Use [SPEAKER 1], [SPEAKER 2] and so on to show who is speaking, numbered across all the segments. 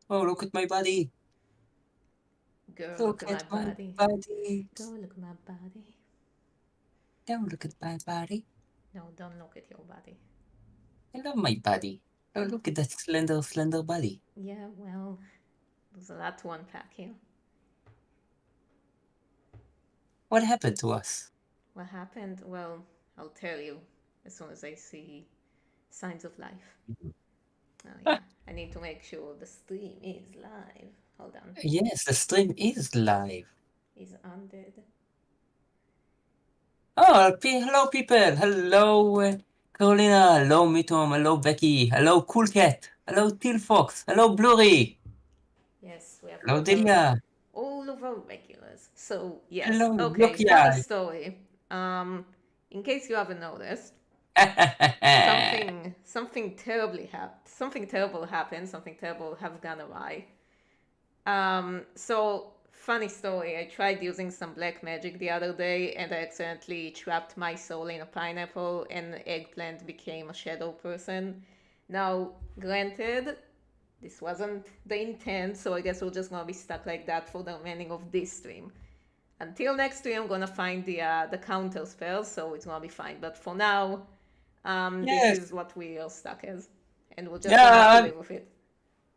[SPEAKER 1] Oh, look at my body.
[SPEAKER 2] Girl, look
[SPEAKER 1] Look
[SPEAKER 2] at my
[SPEAKER 1] at my
[SPEAKER 2] body.
[SPEAKER 1] body.
[SPEAKER 2] Girl, look at my body.
[SPEAKER 1] Don't look at my body.
[SPEAKER 2] No, don't look at your body.
[SPEAKER 1] I love my body. Oh, look at that slender, slender body.
[SPEAKER 2] Yeah, well, there's a lot to unpack here.
[SPEAKER 1] What happened to us?
[SPEAKER 2] What happened? Well, I'll tell you as soon as I see signs of life. Oh, yeah. I need to make sure the stream is live. Hold on.
[SPEAKER 1] Yes, the stream is live.
[SPEAKER 2] Is undead.
[SPEAKER 1] Oh, hello, people. Hello, Carolina. Hello, Mitom. Hello, Becky. Hello, Cool Cat. Hello, Teal Fox. Hello, Blurry.
[SPEAKER 2] Yes, we have
[SPEAKER 1] Hello, Delia.
[SPEAKER 2] all of our regulars. So, yes.
[SPEAKER 1] Hello,
[SPEAKER 2] Okay, funny
[SPEAKER 1] Yokia.
[SPEAKER 2] story. Um, in case you haven't noticed, something terrible happened, something terrible have gone awry. So funny story. I tried using some black magic the other day, and I accidentally trapped my soul in a pineapple, and eggplant became a shadow person. Now, granted, this wasn't the intent, so I guess we're just gonna be stuck like that for the remaining of this stream. Until next stream, I'm gonna find the counter spell, so it's gonna be fine. But for now, this
[SPEAKER 1] Yes.
[SPEAKER 2] is what we are stuck as, and we're just gonna have to
[SPEAKER 1] Yeah,
[SPEAKER 2] live with it.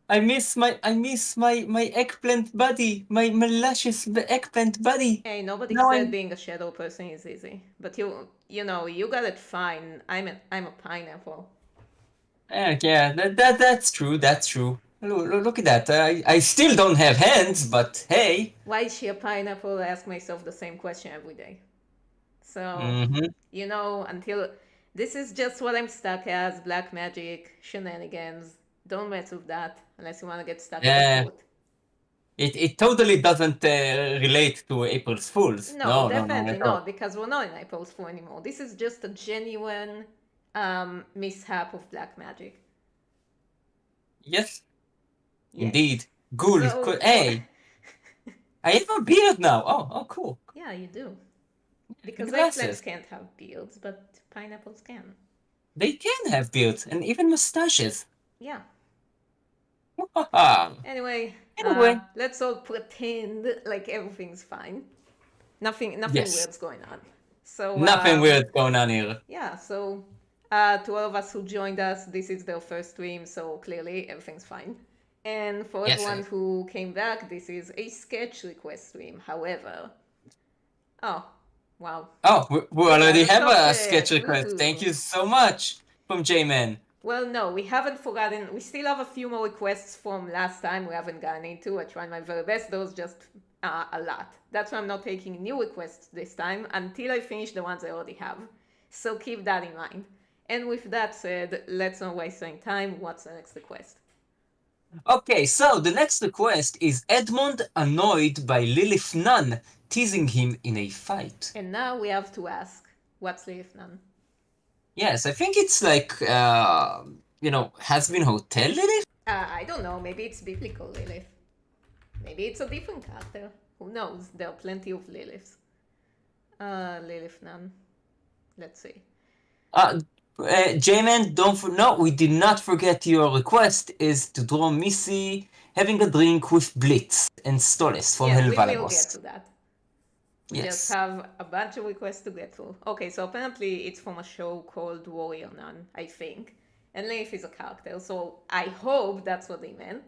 [SPEAKER 1] I miss my eggplant buddy, my luscious eggplant buddy.
[SPEAKER 2] Hey, nobody
[SPEAKER 1] Now
[SPEAKER 2] said
[SPEAKER 1] I'm
[SPEAKER 2] being a shadow person is easy, but you got it fine. I'm a pineapple.
[SPEAKER 1] yeah, that's true. That's true. Look at that. I still don't have hands, but hey.
[SPEAKER 2] Why is she a pineapple? I ask myself the same question every day. So,
[SPEAKER 1] Mm-hmm.
[SPEAKER 2] until this is just what I'm stuck as black magic shenanigans. Don't mess with that unless you want to get stuck as a
[SPEAKER 1] Yeah,
[SPEAKER 2] foot.
[SPEAKER 1] it totally doesn't relate to April's Fools.
[SPEAKER 2] No,
[SPEAKER 1] No, no, no,
[SPEAKER 2] definitely
[SPEAKER 1] at all.
[SPEAKER 2] not, because we're not in April's Fool anymore. This is just a genuine mishap of black magic.
[SPEAKER 1] Yes,
[SPEAKER 2] Yes.
[SPEAKER 1] indeed. Ghoul.
[SPEAKER 2] So for
[SPEAKER 1] Hey, I have a beard now. Oh, cool.
[SPEAKER 2] yeah, you do.
[SPEAKER 1] And
[SPEAKER 2] Because eggplants
[SPEAKER 1] glasses.
[SPEAKER 2] can't have beards, but pineapples can.
[SPEAKER 1] They can have beards and even mustaches.
[SPEAKER 2] Yeah.
[SPEAKER 1] Haha.
[SPEAKER 2] Anyway,
[SPEAKER 1] Anyway,
[SPEAKER 2] let's all pretend like everything's fine. Nothing
[SPEAKER 1] yes,
[SPEAKER 2] weird's going on. So
[SPEAKER 1] nothing weird going on here.
[SPEAKER 2] yeah, so to all of us who joined us, this is their first stream, so clearly everything's fine. And for
[SPEAKER 1] Yes.
[SPEAKER 2] everyone who came back, this is a sketch request stream. However, oh, wow.
[SPEAKER 1] Oh, we
[SPEAKER 2] We got
[SPEAKER 1] already
[SPEAKER 2] a
[SPEAKER 1] have a
[SPEAKER 2] topic.
[SPEAKER 1] sketch request. Thank
[SPEAKER 2] Woohoo.
[SPEAKER 1] you so much from J-Man.
[SPEAKER 2] Well, no, we haven't forgotten. We still have a few more requests from last time we haven't gotten into. I tried my very best. Those just a lot. That's why I'm not taking new requests this time until I finish the ones I already have. So keep that in mind. And with that said, let's not waste any time. What's the next request?
[SPEAKER 1] Okay, so the next request is Edmond annoyed by Lilith Nunn teasing him in a fight.
[SPEAKER 2] And now we have to ask, what's Leifnan?
[SPEAKER 1] Yes, I think it's like, has been Hotel Lilith?
[SPEAKER 2] I don't know. Maybe it's biblical Lilith. Maybe it's a different character. Who knows? There are plenty of Liliths. Lilithnan. Let's see.
[SPEAKER 1] Uh, J-Man, no, we did not forget your request is to draw Missy having a drink with Blitz and Stoles from
[SPEAKER 2] Yeah, we will get
[SPEAKER 1] Helvalagos.
[SPEAKER 2] to that. We just
[SPEAKER 1] Yes.
[SPEAKER 2] have a bunch of requests to get through. Okay, so apparently it's from a show called Warrior Nun, I think. And Leif is a character, so I hope that's what they meant.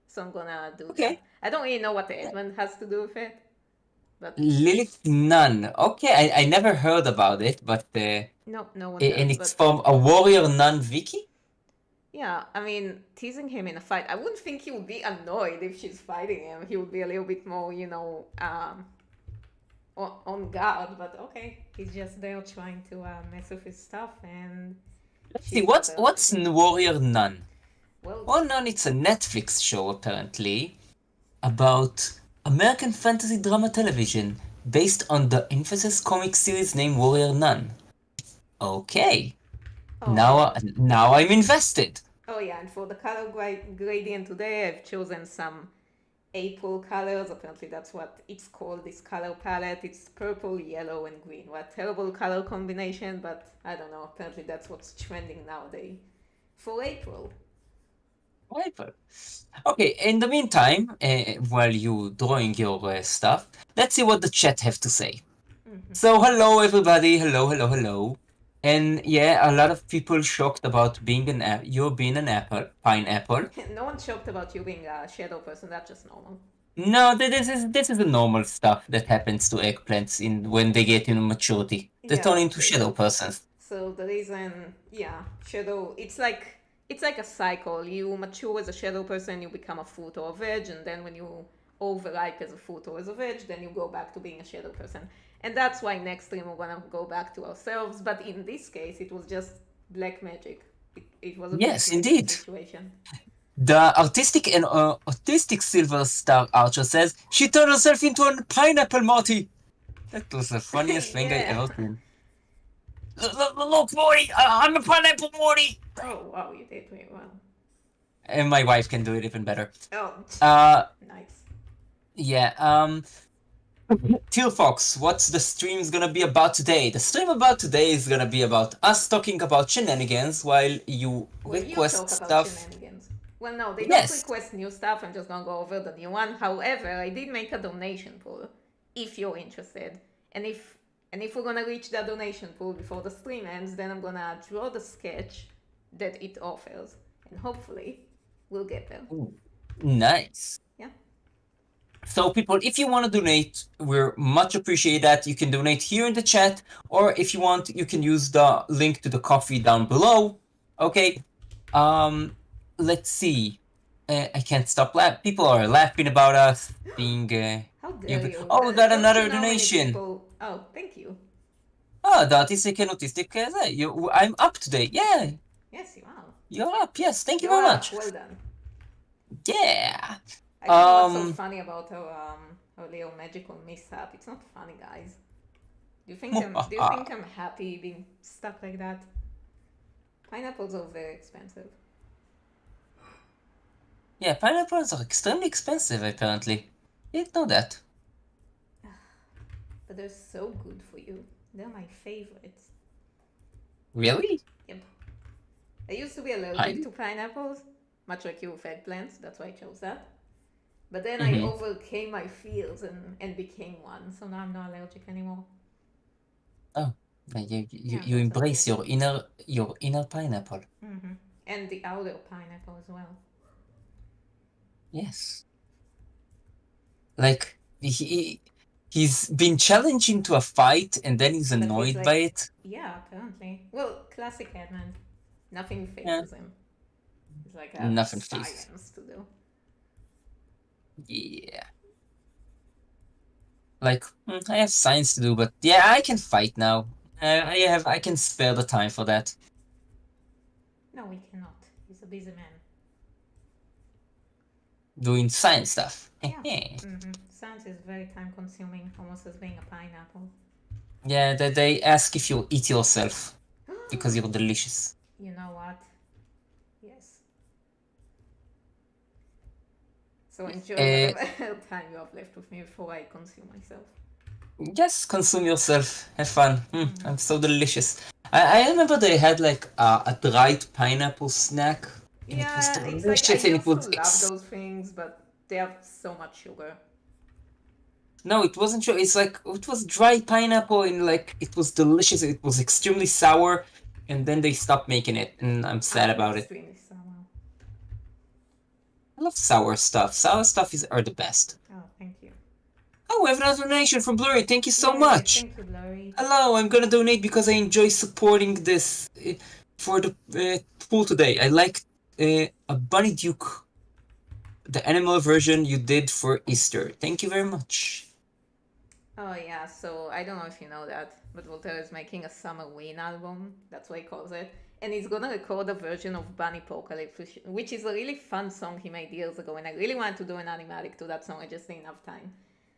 [SPEAKER 2] So I'm gonna do that.
[SPEAKER 1] Okay.
[SPEAKER 2] I don't really know what the Edmund has to do with it, but
[SPEAKER 1] Lilith Nun. Okay, I never heard about it, but
[SPEAKER 2] no, no one
[SPEAKER 1] and
[SPEAKER 2] does.
[SPEAKER 1] it's
[SPEAKER 2] But
[SPEAKER 1] from a Warrior Nun wiki?
[SPEAKER 2] yeah, I mean, teasing him in a fight, I wouldn't think he would be annoyed if she's fighting him. He would be a little bit more, on guard, but okay. He's just there trying to mess with his stuff, and
[SPEAKER 1] Let's see,
[SPEAKER 2] she's
[SPEAKER 1] what's
[SPEAKER 2] bothered.
[SPEAKER 1] Warrior Nun?
[SPEAKER 2] Well,
[SPEAKER 1] Warrior Nun, it's a Netflix show apparently about American fantasy drama television based on the Infamous comic series named Warrior Nun. Okay,
[SPEAKER 2] oh,
[SPEAKER 1] now I'm invested.
[SPEAKER 2] oh yeah, and for the color gradient today, I've chosen some April colors. Apparently, that's what it's called, this color palette. It's purple, yellow, and green. What terrible color combination, but I don't know. Apparently, that's what's trending nowadays for April.
[SPEAKER 1] Pineapple. Okay, in the meantime, while you drawing your stuff, let's see what the chat have to say. So, hello everybody, hello. And yeah, a lot of people shocked about being you being an pineapple.
[SPEAKER 2] No one's shocked about you being a shadow person. That's just normal.
[SPEAKER 1] No, this is the normal stuff that happens to eggplants in when they get into maturity. They
[SPEAKER 2] Yeah,
[SPEAKER 1] turn
[SPEAKER 2] that's
[SPEAKER 1] into
[SPEAKER 2] true.
[SPEAKER 1] shadow persons.
[SPEAKER 2] So the reason, yeah, shadow. It's like a cycle. You mature as a shadow person, you become a fruit or a veg, and then when you overripe as a fruit or as a veg, then you go back to being a shadow person. And that's why next stream we're gonna go back to ourselves. But in this case, it was just black magic. It was a
[SPEAKER 1] Yes,
[SPEAKER 2] black magic
[SPEAKER 1] indeed.
[SPEAKER 2] situation.
[SPEAKER 1] The artistic and autistic Silver Star Archer says she turned herself into a pineapple, Marty. That was the funniest thing I
[SPEAKER 2] Yeah.
[SPEAKER 1] ever seen. Look, Morty, I'm a pineapple, Morty.
[SPEAKER 2] Oh wow, you did very well.
[SPEAKER 1] And my wife can do it even better.
[SPEAKER 2] Oh,
[SPEAKER 1] Uh,
[SPEAKER 2] nice.
[SPEAKER 1] yeah. Teal Fox, what's the stream's gonna be about today? The stream about today is gonna be about us talking about shenanigans while you
[SPEAKER 2] Well, you
[SPEAKER 1] request
[SPEAKER 2] talk about
[SPEAKER 1] stuff.
[SPEAKER 2] shenanigans. Well, no, they don't
[SPEAKER 1] Yes,
[SPEAKER 2] request new stuff. I'm just gonna go over the new one. However, I did make a donation pool if you're interested, and if we're gonna reach that donation pool before the stream ends, then I'm gonna draw the sketch that it offers, and hopefully we'll get there.
[SPEAKER 1] ooh, nice.
[SPEAKER 2] Yeah.
[SPEAKER 1] So, people, if you want to donate, we're much appreciate that. You can donate here in the chat, or if you want, you can use the link to the coffee down below. Okay. Let's see. I can't stop laughing. People are laughing about us being.
[SPEAKER 2] How dare you?
[SPEAKER 1] Oh, we got
[SPEAKER 2] Don't you
[SPEAKER 1] another
[SPEAKER 2] know many
[SPEAKER 1] donation.
[SPEAKER 2] people? Oh, thank you.
[SPEAKER 1] Oh, the autistic and autistic. I'm up today. Yeah,
[SPEAKER 2] Yes, you are.
[SPEAKER 1] you're up. Yes, thank you
[SPEAKER 2] You're
[SPEAKER 1] very
[SPEAKER 2] up.
[SPEAKER 1] much.
[SPEAKER 2] Well done.
[SPEAKER 1] Yeah.
[SPEAKER 2] I don't know what's so
[SPEAKER 1] Um.
[SPEAKER 2] funny about her little magical mishap. It's not funny, guys. Do you think I'm happy being stuck like that? Pineapples are very expensive.
[SPEAKER 1] Yeah, pineapples are extremely expensive, apparently. Didn't know that.
[SPEAKER 2] But they're so good for you. They're my favorites.
[SPEAKER 1] Really?
[SPEAKER 2] Yep. I used to be allergic
[SPEAKER 1] Pine?
[SPEAKER 2] to pineapples, much like you with eggplants, that's why I chose that. But then I
[SPEAKER 1] Mm-hmm.
[SPEAKER 2] overcame my fears and became one, so now I'm not allergic anymore.
[SPEAKER 1] Oh, you
[SPEAKER 2] Yeah,
[SPEAKER 1] you
[SPEAKER 2] that's
[SPEAKER 1] embrace
[SPEAKER 2] okay.
[SPEAKER 1] your inner pineapple.
[SPEAKER 2] And the outer pineapple as well.
[SPEAKER 1] Yes. Like he's been challenged into a fight and then he's
[SPEAKER 2] But he's
[SPEAKER 1] annoyed
[SPEAKER 2] like,
[SPEAKER 1] by it.
[SPEAKER 2] yeah, apparently. Well, classic Edmund. Nothing
[SPEAKER 1] Yeah.
[SPEAKER 2] phases him. He's like, I have
[SPEAKER 1] Nothing faces.
[SPEAKER 2] science to do.
[SPEAKER 1] Yeah. Like I have science to do, but yeah, I can fight now. I can spare the time for that.
[SPEAKER 2] No, we cannot. He's a busy man.
[SPEAKER 1] Doing science stuff.
[SPEAKER 2] Yeah. Science is very time consuming, almost as being a pineapple.
[SPEAKER 1] Yeah, they ask if you'll eat yourself because you're delicious.
[SPEAKER 2] You know what? Yes. So enjoy whatever time you have left with me before I consume myself.
[SPEAKER 1] Just consume yourself. Have fun. I'm so delicious. I remember they had like a dried pineapple snack. And it was
[SPEAKER 2] Yeah, it's like I
[SPEAKER 1] delicious and it
[SPEAKER 2] used to
[SPEAKER 1] was
[SPEAKER 2] love those things, but they have so much sugar.
[SPEAKER 1] No, it wasn't sure. It's like it was dry pineapple and like it was delicious. It was extremely sour, and then they stopped making it, and I'm sad about it.
[SPEAKER 2] Extremely sour.
[SPEAKER 1] I love sour stuff. Sour stuff are the best.
[SPEAKER 2] Oh, thank you.
[SPEAKER 1] Oh, we have another donation from Blurry. Thank you so
[SPEAKER 2] Yay,
[SPEAKER 1] much.
[SPEAKER 2] Thank you, Blurry.
[SPEAKER 1] Hello, I'm gonna donate because I enjoy supporting this for the pool today. I like a Bunny Duke, the animal version you did for Easter. Thank you very much.
[SPEAKER 2] Oh yeah, so I don't know if you know that, but Voltaire is making a Summer Win album. That's what he calls it. And he's gonna record a version of Bunny Apocalypse, which is a really fun song he made years ago. And I really wanted to do an animatic to that song, I just didn't have time.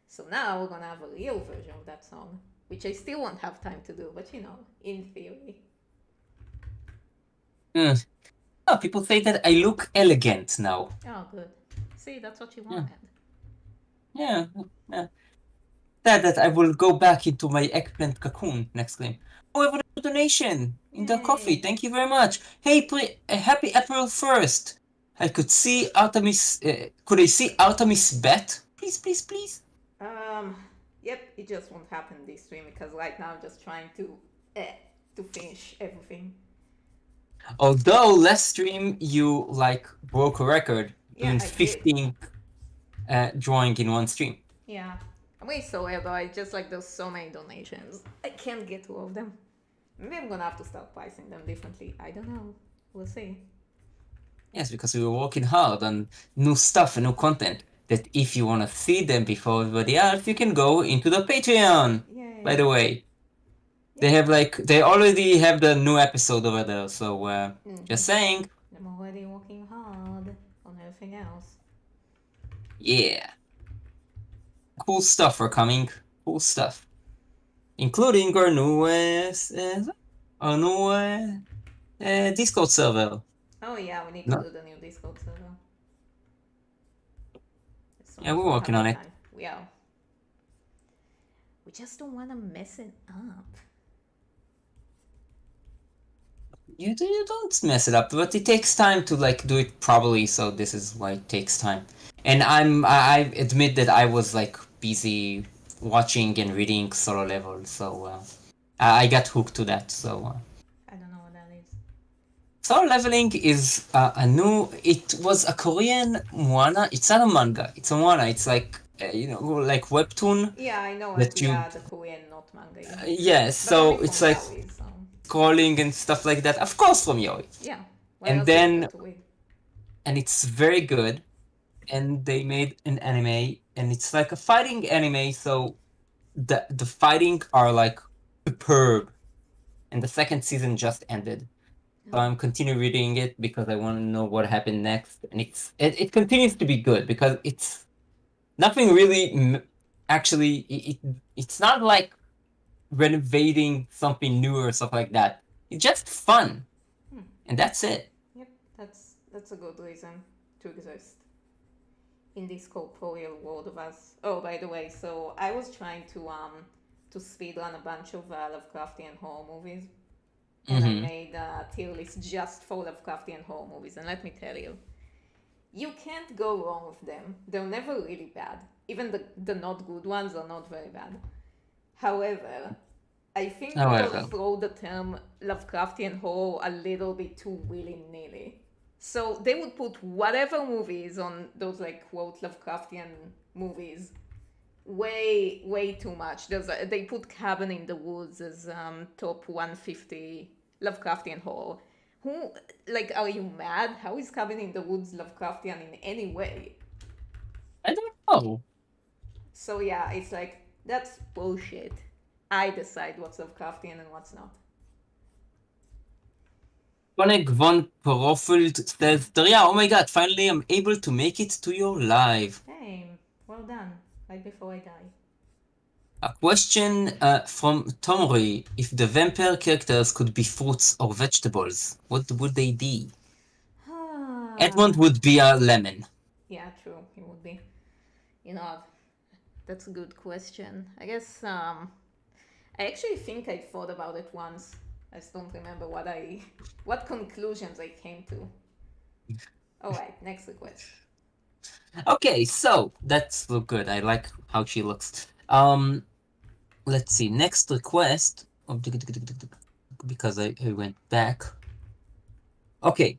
[SPEAKER 2] So now we're gonna have a real version of that song, which I still won't have time to do, but in theory.
[SPEAKER 1] Oh, people say that I look elegant now.
[SPEAKER 2] Oh, good. See, that's what you wanted.
[SPEAKER 1] Yeah. That I will go back into my eggplant cocoon next game. Oh, I have a donation in the coffee.
[SPEAKER 2] Yay.
[SPEAKER 1] Thank you very much. Hey, happy April 1st. I could see Artemis. Could I see Artemis Bet? Please, please, please.
[SPEAKER 2] Um, yep, it just won't happen this stream because right now I'm just trying to finish everything.
[SPEAKER 1] Although last stream you like broke a record
[SPEAKER 2] Yeah,
[SPEAKER 1] doing
[SPEAKER 2] I did.
[SPEAKER 1] 15 drawing in one stream.
[SPEAKER 2] Yeah. I'm really sorry about it, just like there's so many donations. I can't get to all of them. Maybe I'm gonna have to start pricing them differently. I don't know. We'll see.
[SPEAKER 1] Yes, because we were working hard on new stuff and new content. That if you want to see them before everybody else, you can go into the Patreon. By the
[SPEAKER 2] Yay.
[SPEAKER 1] way,
[SPEAKER 2] Yep.
[SPEAKER 1] they already have the new episode over there. So just saying,
[SPEAKER 2] I'm already working hard on everything else.
[SPEAKER 1] yeah, cool stuff are coming. Cool stuff, including our new Discord server.
[SPEAKER 2] Oh yeah, we need to
[SPEAKER 1] No,
[SPEAKER 2] do the new Discord server as soon
[SPEAKER 1] yeah,
[SPEAKER 2] as
[SPEAKER 1] we're
[SPEAKER 2] we have
[SPEAKER 1] working
[SPEAKER 2] the
[SPEAKER 1] on it.
[SPEAKER 2] time. We are. We just don't want to mess it up.
[SPEAKER 1] You don't mess it up, but it takes time to like do it properly. So this is why it takes time. And I admit that I was like busy watching and reading Solo Level, so I got hooked to that. So
[SPEAKER 2] I don't know what that is.
[SPEAKER 1] Solo Leveling is a new. It was a Korean Moana. It's not a manga. It's a Moana. It's like like webtoon
[SPEAKER 2] Yeah, I know it.
[SPEAKER 1] that you.
[SPEAKER 2] Yeah, the Korean, not manga. Yeah,
[SPEAKER 1] Yeah,
[SPEAKER 2] but only
[SPEAKER 1] so
[SPEAKER 2] from
[SPEAKER 1] it's like
[SPEAKER 2] yaoi. So
[SPEAKER 1] scrolling and stuff like that. Of course, from Yoi.
[SPEAKER 2] yeah, what
[SPEAKER 1] And
[SPEAKER 2] else is there
[SPEAKER 1] then
[SPEAKER 2] to read?
[SPEAKER 1] and it's very good. And they made an anime, and it's like a fighting anime. So the fighting are like superb, and the second season just ended. So I'm continue reading it because I want to know what happened next, and it continues to be good because it's nothing really. Actually, it's not like renovating something new or stuff like that. It's just fun, and that's it.
[SPEAKER 2] Yep, that's a good reason to exist in this corporeal world of us. Oh, by the way, so I was trying to speedrun a bunch of Lovecraftian horror movies, and I
[SPEAKER 1] Mm-hmm.
[SPEAKER 2] made a tier list just for Lovecraftian horror movies. And let me tell you, you can't go wrong with them. They're never really bad. Even the not good ones are not very bad. However, I think people
[SPEAKER 1] However,
[SPEAKER 2] throw the term Lovecraftian horror a little bit too willy nilly. So they would put whatever movies on those like quote Lovecraftian movies way too much. They put Cabin in the Woods as top 150 Lovecraftian horror. Who like are you mad? How is Cabin in the Woods Lovecraftian in any way?
[SPEAKER 1] I don't know.
[SPEAKER 2] So yeah, it's like that's bullshit. I decide what's Lovecraftian and what's not.
[SPEAKER 1] Koenig von Perofeld says, Daria, oh my god, finally I'm able to make it to your live.
[SPEAKER 2] Hey, well done. Right before I die.
[SPEAKER 1] A question from Tomori. If the vampire characters could be fruits or vegetables, what would they be? Edmund would be a lemon.
[SPEAKER 2] Yeah, true. It would be. You know, that's a good question. I guess I actually think I thought about it once. I just don't remember what conclusions I came to. All right, next request.
[SPEAKER 1] Okay, so that's look good. I like how she looks. Let's see. Next request. Because I went back. Okay.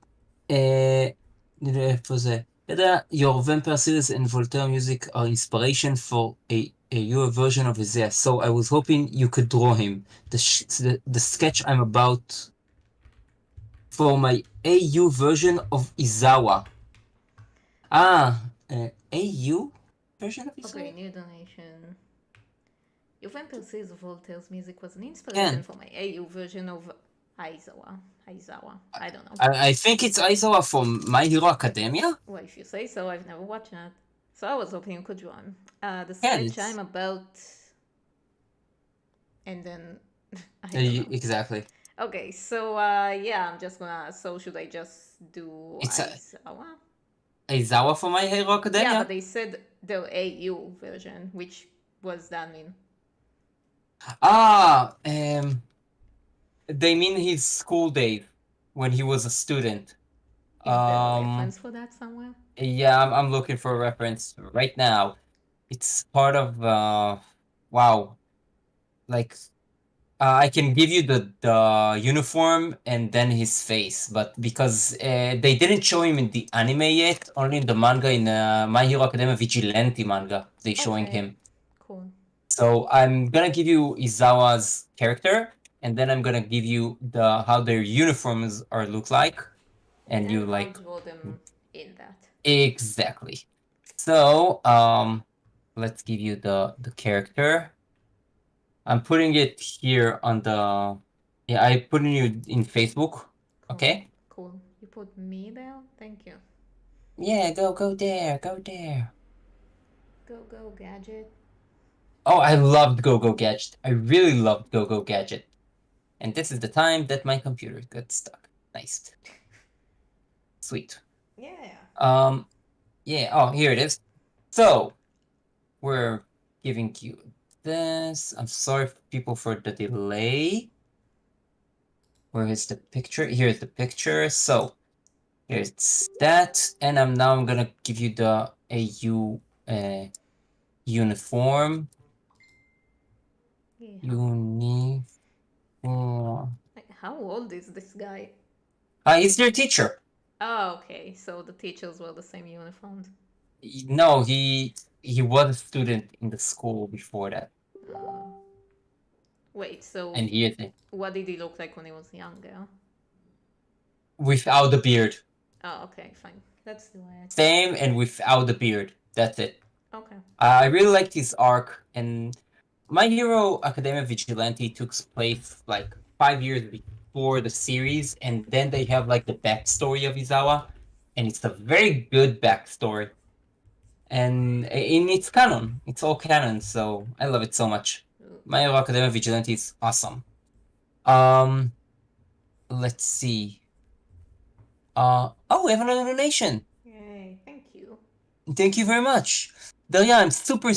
[SPEAKER 1] Whether your vampire series and Voltaire music are inspiration for a your version of Isaiah. So I was hoping you could draw him. The sketch I'm about for my AU version of Izawa. AU version of Izawa?
[SPEAKER 2] Okay, new donation. Your vampire series of Voltaire's music was an inspiration
[SPEAKER 1] Yeah.
[SPEAKER 2] for my AU version of Aizawa. Aizawa. I don't know.
[SPEAKER 1] I think it's Izawa from My Hero Academia.
[SPEAKER 2] Well, if you say so, I've never watched that. So I was hoping you could draw him. The
[SPEAKER 1] Yeah,
[SPEAKER 2] sketch I'm about. And then. I don't know.
[SPEAKER 1] exactly.
[SPEAKER 2] Okay, so yeah, I'm just gonna. So should I just do
[SPEAKER 1] It's
[SPEAKER 2] Aizawa?
[SPEAKER 1] Izawa from My Hero
[SPEAKER 2] Yeah,
[SPEAKER 1] Academia.
[SPEAKER 2] but they said the AU version, which was that mean?
[SPEAKER 1] Ah, they mean his school days when he was a student.
[SPEAKER 2] Is there a
[SPEAKER 1] Um,
[SPEAKER 2] reference for that somewhere?
[SPEAKER 1] yeah, I'm looking for a reference right now. It's part of wow, like I can give you the uniform and then his face, but because they didn't show him in the anime yet, only in the manga in My Hero Academia Vigilante manga, they showing
[SPEAKER 2] Okay,
[SPEAKER 1] him.
[SPEAKER 2] cool.
[SPEAKER 1] So I'm gonna give you Izawa's character, and then I'm gonna give you the how their uniforms are look like,
[SPEAKER 2] And
[SPEAKER 1] and you
[SPEAKER 2] then I'll
[SPEAKER 1] like
[SPEAKER 2] draw them in that.
[SPEAKER 1] exactly. So let's give you the character. I'm putting it here on the yeah, I putting you in Facebook.
[SPEAKER 2] Cool,
[SPEAKER 1] Okay?
[SPEAKER 2] cool. You put me there? Thank you.
[SPEAKER 1] Yeah, go there, go there.
[SPEAKER 2] Go, go, gadget.
[SPEAKER 1] Oh, I loved Go Gadget. I really loved Go Gadget. And this is the time that my computer got stuck. Nice. Sweet.
[SPEAKER 2] Yeah.
[SPEAKER 1] Um yeah, oh here it is. So we're giving you this. I'm sorry people for the delay. Where is the picture? Here's the picture. So here's that, and I'm gonna give you the AU uniform.
[SPEAKER 2] Yeah.
[SPEAKER 1] Uniform.
[SPEAKER 2] Like, how old is this guy?
[SPEAKER 1] He's their teacher.
[SPEAKER 2] Oh, okay. So the teachers were the same uniforms.
[SPEAKER 1] No, he was a student in the school before that,
[SPEAKER 2] Uh, Wait, so
[SPEAKER 1] and he is it
[SPEAKER 2] what did he look like when he was younger?
[SPEAKER 1] without the beard.
[SPEAKER 2] Oh, okay, fine. Let's do it.
[SPEAKER 1] Same and without the beard. That's it.
[SPEAKER 2] Okay.
[SPEAKER 1] I really liked his arc, and My Hero Academia Vigilante took place like 5 years before the series, and then they have like the backstory of Izawa, and it's a very good backstory. And in its canon, it's all canon, so I love it so much.
[SPEAKER 2] Ooh.
[SPEAKER 1] My Hero Academia Vigilante is awesome. Um, let's see. Oh, we have another donation.
[SPEAKER 2] Yay, thank you.
[SPEAKER 1] Thank you very much. Delia, I'm super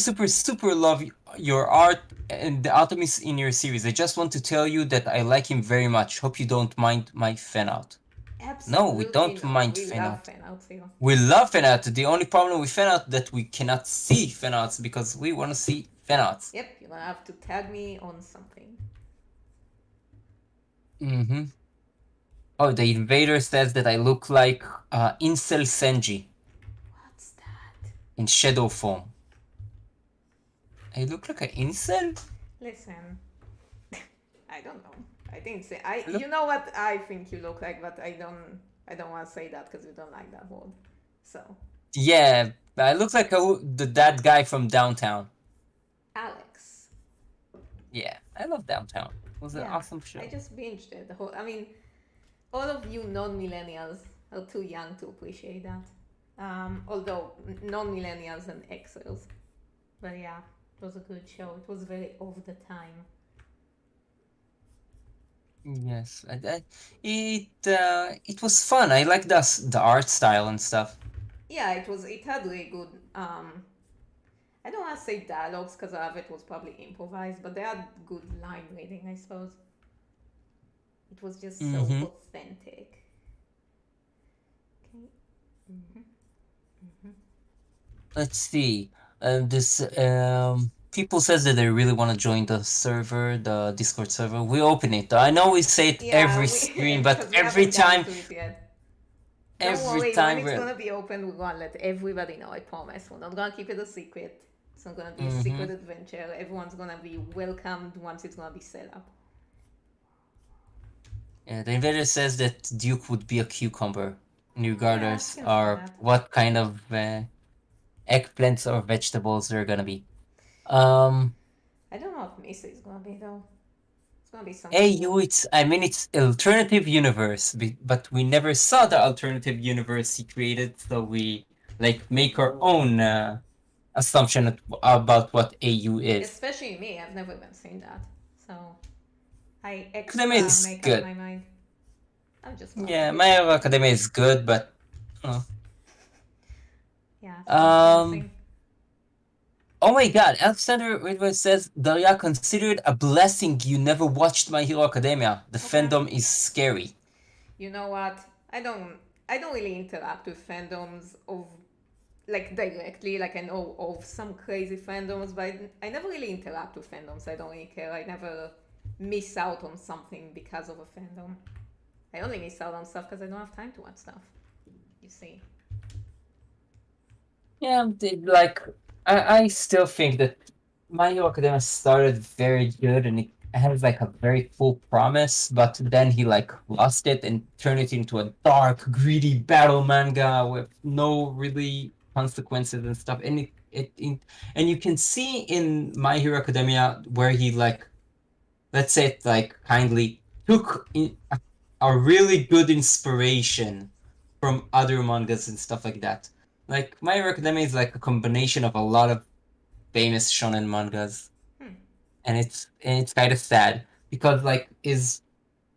[SPEAKER 1] love your art and the Alchemist in your series. I just want to tell you that I like him very much. Hope you don't mind my fan art. No, we
[SPEAKER 2] Absolutely
[SPEAKER 1] don't
[SPEAKER 2] not.
[SPEAKER 1] mind
[SPEAKER 2] We
[SPEAKER 1] fan
[SPEAKER 2] love
[SPEAKER 1] art.
[SPEAKER 2] fan outs here.
[SPEAKER 1] We love fan art. The only problem with fan art that we cannot see fan arts because we want to see fan arts.
[SPEAKER 2] Yep, you're gonna have to tag me on something.
[SPEAKER 1] Mm-hmm. Oh, the invader says that I look like Incel Senji
[SPEAKER 2] What's that?
[SPEAKER 1] in shadow form. I look like an incel?
[SPEAKER 2] Listen, I don't know. I think I.
[SPEAKER 1] Look,
[SPEAKER 2] You know what I think you look like, but I don't. I don't want to say that because you don't like that word. So,
[SPEAKER 1] yeah, I look like that guy from Downtown.
[SPEAKER 2] Alex.
[SPEAKER 1] Yeah, I love Downtown. It was an
[SPEAKER 2] Yeah,
[SPEAKER 1] awesome
[SPEAKER 2] I
[SPEAKER 1] show.
[SPEAKER 2] just binged it. The whole. I mean, all of you non-millennials are too young to appreciate that. Although non-millennials and Xers. But yeah, it was a good show. It was very of the time.
[SPEAKER 1] Yes, it was fun. I like the art style and stuff.
[SPEAKER 2] Yeah, it was. It had really good. I don't want to say dialogues because a lot of it was probably improvised, but they had good line reading, I suppose. It was just so
[SPEAKER 1] Mm-hmm.
[SPEAKER 2] authentic. Okay. Mm-hmm. Mm-hmm.
[SPEAKER 1] Let's see. This people says that they really want to join the server, the Discord server. We open it. I know we say it
[SPEAKER 2] Yeah,
[SPEAKER 1] every
[SPEAKER 2] we
[SPEAKER 1] stream, but
[SPEAKER 2] because we haven't gotten to it yet. Don't
[SPEAKER 1] every
[SPEAKER 2] worry, when
[SPEAKER 1] time
[SPEAKER 2] it's
[SPEAKER 1] we're.
[SPEAKER 2] gonna be open, we're gonna let everybody know. I promise. We're not gonna keep it a secret. It's not gonna be a
[SPEAKER 1] Mm-hmm.
[SPEAKER 2] secret adventure. Everyone's gonna be welcomed once it's gonna be set up.
[SPEAKER 1] Yeah, the invader says that Duke would be a cucumber,
[SPEAKER 2] Yeah, I
[SPEAKER 1] regardless
[SPEAKER 2] can see
[SPEAKER 1] of
[SPEAKER 2] that.
[SPEAKER 1] what kind of eggplants or vegetables they're gonna be. Um,
[SPEAKER 2] I don't know what Misa is gonna be though. It's gonna be some
[SPEAKER 1] hey,
[SPEAKER 2] cool.
[SPEAKER 1] you, I mean, it's alternative universe, but we never saw the alternative universe he created, so we like make our own assumption about what AU is.
[SPEAKER 2] Especially me, I've never even seen that. So I
[SPEAKER 1] Academia
[SPEAKER 2] extra
[SPEAKER 1] is
[SPEAKER 2] make up
[SPEAKER 1] good.
[SPEAKER 2] my mind. I'm just
[SPEAKER 1] Yeah,
[SPEAKER 2] wondering.
[SPEAKER 1] My Hero Academia is good, but uh,
[SPEAKER 2] Yeah, sounds
[SPEAKER 1] um.
[SPEAKER 2] promising.
[SPEAKER 1] Oh my god, Alexander Ridway says, Daria, consider it a blessing you never watched My Hero Academia. The
[SPEAKER 2] Okay.
[SPEAKER 1] fandom is scary.
[SPEAKER 2] You know what? I don't. I don't really interact with fandoms of like directly. Like I know of some crazy fandoms, but I never really interact with fandoms. I don't really care. I never miss out on something because of a fandom. I only miss out on stuff because I don't have time to watch stuff. You see.
[SPEAKER 1] Yeah, like I still think that My Hero Academia started very good and it has like a very full promise, but then he like lost it and turned it into a dark, greedy battle manga with no really consequences and stuff. And and you can see in My Hero Academia where he like, let's say it like kindly, took a really good inspiration from other mangas and stuff like that. Like My Hero Academia is like a combination of a lot of famous shonen mangas,
[SPEAKER 2] Hmm.
[SPEAKER 1] and it's kind of sad because like is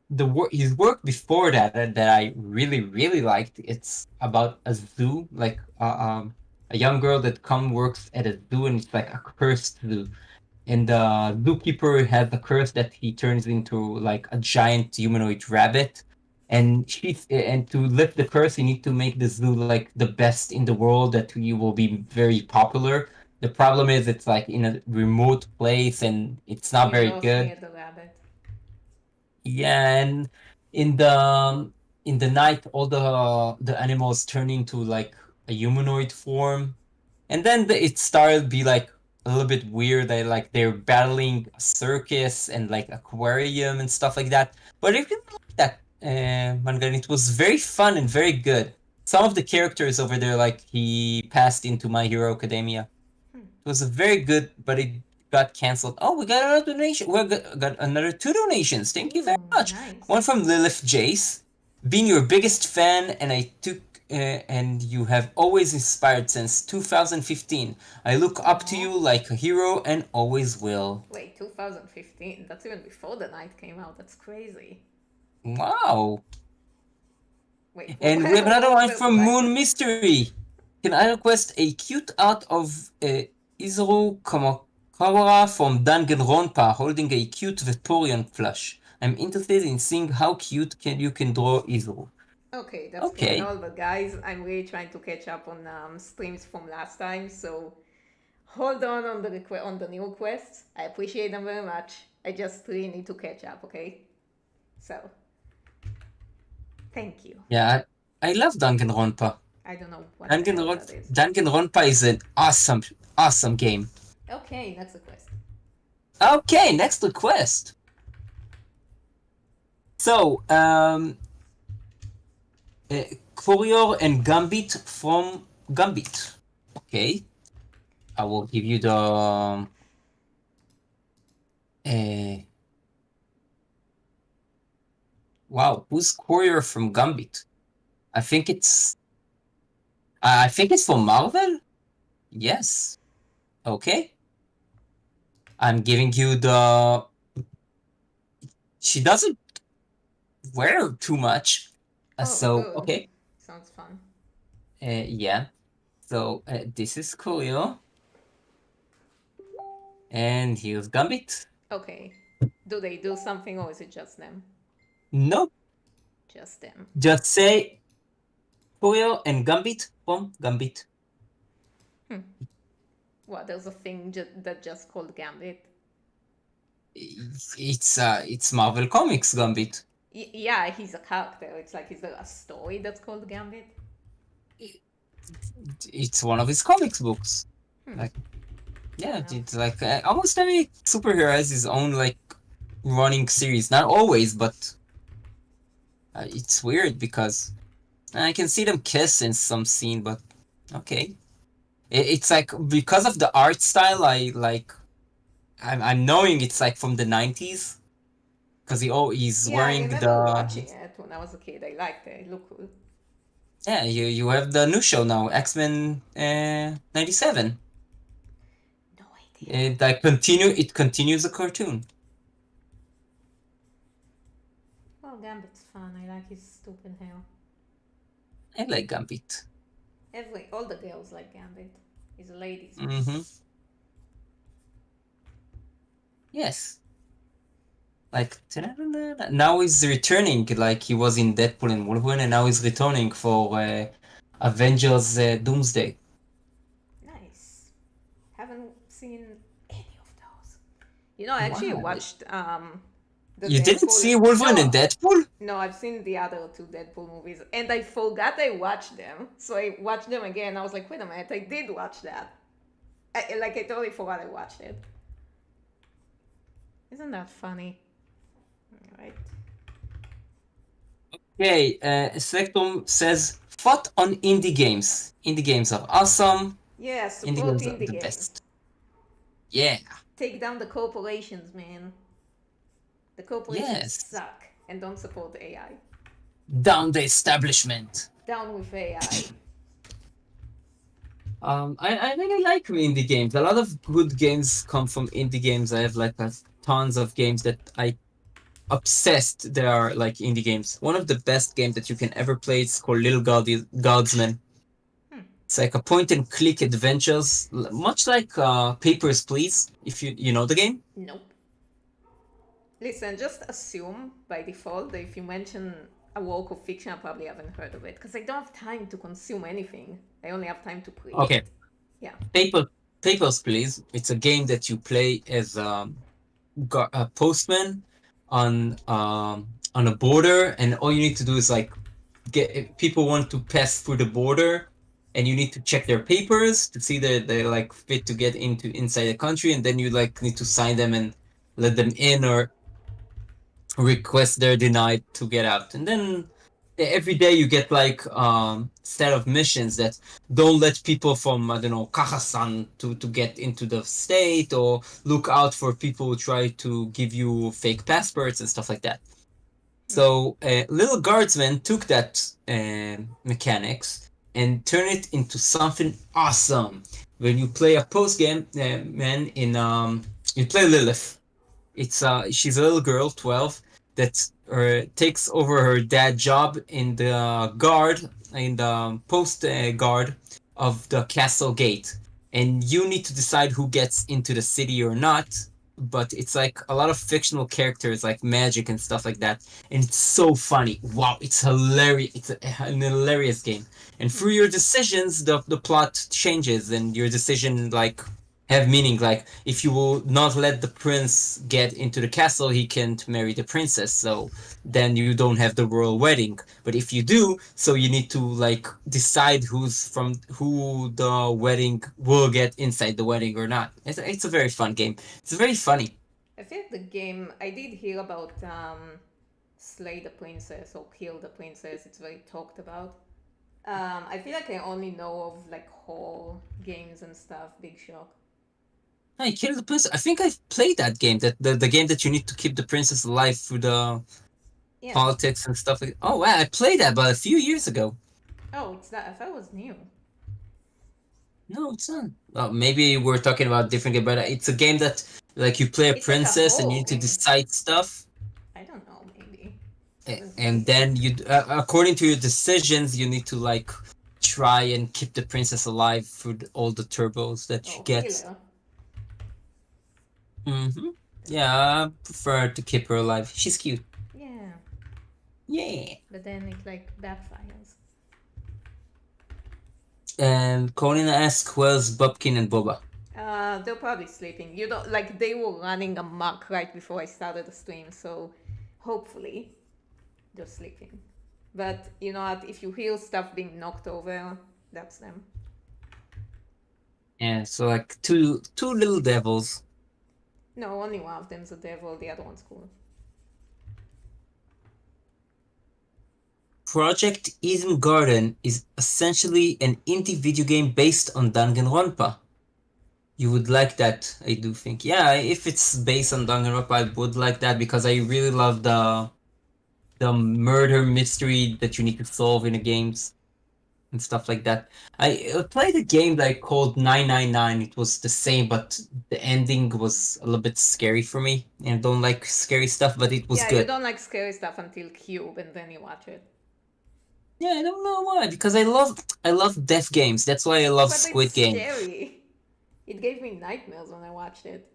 [SPEAKER 1] the work his work before that I really liked. It's about a zoo, like a young girl that come works at a zoo and it's like a cursed zoo, and the zookeeper has a curse that he turns into like a giant humanoid rabbit. And to lift the curse, you need to make the zoo like the best in the world, that you will be very popular. The problem is it's like in a remote place and it's not
[SPEAKER 2] You
[SPEAKER 1] very
[SPEAKER 2] lost me
[SPEAKER 1] good.
[SPEAKER 2] at the rabbit.
[SPEAKER 1] Yeah, and in the in the night, all the animals turn into like a humanoid form, and then it started to be like a little bit weird. Like they're battling a circus and like aquarium and stuff like that. But if you like that manga, and it was very fun and very good. Some of the characters over there, like he passed into My Hero Academia.
[SPEAKER 2] Hmm.
[SPEAKER 1] It was a very good, but it got canceled. Oh, we got another donation. We got another two donations. Thank you very
[SPEAKER 2] Ooh,
[SPEAKER 1] much. One
[SPEAKER 2] nice.
[SPEAKER 1] from Lilith Jace. Being your biggest fan, and I took and you have always inspired since 2015. I look up to
[SPEAKER 2] Aww.
[SPEAKER 1] you like a hero and always will.
[SPEAKER 2] Wait, 2015? That's even before the night came out. That's crazy.
[SPEAKER 1] Wow.
[SPEAKER 2] Wait, what,
[SPEAKER 1] And we have another one
[SPEAKER 2] where's the
[SPEAKER 1] from
[SPEAKER 2] time
[SPEAKER 1] Moon
[SPEAKER 2] gap?
[SPEAKER 1] Mystery. Can I request a cute art of Izuru Kamakawara from Danganronpa holding a cute Vaporeon plush? I'm interested in seeing how cute you can draw Izuru.
[SPEAKER 2] Okay, that's cool and
[SPEAKER 1] Okay.
[SPEAKER 2] all, but guys, I'm really trying to catch up on streams from last time, so hold on the on the new requests. I appreciate them very much. I just really need to catch up, okay? So, thank you.
[SPEAKER 1] Yeah, I love Danganronpa.
[SPEAKER 2] I don't know what the hell that is.
[SPEAKER 1] Danganronpa is an awesome game.
[SPEAKER 2] Okay, next request.
[SPEAKER 1] Okay, next request. So, Courier and Gambit from Gambit. Okay, I will give you the wow, who's Courier from Gambit? I think it's from Marvel. Yes. Okay. I'm giving you the. She doesn't wear too much.
[SPEAKER 2] Oh,
[SPEAKER 1] So
[SPEAKER 2] good.
[SPEAKER 1] okay.
[SPEAKER 2] Sounds fun.
[SPEAKER 1] Yeah. So this is Courier, and here's Gambit.
[SPEAKER 2] Okay. Do they do something or is it just them?
[SPEAKER 1] Nope.
[SPEAKER 2] Just them.
[SPEAKER 1] Just say Courier and Gambit from Gambit.
[SPEAKER 2] Hmm. What, there's a thing that just called Gambit?
[SPEAKER 1] It's Marvel Comics Gambit.
[SPEAKER 2] Yeah, he's a character. It's like, is there a story that's called Gambit?
[SPEAKER 1] It's one of his comics books.
[SPEAKER 2] Hmm.
[SPEAKER 1] Like yeah,
[SPEAKER 2] Enough.
[SPEAKER 1] it's like almost every superhero has his own like running series. Not always, but it's weird because I can see them kiss in some scene. But okay, it's like because of the art style. I like. I'm knowing it's like from the 90s because he's
[SPEAKER 2] Yeah, I
[SPEAKER 1] wearing
[SPEAKER 2] remember
[SPEAKER 1] the.
[SPEAKER 2] watching it when I was a kid. I liked it. It looked cool.
[SPEAKER 1] Yeah, you have the new show now, X-Men 97.
[SPEAKER 2] No idea.
[SPEAKER 1] It continues the cartoon.
[SPEAKER 2] Well, Gambit's fun. I like his stupid hair.
[SPEAKER 1] I like Gambit.
[SPEAKER 2] All the girls like Gambit. He's a ladies' man.
[SPEAKER 1] Mm-hmm. Yes. Like now he's returning, like he was in Deadpool and Wolverine, and now he's returning for Avengers Doomsday.
[SPEAKER 2] Nice. Haven't seen any of those. You know, I actually
[SPEAKER 1] Wow.
[SPEAKER 2] watched the
[SPEAKER 1] You didn't
[SPEAKER 2] Deadpool.
[SPEAKER 1] see Wolverine and
[SPEAKER 2] No,
[SPEAKER 1] Deadpool?
[SPEAKER 2] no, I've seen the other two Deadpool movies, and I forgot I watched them. So I watched them again. I was like, wait a minute, I did watch that. I totally forgot I watched it. Isn't that funny? All right.
[SPEAKER 1] Okay, Selectum says, "Fought on indie games. Indie games are awesome.
[SPEAKER 2] Yeah,
[SPEAKER 1] Indie
[SPEAKER 2] support
[SPEAKER 1] games are
[SPEAKER 2] indie
[SPEAKER 1] the
[SPEAKER 2] games.
[SPEAKER 1] best." Yeah,
[SPEAKER 2] Take down the corporations, man. The corporations
[SPEAKER 1] yes.
[SPEAKER 2] suck and don't support AI.
[SPEAKER 1] Down the establishment.
[SPEAKER 2] Down with AI.
[SPEAKER 1] I really like indie games. A lot of good games come from indie games. I have like tons of games that I obsessed. They are like indie games. One of the best games that you can ever play is called Guardsman.
[SPEAKER 2] Hmm.
[SPEAKER 1] It's like a point and click adventures, much like Papers, Please. If you know the game.
[SPEAKER 2] Nope. Listen, just assume by default that if you mention a work of fiction, I probably haven't heard of it because I don't have time to consume anything. I only have time to
[SPEAKER 1] Okay,
[SPEAKER 2] create. Yeah.
[SPEAKER 1] Paper Papers, Please. It's a game that you play as a postman on a border, and all you need to do is like get people want to pass through the border, and you need to check their papers to see that they're like fit to get into inside the country, and then you like need to sign them and let them in or request they're denied to get out. And then every day you get like set of missions that don't let people from I don't know Kazakhstan to get into the state, or look out for people who try to give you fake passports and stuff like that.
[SPEAKER 2] Hmm.
[SPEAKER 1] So Little Guardsman took that mechanics and turned it into something awesome. When you play a post game, man, in you play Lilith. It's she's a little girl, 12, that takes over her dad job in the guard, in the post guard of the castle gate, and you need to decide who gets into the city or not. But it's like a lot of fictional characters, like magic and stuff like that, and it's so funny. Wow, it's hilarious! It's an hilarious game, and
[SPEAKER 2] Hmm.
[SPEAKER 1] through your decisions, the plot changes, and your decision like have meaning. Like if you will not let the prince get into the castle, he can't marry the princess, so then you don't have the royal wedding. But if you do, so you need to like decide who the wedding will get inside the wedding or not. It's a very fun game. It's very funny.
[SPEAKER 2] I feel like the game, I did hear about Slay the Princess or Kill the Princess. It's very talked about. I feel like I only know of like horror games and stuff. Big shock.
[SPEAKER 1] Hey, kill the princess. I think I've played that game. That the game that you need to keep the princess alive through the
[SPEAKER 2] Yeah.
[SPEAKER 1] politics and stuff like. Oh wow, I played that, but a few years ago.
[SPEAKER 2] Oh, it's that. I thought it was new.
[SPEAKER 1] No, it's not. Well, maybe we're talking about different game, but it's a game that like you play a
[SPEAKER 2] It's like a
[SPEAKER 1] princess and you
[SPEAKER 2] horror
[SPEAKER 1] need to
[SPEAKER 2] game.
[SPEAKER 1] decide stuff,
[SPEAKER 2] I don't know. Maybe. Haven't
[SPEAKER 1] and
[SPEAKER 2] played it.
[SPEAKER 1] then according to your decisions, you need to like try and keep the princess alive through all the turbos that she
[SPEAKER 2] Oh,
[SPEAKER 1] gets.
[SPEAKER 2] killer.
[SPEAKER 1] Mm-hmm. Yeah, I prefer to keep her alive. She's cute.
[SPEAKER 2] Yeah.
[SPEAKER 1] Yeah.
[SPEAKER 2] But then it like backfires.
[SPEAKER 1] And Conan asks, "Where's Bobkin and Boba?"
[SPEAKER 2] They're probably sleeping. You don't like they were running amok right before I started the stream, so hopefully they're sleeping. But you know what? If you hear stuff being knocked over, that's them.
[SPEAKER 1] Yeah, so like two little devils.
[SPEAKER 2] No, only one of them's a devil. The other one's cool.
[SPEAKER 1] Project Eden Garden is essentially an indie video game based on Danganronpa. You would like that, I do think. Yeah, if it's based on Danganronpa, I would like that because I really love the murder mystery that you need to solve in the games and stuff like that. I played a game that called 999. It was the same, but the ending was a little bit scary for me. And I don't like scary stuff, but it was
[SPEAKER 2] Yeah, you
[SPEAKER 1] good.
[SPEAKER 2] don't like scary stuff until Cube, and then you watch it.
[SPEAKER 1] Yeah, I don't know why. Because I love death games. That's why I love
[SPEAKER 2] But it's
[SPEAKER 1] Squid Game.
[SPEAKER 2] scary. It gave me nightmares when I watched it.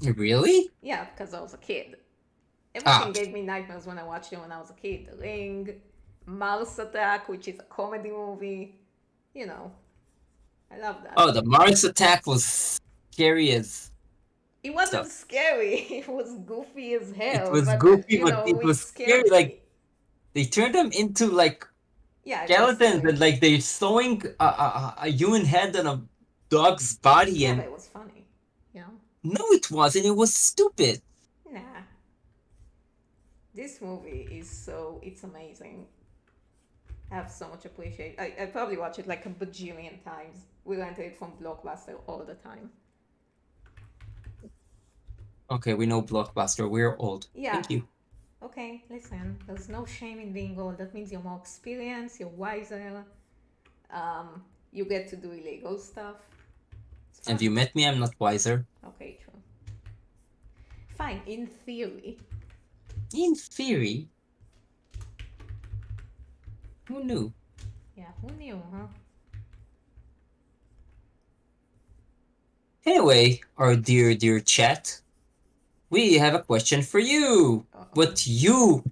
[SPEAKER 1] Really?
[SPEAKER 2] Yeah, because I was a kid. Everything
[SPEAKER 1] Ah,
[SPEAKER 2] gave me nightmares when I watched it when I was a kid. The Ring, Mars Attack, which is a comedy movie. You know, I love that.
[SPEAKER 1] oh, the Mars attack was scary as
[SPEAKER 2] It wasn't
[SPEAKER 1] stuff.
[SPEAKER 2] scary. It was goofy as
[SPEAKER 1] It
[SPEAKER 2] hell,
[SPEAKER 1] was
[SPEAKER 2] but
[SPEAKER 1] goofy,
[SPEAKER 2] you
[SPEAKER 1] but
[SPEAKER 2] know,
[SPEAKER 1] it
[SPEAKER 2] it
[SPEAKER 1] was scary.
[SPEAKER 2] scared
[SPEAKER 1] Like
[SPEAKER 2] me.
[SPEAKER 1] they turned them into like
[SPEAKER 2] Yeah, it was
[SPEAKER 1] skeletons,
[SPEAKER 2] scary.
[SPEAKER 1] and like they're sewing a human head on a dog's body.
[SPEAKER 2] Yeah, but
[SPEAKER 1] And
[SPEAKER 2] it was funny. You know?
[SPEAKER 1] no, it wasn't. It was stupid.
[SPEAKER 2] Nah. This movie is so it's amazing. I have so much appreciation. I probably watch it like a bajillion times. We rented it from Blockbuster all the time.
[SPEAKER 1] Okay, we know Blockbuster. We're old.
[SPEAKER 2] Yeah.
[SPEAKER 1] Thank you.
[SPEAKER 2] Okay, listen. There's no shame in being old. That means you're more experienced, you're wiser. You get to do illegal stuff. It's
[SPEAKER 1] Have
[SPEAKER 2] fun.
[SPEAKER 1] you met me? I'm not wiser.
[SPEAKER 2] Okay, true. Fine, in theory.
[SPEAKER 1] In theory, who knew?
[SPEAKER 2] Yeah, who knew, huh?
[SPEAKER 1] Anyway, our dear chat, we have a question for you.
[SPEAKER 2] Uh oh.
[SPEAKER 1] What you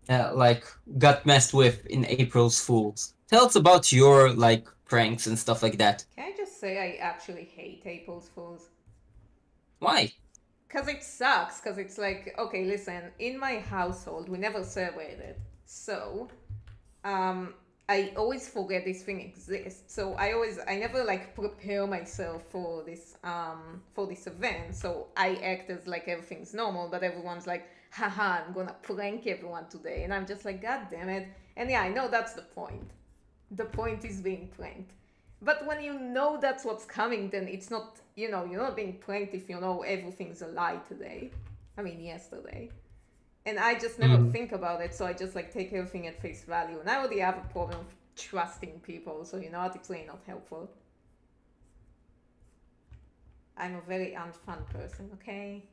[SPEAKER 1] like got messed with in April's Fools? Tell us about your like pranks and stuff like that.
[SPEAKER 2] Can I just say I actually hate April's Fools?
[SPEAKER 1] Why?
[SPEAKER 2] Because it sucks. Because it's like, okay, listen, in my household, we never celebrated. So, um, I always forget this thing exists. So I never like prepare myself for this event. So I act as like everything's normal, but everyone's like, haha, I'm gonna prank everyone today. And I'm just like, God damn it. And yeah, I know that's the point. The point is being pranked. But when you know that's what's coming, then it's not, you're not being pranked if you know everything's a lie today. I mean, yesterday. And I just never
[SPEAKER 1] Mm.
[SPEAKER 2] think about it, so I just like take everything at face value. And I already have a problem of trusting people, so you know what? It's really not helpful. I'm a very unfun person, okay?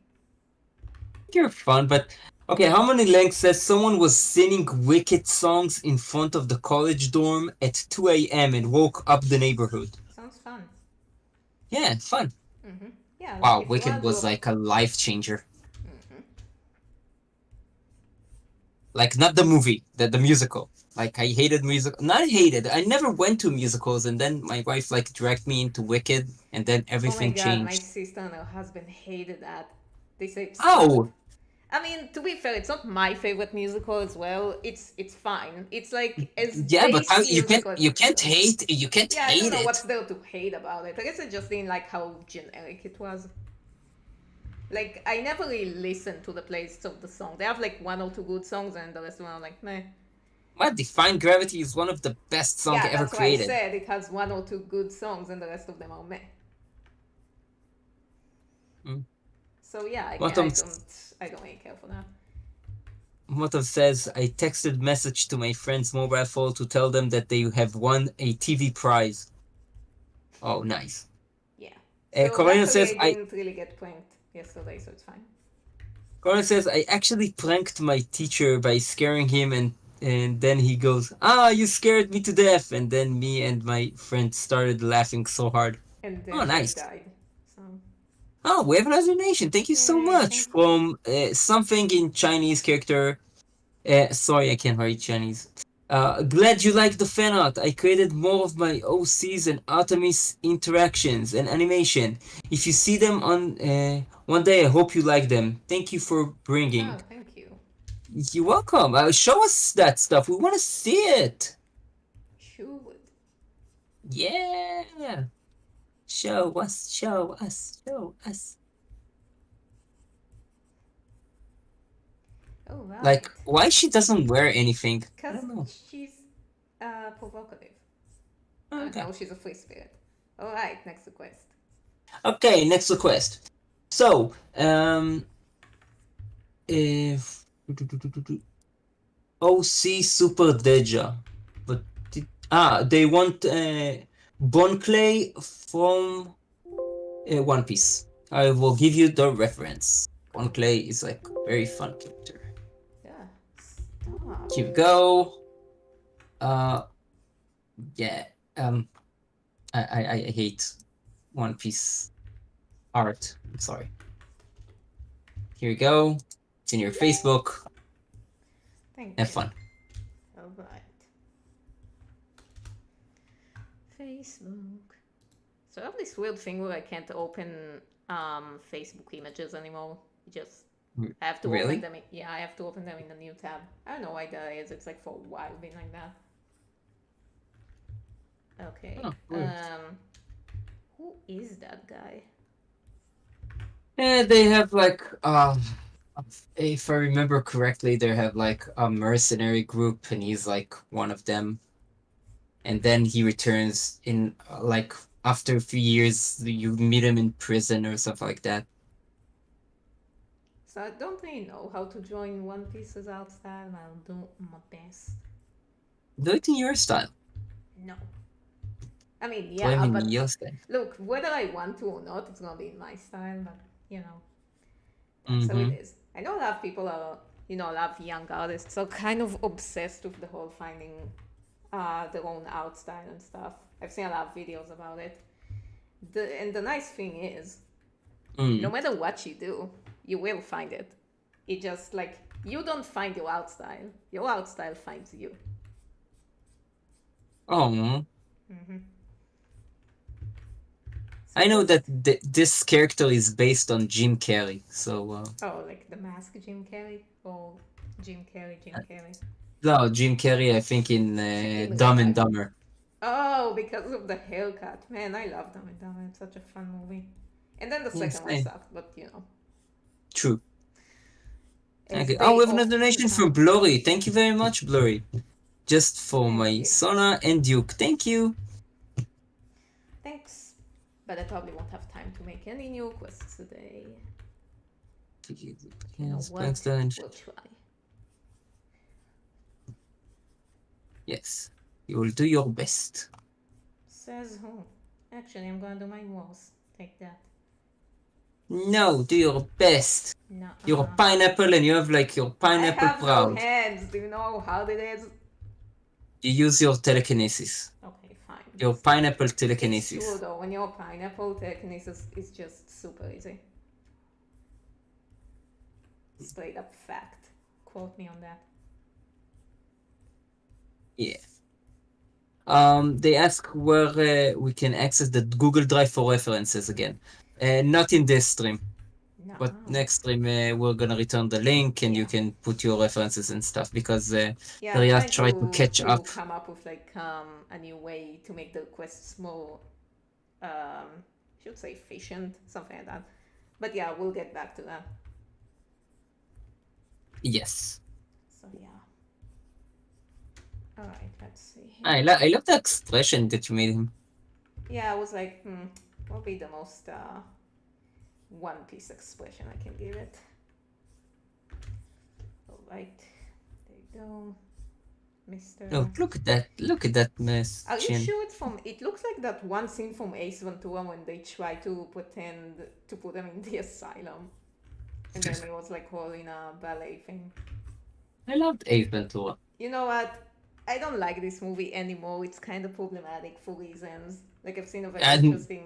[SPEAKER 1] You're fun, but okay, how many links says someone was singing Wicked songs in front of the college dorm at 2 a.m. and woke up the neighborhood?
[SPEAKER 2] Sounds fun.
[SPEAKER 1] Yeah, fun.
[SPEAKER 2] Mm-hmm. Yeah, like
[SPEAKER 1] Wow,
[SPEAKER 2] if you
[SPEAKER 1] Wicked
[SPEAKER 2] want to do
[SPEAKER 1] was like a life changer.
[SPEAKER 2] mm-hmm.
[SPEAKER 1] Like not the movie, the musical. Like I hated music. Not hated. I never went to musicals, and then my wife like dragged me into Wicked, and then
[SPEAKER 2] Oh my
[SPEAKER 1] everything
[SPEAKER 2] god, my
[SPEAKER 1] changed.
[SPEAKER 2] sister and her husband hated that. They say it sucked.
[SPEAKER 1] Oh,
[SPEAKER 2] I mean, to be fair, it's not my favorite musical as well. It's fine. It's like as
[SPEAKER 1] yeah, but
[SPEAKER 2] base
[SPEAKER 1] you can't
[SPEAKER 2] musical as
[SPEAKER 1] you
[SPEAKER 2] it
[SPEAKER 1] can't
[SPEAKER 2] goes.
[SPEAKER 1] hate you can't
[SPEAKER 2] Yeah, I don't
[SPEAKER 1] hate
[SPEAKER 2] know
[SPEAKER 1] it.
[SPEAKER 2] what's there to hate about it. I guess I just didn't like how generic it was. Like I never really listened to the plays of the song. They have like one or two good songs, and the rest of them are like meh.
[SPEAKER 1] What Define Gravity is one of the best songs
[SPEAKER 2] Yeah,
[SPEAKER 1] ever
[SPEAKER 2] that's why I
[SPEAKER 1] created.
[SPEAKER 2] said it has one or two good songs, and the rest of them are meh.
[SPEAKER 1] Mm.
[SPEAKER 2] So yeah,
[SPEAKER 1] Motom
[SPEAKER 2] I don't really care for that.
[SPEAKER 1] Motom says I texted message to my friend's mobile phone to tell them that they have won a TV prize. Oh, nice.
[SPEAKER 2] Yeah. So
[SPEAKER 1] Corinne
[SPEAKER 2] luckily
[SPEAKER 1] says
[SPEAKER 2] I
[SPEAKER 1] I
[SPEAKER 2] didn't really get pranked yesterday, so it's fine.
[SPEAKER 1] Corin says, I actually pranked my teacher by scaring him, and then he goes, ah, you scared me to death. And then me and my friend started laughing so hard.
[SPEAKER 2] And
[SPEAKER 1] Oh,
[SPEAKER 2] then they
[SPEAKER 1] nice.
[SPEAKER 2] died. So
[SPEAKER 1] Oh, we have another donation. Thank you so
[SPEAKER 2] yay,
[SPEAKER 1] much
[SPEAKER 2] thank you.
[SPEAKER 1] from something in Chinese character. Sorry, I can't write Chinese. Glad you like the fan art. I created more of my OCs and Artemis interactions and animation. If you see them on one day, I hope you like them. Thank you for bringing.
[SPEAKER 2] Oh, thank you.
[SPEAKER 1] You're welcome. Show us that stuff. We want to see it.
[SPEAKER 2] Sure would.
[SPEAKER 1] Yeah. Show us, show us, show us.
[SPEAKER 2] Oh right.
[SPEAKER 1] Like, why she doesn't wear anything? I
[SPEAKER 2] Cause
[SPEAKER 1] don't know.
[SPEAKER 2] she's provocative.
[SPEAKER 1] Okay.
[SPEAKER 2] No, she's a free spirit. All right, next request.
[SPEAKER 1] Okay, next request. So, if OC Super Deja, but they want Bon Clay from One Piece. I will give you the reference. Bon Clay is like a very fun character.
[SPEAKER 2] Yeah. Stop.
[SPEAKER 1] Here we go. Uh, yeah. Um, I hate One Piece art. I'm sorry. Here we go. It's in your Facebook.
[SPEAKER 2] Thank
[SPEAKER 1] Have
[SPEAKER 2] you.
[SPEAKER 1] fun.
[SPEAKER 2] All right. Facebook. So I have this weird thing where I can't open Facebook images anymore. Just I have to open
[SPEAKER 1] Really?
[SPEAKER 2] them. Yeah, I have to open them in a new tab. I don't know why that is. It's like for a while been like that. Okay.
[SPEAKER 1] Oh, weird.
[SPEAKER 2] Who is that guy?
[SPEAKER 1] Yeah, they have like if I remember correctly, they have like a mercenary group, and he's like one of them. And then he returns in like after a few years, you meet him in prison or stuff like that.
[SPEAKER 2] So I don't really know how to join One Piece's art style. I'll do my best.
[SPEAKER 1] Do it in your style.
[SPEAKER 2] No. I mean,
[SPEAKER 1] Play him
[SPEAKER 2] yeah,
[SPEAKER 1] in
[SPEAKER 2] but
[SPEAKER 1] your style.
[SPEAKER 2] look, whether I want to or not, it's gonna be in my style. But you know, that's how it
[SPEAKER 1] Mm-hmm.
[SPEAKER 2] is. I know a lot of people are, a lot of young artists are kind of obsessed with the whole finding their own art style and stuff. I've seen a lot of videos about it. And the nice thing is, no
[SPEAKER 1] Mm.
[SPEAKER 2] matter what you do, you will find it. It just like you don't find your art style finds you.
[SPEAKER 1] Oh,
[SPEAKER 2] Mm-hmm. So
[SPEAKER 1] I know
[SPEAKER 2] just
[SPEAKER 1] that this character is based on Jim Carrey. So,
[SPEAKER 2] like the mask Jim Carrey or Jim Carrey.
[SPEAKER 1] no, Jim Carrey, I think in
[SPEAKER 2] In real
[SPEAKER 1] Dumb and
[SPEAKER 2] life.
[SPEAKER 1] Dumber.
[SPEAKER 2] Oh, because of the haircut. Man, I love Dumb and Dumber. It's such a fun movie. And then the
[SPEAKER 1] Yes,
[SPEAKER 2] second one sucked, but
[SPEAKER 1] true.
[SPEAKER 2] as
[SPEAKER 1] Okay. Oh,
[SPEAKER 2] they
[SPEAKER 1] we have another donation from
[SPEAKER 2] oftentimes do.
[SPEAKER 1] Blurry. Thank you very much, Blurry. Just for
[SPEAKER 2] Thank
[SPEAKER 1] my
[SPEAKER 2] you.
[SPEAKER 1] Sona and Duke. Thank you.
[SPEAKER 2] Thanks. But I probably won't have time to make any new quests today. You know
[SPEAKER 1] Yes,
[SPEAKER 2] what?
[SPEAKER 1] thanks, Darren.
[SPEAKER 2] We'll try.
[SPEAKER 1] Yes, you will do your best.
[SPEAKER 2] Says who? Actually, I'm gonna do mine worst. Take that.
[SPEAKER 1] No, do your best. You're a
[SPEAKER 2] Nuh-uh.
[SPEAKER 1] pineapple and you have like your
[SPEAKER 2] I
[SPEAKER 1] pineapple
[SPEAKER 2] have no
[SPEAKER 1] proud.
[SPEAKER 2] hands. Do you know how hard it is?
[SPEAKER 1] You use your telekinesis.
[SPEAKER 2] Okay, fine.
[SPEAKER 1] Your
[SPEAKER 2] Still.
[SPEAKER 1] pineapple
[SPEAKER 2] It's true
[SPEAKER 1] telekinesis.
[SPEAKER 2] though, when you're a pineapple, telekinesis is just super easy. Straight up fact. Quote me on that.
[SPEAKER 1] Yeah. They ask where we can access the Google Drive for references again. Not in this stream,
[SPEAKER 2] No.
[SPEAKER 1] but next stream we're gonna return the link and you
[SPEAKER 2] Yeah.
[SPEAKER 1] can put your references and stuff because
[SPEAKER 2] Yeah, I'm
[SPEAKER 1] Daria
[SPEAKER 2] trying
[SPEAKER 1] tried to catch
[SPEAKER 2] to
[SPEAKER 1] up.
[SPEAKER 2] come up with like a new way to make the quests more should say efficient, something like that. But yeah, we'll get back to that.
[SPEAKER 1] Yes.
[SPEAKER 2] So yeah. Alright, let's see
[SPEAKER 1] I,
[SPEAKER 2] here.
[SPEAKER 1] I love the expression that you made him.
[SPEAKER 2] Yeah, I was like, what will be the most One Piece expression I can give it? Alright, there you go. Mr.
[SPEAKER 1] Oh, look at that mess
[SPEAKER 2] Are you
[SPEAKER 1] chin.
[SPEAKER 2] sure it's from? It looks like that one scene from Ace Ventura when they try to pretend to put them in the asylum, and then it was like holding a ballet thing.
[SPEAKER 1] I loved Ace Ventura.
[SPEAKER 2] You know what? I don't like this movie anymore. It's kind of problematic for reasons. Like I've seen a very
[SPEAKER 1] And
[SPEAKER 2] interesting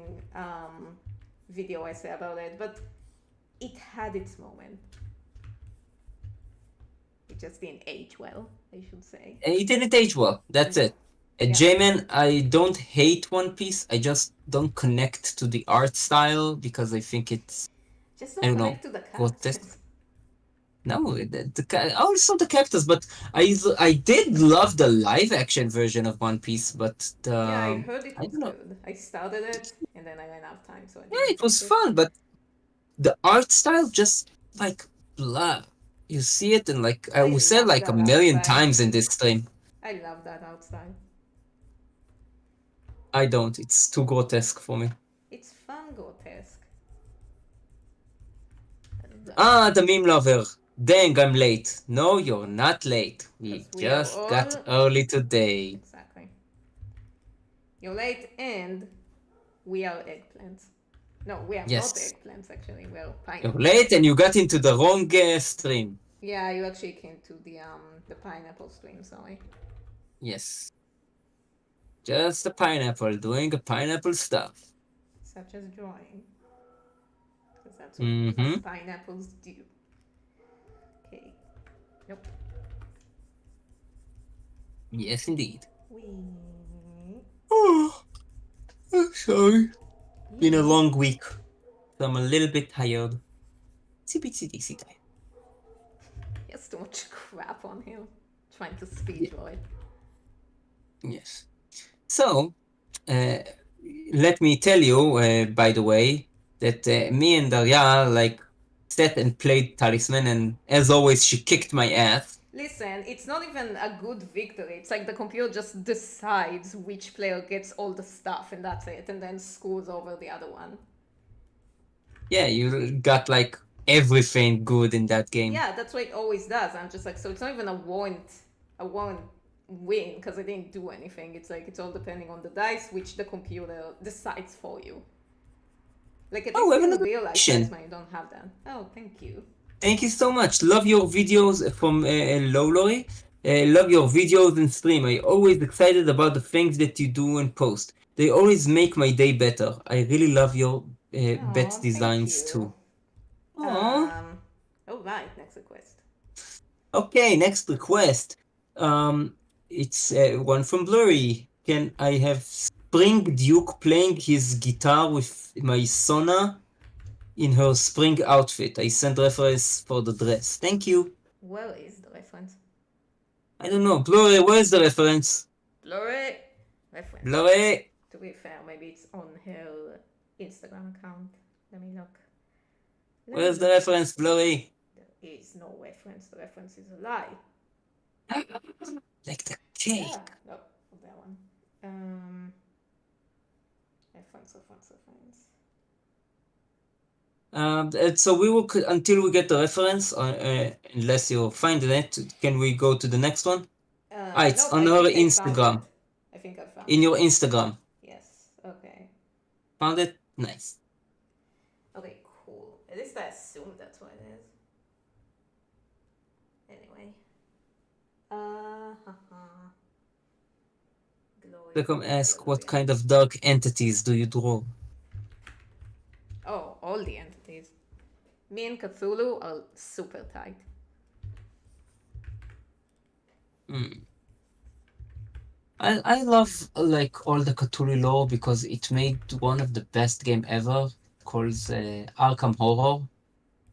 [SPEAKER 2] video essay about it, but it had its moment. It just didn't age well, I should say.
[SPEAKER 1] it didn't age well. That's
[SPEAKER 2] No.
[SPEAKER 1] it.
[SPEAKER 2] Yeah.
[SPEAKER 1] J-Man, I don't hate One Piece. I just don't connect to the art style because I think it's,
[SPEAKER 2] Just
[SPEAKER 1] I
[SPEAKER 2] don't
[SPEAKER 1] don't know,
[SPEAKER 2] connect to the
[SPEAKER 1] grotesque.
[SPEAKER 2] characters.
[SPEAKER 1] No, also the characters, but I did love the live action version of One Piece, but
[SPEAKER 2] Yeah, I heard it
[SPEAKER 1] I
[SPEAKER 2] was
[SPEAKER 1] don't know.
[SPEAKER 2] good. I started it and then I ran out of time, so I
[SPEAKER 1] Yeah,
[SPEAKER 2] didn't
[SPEAKER 1] it was
[SPEAKER 2] finish it.
[SPEAKER 1] fun, but the art style just like blah. You see it and like
[SPEAKER 2] I
[SPEAKER 1] we said
[SPEAKER 2] love
[SPEAKER 1] like a
[SPEAKER 2] that art
[SPEAKER 1] million
[SPEAKER 2] style.
[SPEAKER 1] times in this stream.
[SPEAKER 2] I love that art style.
[SPEAKER 1] I don't. It's too grotesque for me.
[SPEAKER 2] It's fun grotesque.
[SPEAKER 1] Ah, the meme lover. Dang, I'm late. No, you're not late. We
[SPEAKER 2] Because we are
[SPEAKER 1] just got
[SPEAKER 2] all.
[SPEAKER 1] early today.
[SPEAKER 2] Exactly. You're late and we are eggplants. No, we are not
[SPEAKER 1] Yes.
[SPEAKER 2] eggplants actually, we are
[SPEAKER 1] You're
[SPEAKER 2] pineapples.
[SPEAKER 1] late and you got into the wrong stream.
[SPEAKER 2] Yeah, you actually came to the pineapple stream, sorry.
[SPEAKER 1] Yes. Just a pineapple doing a pineapple stuff.
[SPEAKER 2] Such as drawing. Because that's what
[SPEAKER 1] Mm-hmm.
[SPEAKER 2] pineapples do. Nope.
[SPEAKER 1] Yes, indeed.
[SPEAKER 2] Wee.
[SPEAKER 1] Oh, I'm sorry. Been a
[SPEAKER 2] Yeah.
[SPEAKER 1] long week, so I'm a little bit tired. CBCDC tired.
[SPEAKER 2] He has too much crap on him. Trying to
[SPEAKER 1] Yeah,
[SPEAKER 2] speed roll.
[SPEAKER 1] yes. So, uh, let me tell you, by the way, that me and Daria sat and played Talisman, and as always, she kicked my ass.
[SPEAKER 2] Listen, it's not even a good victory. It's like the computer just decides which player gets all the stuff and that's it, and then screws over the other one.
[SPEAKER 1] Yeah, you got like everything good in that game.
[SPEAKER 2] Yeah, that's what it always does. I'm just like, so it's not even a warrant win because I didn't do anything. It's like it's all depending on the dice, which the computer decides for you. Like at
[SPEAKER 1] Oh, we
[SPEAKER 2] least
[SPEAKER 1] have
[SPEAKER 2] in
[SPEAKER 1] another
[SPEAKER 2] real life
[SPEAKER 1] question.
[SPEAKER 2] Talisman, you don't have that. Oh, thank you.
[SPEAKER 1] Thank you so much. Love your videos from Lowlory. Love your videos and stream. I always excited about the things that you do and post. They always make my day better. I really love your bet
[SPEAKER 2] Oh, thank
[SPEAKER 1] designs
[SPEAKER 2] you.
[SPEAKER 1] too. Aww.
[SPEAKER 2] Um. Oh right, next request.
[SPEAKER 1] Okay, next request. Um, it's one from Blurry. Can I have Spring Duke playing his guitar with my Sona in her spring outfit? I sent reference for the dress. Thank you.
[SPEAKER 2] Where is the reference?
[SPEAKER 1] I don't know. Blurry, where's the reference?
[SPEAKER 2] Blurry reference.
[SPEAKER 1] Blurry,
[SPEAKER 2] To be fair, maybe it's on her Instagram account. Let me look. Let me
[SPEAKER 1] where's the
[SPEAKER 2] look.
[SPEAKER 1] reference, Blurry?
[SPEAKER 2] There is no reference. The reference is a lie.
[SPEAKER 1] Like the cake.
[SPEAKER 2] Ah, no, that one. Reference.
[SPEAKER 1] So we will, until we get the reference, unless you find it, can we go to the next one? Ah, it's
[SPEAKER 2] Nope,
[SPEAKER 1] on
[SPEAKER 2] I
[SPEAKER 1] her
[SPEAKER 2] think I found it.
[SPEAKER 1] Instagram.
[SPEAKER 2] I think I found
[SPEAKER 1] In
[SPEAKER 2] it.
[SPEAKER 1] your Instagram.
[SPEAKER 2] Yes, okay.
[SPEAKER 1] Found it? Nice.
[SPEAKER 2] Okay, cool. At least I assume that's what it is. Anyway. Haha. Glory,
[SPEAKER 1] Become
[SPEAKER 2] glory,
[SPEAKER 1] ask what
[SPEAKER 2] hallelujah.
[SPEAKER 1] kind of dark entities do you draw?
[SPEAKER 2] Oh, all the entities. Me and Cthulhu are super tight.
[SPEAKER 1] Hmm. I love like all the Cthulhu lore because it made one of the best game ever called Arkham Horror.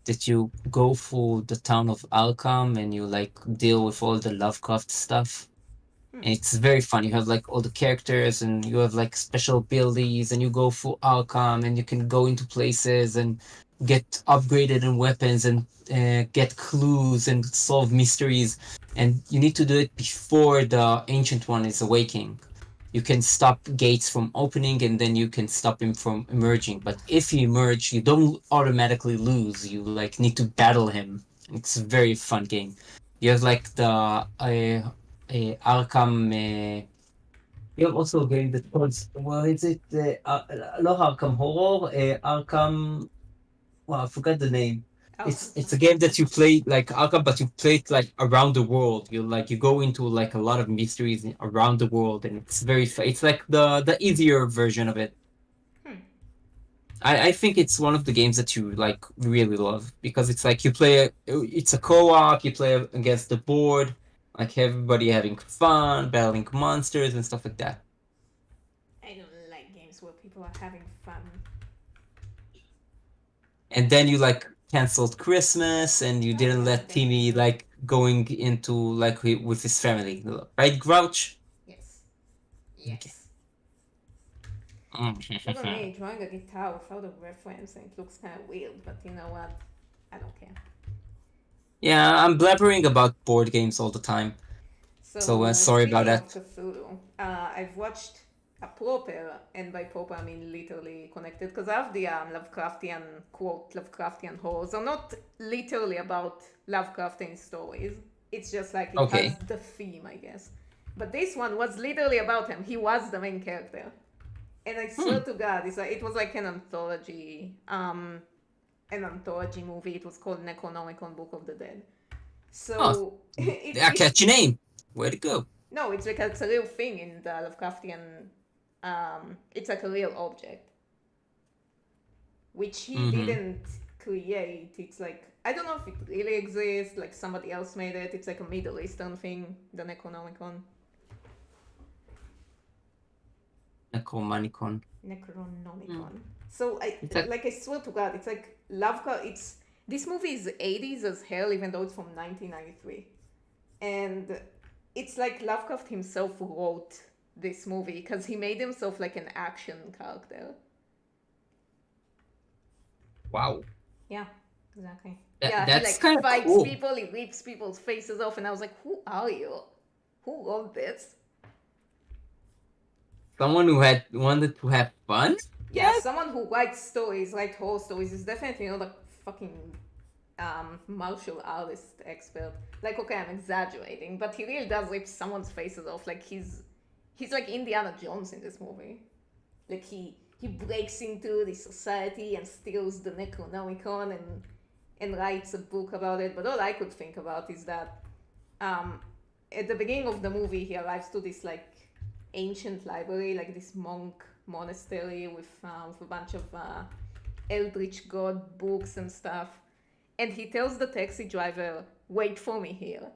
[SPEAKER 1] That you go through the town of Arkham and you like deal with all the Lovecraft stuff. And it's very fun. You have like all the characters and you have like special abilities and you go through Arkham and you can go into places and get upgraded in weapons and get clues and solve mysteries. And you need to do it before the Ancient One is awaking. You can stop gates from opening and then you can stop him from emerging. But if you emerge, you don't automatically lose. You like need to battle him. It's a very fun game. You have like the Arkham. You have also a game that called what is it? Not Arkham Horror. Arkham. Well, I forgot the name. It's a game that you play like Arkham, but you play it like around the world. You go into like a lot of mysteries around the world, and it's it's like the easier version of it. I think it's one of the games that you like really love because it's like it's a co-op, you play against the board, like everybody having fun, battling monsters and stuff like that.
[SPEAKER 2] I don't like games where people are having fun.
[SPEAKER 1] And then you like canceled Christmas and you
[SPEAKER 2] Oh
[SPEAKER 1] didn't
[SPEAKER 2] yeah,
[SPEAKER 1] let Timmy
[SPEAKER 2] definitely.
[SPEAKER 1] like going into like with his family, right, Grouch?
[SPEAKER 2] Yes.
[SPEAKER 1] Okay.
[SPEAKER 2] Yes. Look at me drawing a guitar without a reference and it looks kind of weird, but you know what? I don't care.
[SPEAKER 1] Yeah, I'm blabbering about board games all the time, so
[SPEAKER 2] So,
[SPEAKER 1] sorry about
[SPEAKER 2] speaking of
[SPEAKER 1] that.
[SPEAKER 2] Cthulhu, I've watched a proper, and by proper I mean literally connected, because I have the Lovecraftian, quote, Lovecraftian horrors. Are not literally about Lovecraftian stories. It's just like it has
[SPEAKER 1] Okay.
[SPEAKER 2] the theme, I guess. But this one was literally about him. He was the main character. And I
[SPEAKER 1] Hmm.
[SPEAKER 2] swear to God, it was like an anthology movie. It was called Necronomicon Book of the Dead.
[SPEAKER 1] Oh,
[SPEAKER 2] So
[SPEAKER 1] yeah,
[SPEAKER 2] it's
[SPEAKER 1] catchy name. Way to go.
[SPEAKER 2] no, it's like it's a real thing in the Lovecraftian. It's like a real object, which he
[SPEAKER 1] Mm-hmm.
[SPEAKER 2] didn't. create. It's like I don't know if it really exists. Like somebody else made it. It's like a Middle Eastern thing. The Necronomicon.
[SPEAKER 1] Necromanicon.
[SPEAKER 2] Necronomicon.
[SPEAKER 1] Mm.
[SPEAKER 2] So
[SPEAKER 1] It's like,
[SPEAKER 2] I swear to God, it's like Lovecraft. It's this movie is 80s as hell, even though it's from 1993, and it's like Lovecraft himself wrote this movie because he made himself like an action character.
[SPEAKER 1] wow.
[SPEAKER 2] Yeah, exactly.
[SPEAKER 1] That,
[SPEAKER 2] Yeah, he
[SPEAKER 1] that's
[SPEAKER 2] like
[SPEAKER 1] kind of
[SPEAKER 2] fights
[SPEAKER 1] cool.
[SPEAKER 2] people, he rips people's faces off, and I was like, who are you? Who wrote this?
[SPEAKER 1] Someone who had wanted to have fun?
[SPEAKER 2] Yeah,
[SPEAKER 1] Yes?
[SPEAKER 2] someone who writes stories, writes horror stories, is definitely not a fucking martial artist expert. Like, okay, I'm exaggerating, but he really does rip someone's faces off. Like he's like Indiana Jones in this movie. Like he breaks into the society and steals the Necronomicon and writes a book about it. But all I could think about is that um, at the beginning of the movie, he arrives to this like ancient library, like this monk monastery with a bunch of eldritch god books and stuff. And he tells the taxi driver, "Wait for me here."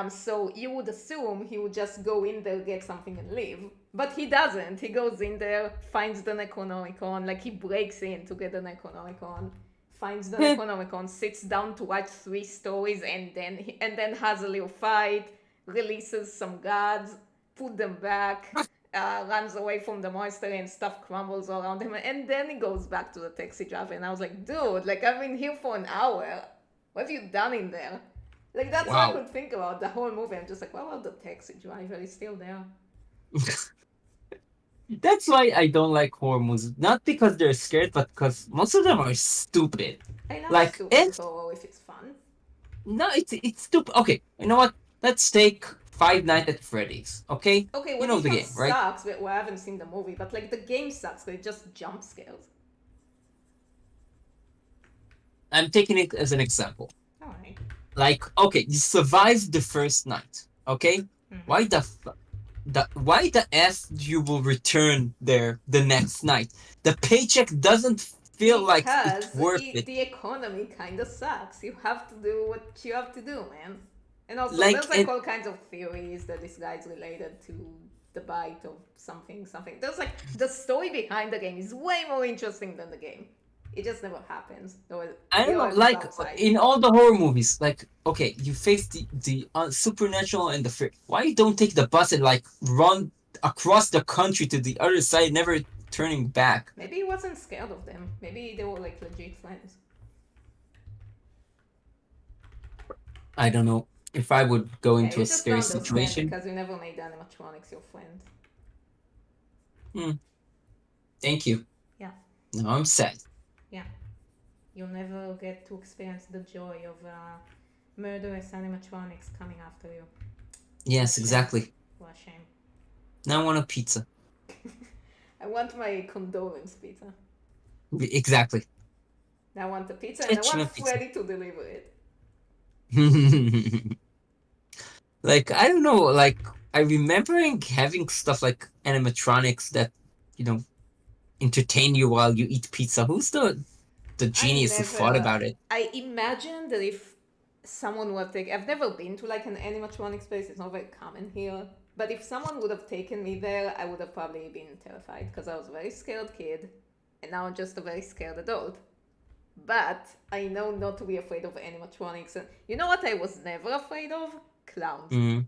[SPEAKER 2] So you would assume he would just go in there, get something, and leave. But he doesn't. He goes in there, finds the Necronomicon, like he breaks in to get the Necronomicon, finds the Necronomicon, sits down to write 3 stories, and then has a little fight, releases some guards, put them back, runs away from the monastery, and stuff crumbles all around him. And then he goes back to the taxi driver, and I was like, dude, like I've been here for an hour. What have you done in there? Like that's all I
[SPEAKER 1] Wow.
[SPEAKER 2] could think about the whole movie. I'm just like, well, the taxi driver is still there.
[SPEAKER 1] That's why I don't like horror movies. Not because they're scared, but because most of them are stupid.
[SPEAKER 2] I love
[SPEAKER 1] Like,
[SPEAKER 2] stupid
[SPEAKER 1] if
[SPEAKER 2] horror if it's fun.
[SPEAKER 1] no, it's stupid. Okay, you know what? Let's take Five Nights at Freddy's. Okay,
[SPEAKER 2] Okay,
[SPEAKER 1] you
[SPEAKER 2] well
[SPEAKER 1] know
[SPEAKER 2] this
[SPEAKER 1] the
[SPEAKER 2] one
[SPEAKER 1] game, right?
[SPEAKER 2] sucks, but well, I haven't seen the movie. But like the game sucks, but it just jump scares.
[SPEAKER 1] I'm taking it as an example.
[SPEAKER 2] All right.
[SPEAKER 1] Like, okay, you survived the first night. Okay,
[SPEAKER 2] Mm-hmm.
[SPEAKER 1] why why the f you will return there the next night? The paycheck doesn't feel like it's
[SPEAKER 2] Because
[SPEAKER 1] worth it.
[SPEAKER 2] the economy kind of sucks. You have to do what you have to do, man. And also,
[SPEAKER 1] Like,
[SPEAKER 2] there's like
[SPEAKER 1] and
[SPEAKER 2] all kinds of theories that this guy's related to the bite of something, something. There's like the story behind the game is way more interesting than the game. It just never happens.
[SPEAKER 1] I
[SPEAKER 2] They
[SPEAKER 1] don't know,
[SPEAKER 2] always
[SPEAKER 1] like
[SPEAKER 2] outside.
[SPEAKER 1] in all the horror movies, like okay, you face the supernatural and the fear. Why you don't take the bus and like run across the country to the other side, never turning back?
[SPEAKER 2] Maybe he wasn't scared of them. Maybe they were like legit friends.
[SPEAKER 1] I don't know if I would go
[SPEAKER 2] Yeah,
[SPEAKER 1] into
[SPEAKER 2] you
[SPEAKER 1] a
[SPEAKER 2] just
[SPEAKER 1] scary
[SPEAKER 2] don't understand
[SPEAKER 1] situation.
[SPEAKER 2] because you never made animatronics your friend.
[SPEAKER 1] Hmm, thank you.
[SPEAKER 2] Yeah,
[SPEAKER 1] Now I'm sad.
[SPEAKER 2] yeah. You'll never get to experience the joy of murderous animatronics coming after you. What a
[SPEAKER 1] Yes,
[SPEAKER 2] shame.
[SPEAKER 1] exactly.
[SPEAKER 2] What a shame.
[SPEAKER 1] Now I want a pizza.
[SPEAKER 2] I want my condolence pizza.
[SPEAKER 1] Exactly.
[SPEAKER 2] I want the pizza and I
[SPEAKER 1] Fetch
[SPEAKER 2] want
[SPEAKER 1] me a pizza.
[SPEAKER 2] Freddy to deliver it.
[SPEAKER 1] Like I don't know. Like I remembering having stuff like animatronics that you know entertain you while you eat pizza. Who's the
[SPEAKER 2] I
[SPEAKER 1] genius who thought
[SPEAKER 2] never.
[SPEAKER 1] about it?
[SPEAKER 2] I imagine that if someone would have taken. I've never been to like an animatronic space. It's not very common here. But if someone would have taken me there, I would have probably been terrified because I was a very scared kid, and now I'm just a very scared adult. But I know not to be afraid of animatronics. And you know what I was never afraid of? Clowns.
[SPEAKER 1] Mm.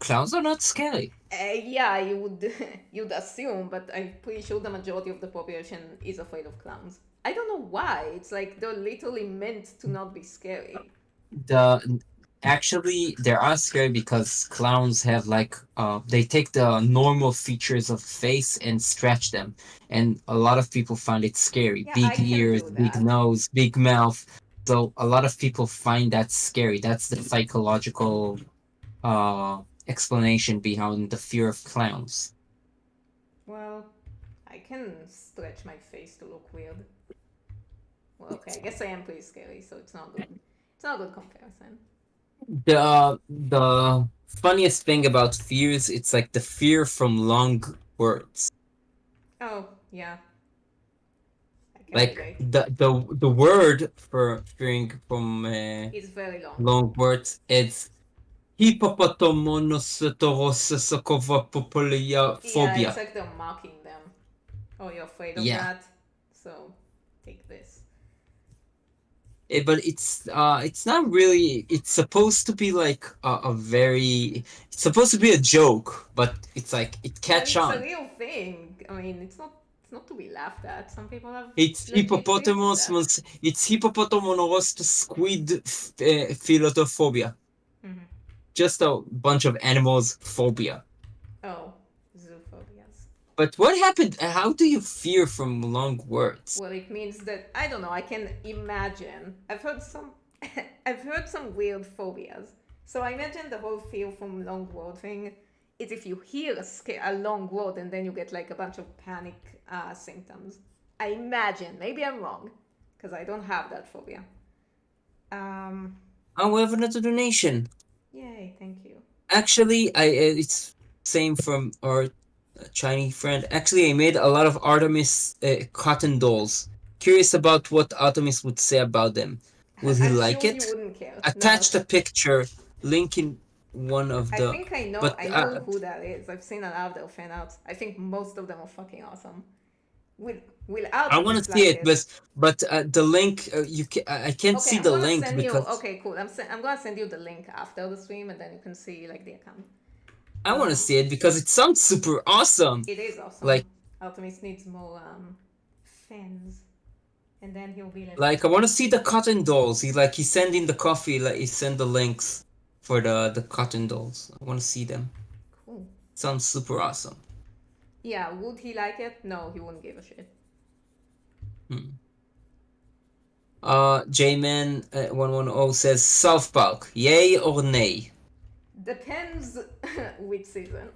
[SPEAKER 1] Clowns are not scary.
[SPEAKER 2] Yeah, you would you'd assume, but I'm pretty sure the majority of the population is afraid of clowns. I don't know why. It's like they're literally meant to not be scary.
[SPEAKER 1] The actually they are scary because clowns have like they take the normal features of face and stretch them, and a lot of people find it scary.
[SPEAKER 2] Yeah, I
[SPEAKER 1] Big
[SPEAKER 2] can
[SPEAKER 1] ears,
[SPEAKER 2] do
[SPEAKER 1] big
[SPEAKER 2] that.
[SPEAKER 1] nose, big mouth. So a lot of people find that scary. That's the psychological explanation behind the fear of clowns.
[SPEAKER 2] Well, I can stretch my face to look weird. Well, okay, I guess I am pretty scary, so it's not good. It's not a good comparison.
[SPEAKER 1] The funniest thing about fears, it's like the fear from long words.
[SPEAKER 2] Oh, yeah. Got it
[SPEAKER 1] Like
[SPEAKER 2] right.
[SPEAKER 1] the word for fearing from
[SPEAKER 2] It's very long.
[SPEAKER 1] long words is
[SPEAKER 2] Yeah, it's
[SPEAKER 1] hippopotomonocytorophobia.
[SPEAKER 2] like they're mocking them. Oh, you're afraid of
[SPEAKER 1] Yeah.
[SPEAKER 2] that? So, take this.
[SPEAKER 1] But it's not really, it's supposed to be like a very, it's supposed to be a joke, but it's like it
[SPEAKER 2] But
[SPEAKER 1] catch
[SPEAKER 2] it's a
[SPEAKER 1] on.
[SPEAKER 2] real thing. I mean, it's not to be laughed at. Some people have
[SPEAKER 1] It's
[SPEAKER 2] legit fears of that.
[SPEAKER 1] it's hippopotamonos squid philotophobia.
[SPEAKER 2] Hmm.
[SPEAKER 1] Just a bunch of animals phobia.
[SPEAKER 2] Oh, zoophobias.
[SPEAKER 1] But what happened? How do you fear from long words?
[SPEAKER 2] Well, it means that I don't know. I can imagine. I've heard some. I've heard some weird phobias. So I imagine the whole fear from long word thing is if you hear a long word and then you get like a bunch of panic symptoms. I imagine. Maybe I'm wrong, because I don't have that phobia. Um.
[SPEAKER 1] Oh, we have another donation.
[SPEAKER 2] Yay! Thank you.
[SPEAKER 1] Actually, it's same from our Chinese friend. Actually, I made a lot of Artemis cotton dolls. Curious about what Artemis would say about them. Will he
[SPEAKER 2] I'm
[SPEAKER 1] like
[SPEAKER 2] sure he
[SPEAKER 1] it?
[SPEAKER 2] wouldn't care. No,
[SPEAKER 1] Attached a picture, link in one of
[SPEAKER 2] I
[SPEAKER 1] the.
[SPEAKER 2] think I know.
[SPEAKER 1] But
[SPEAKER 2] I know who that is. I've seen a lot of their fan outs. I think most of them are fucking awesome. Will Will
[SPEAKER 1] I want
[SPEAKER 2] Artemis
[SPEAKER 1] to see
[SPEAKER 2] like
[SPEAKER 1] it,
[SPEAKER 2] it?
[SPEAKER 1] but the link I can't
[SPEAKER 2] Okay,
[SPEAKER 1] see
[SPEAKER 2] I'm
[SPEAKER 1] the
[SPEAKER 2] gonna
[SPEAKER 1] link
[SPEAKER 2] send you.
[SPEAKER 1] because
[SPEAKER 2] Okay, cool. I'm gonna send you the link after the stream, and then you can see like the account.
[SPEAKER 1] I want to
[SPEAKER 2] Um,
[SPEAKER 1] see it because it sounds super awesome.
[SPEAKER 2] it is awesome.
[SPEAKER 1] Like
[SPEAKER 2] Artemis needs more fans, and then he'll be less
[SPEAKER 1] I want to see
[SPEAKER 2] disappointed.
[SPEAKER 1] the cotton dolls. He send in the coffee, like he send the links for the cotton dolls. I want to see them.
[SPEAKER 2] Cool.
[SPEAKER 1] Sounds super awesome.
[SPEAKER 2] Yeah, would he like it? No, he wouldn't give a shit.
[SPEAKER 1] Hmm. J-Man 110 says South Park, yay or nay?
[SPEAKER 2] Depends which season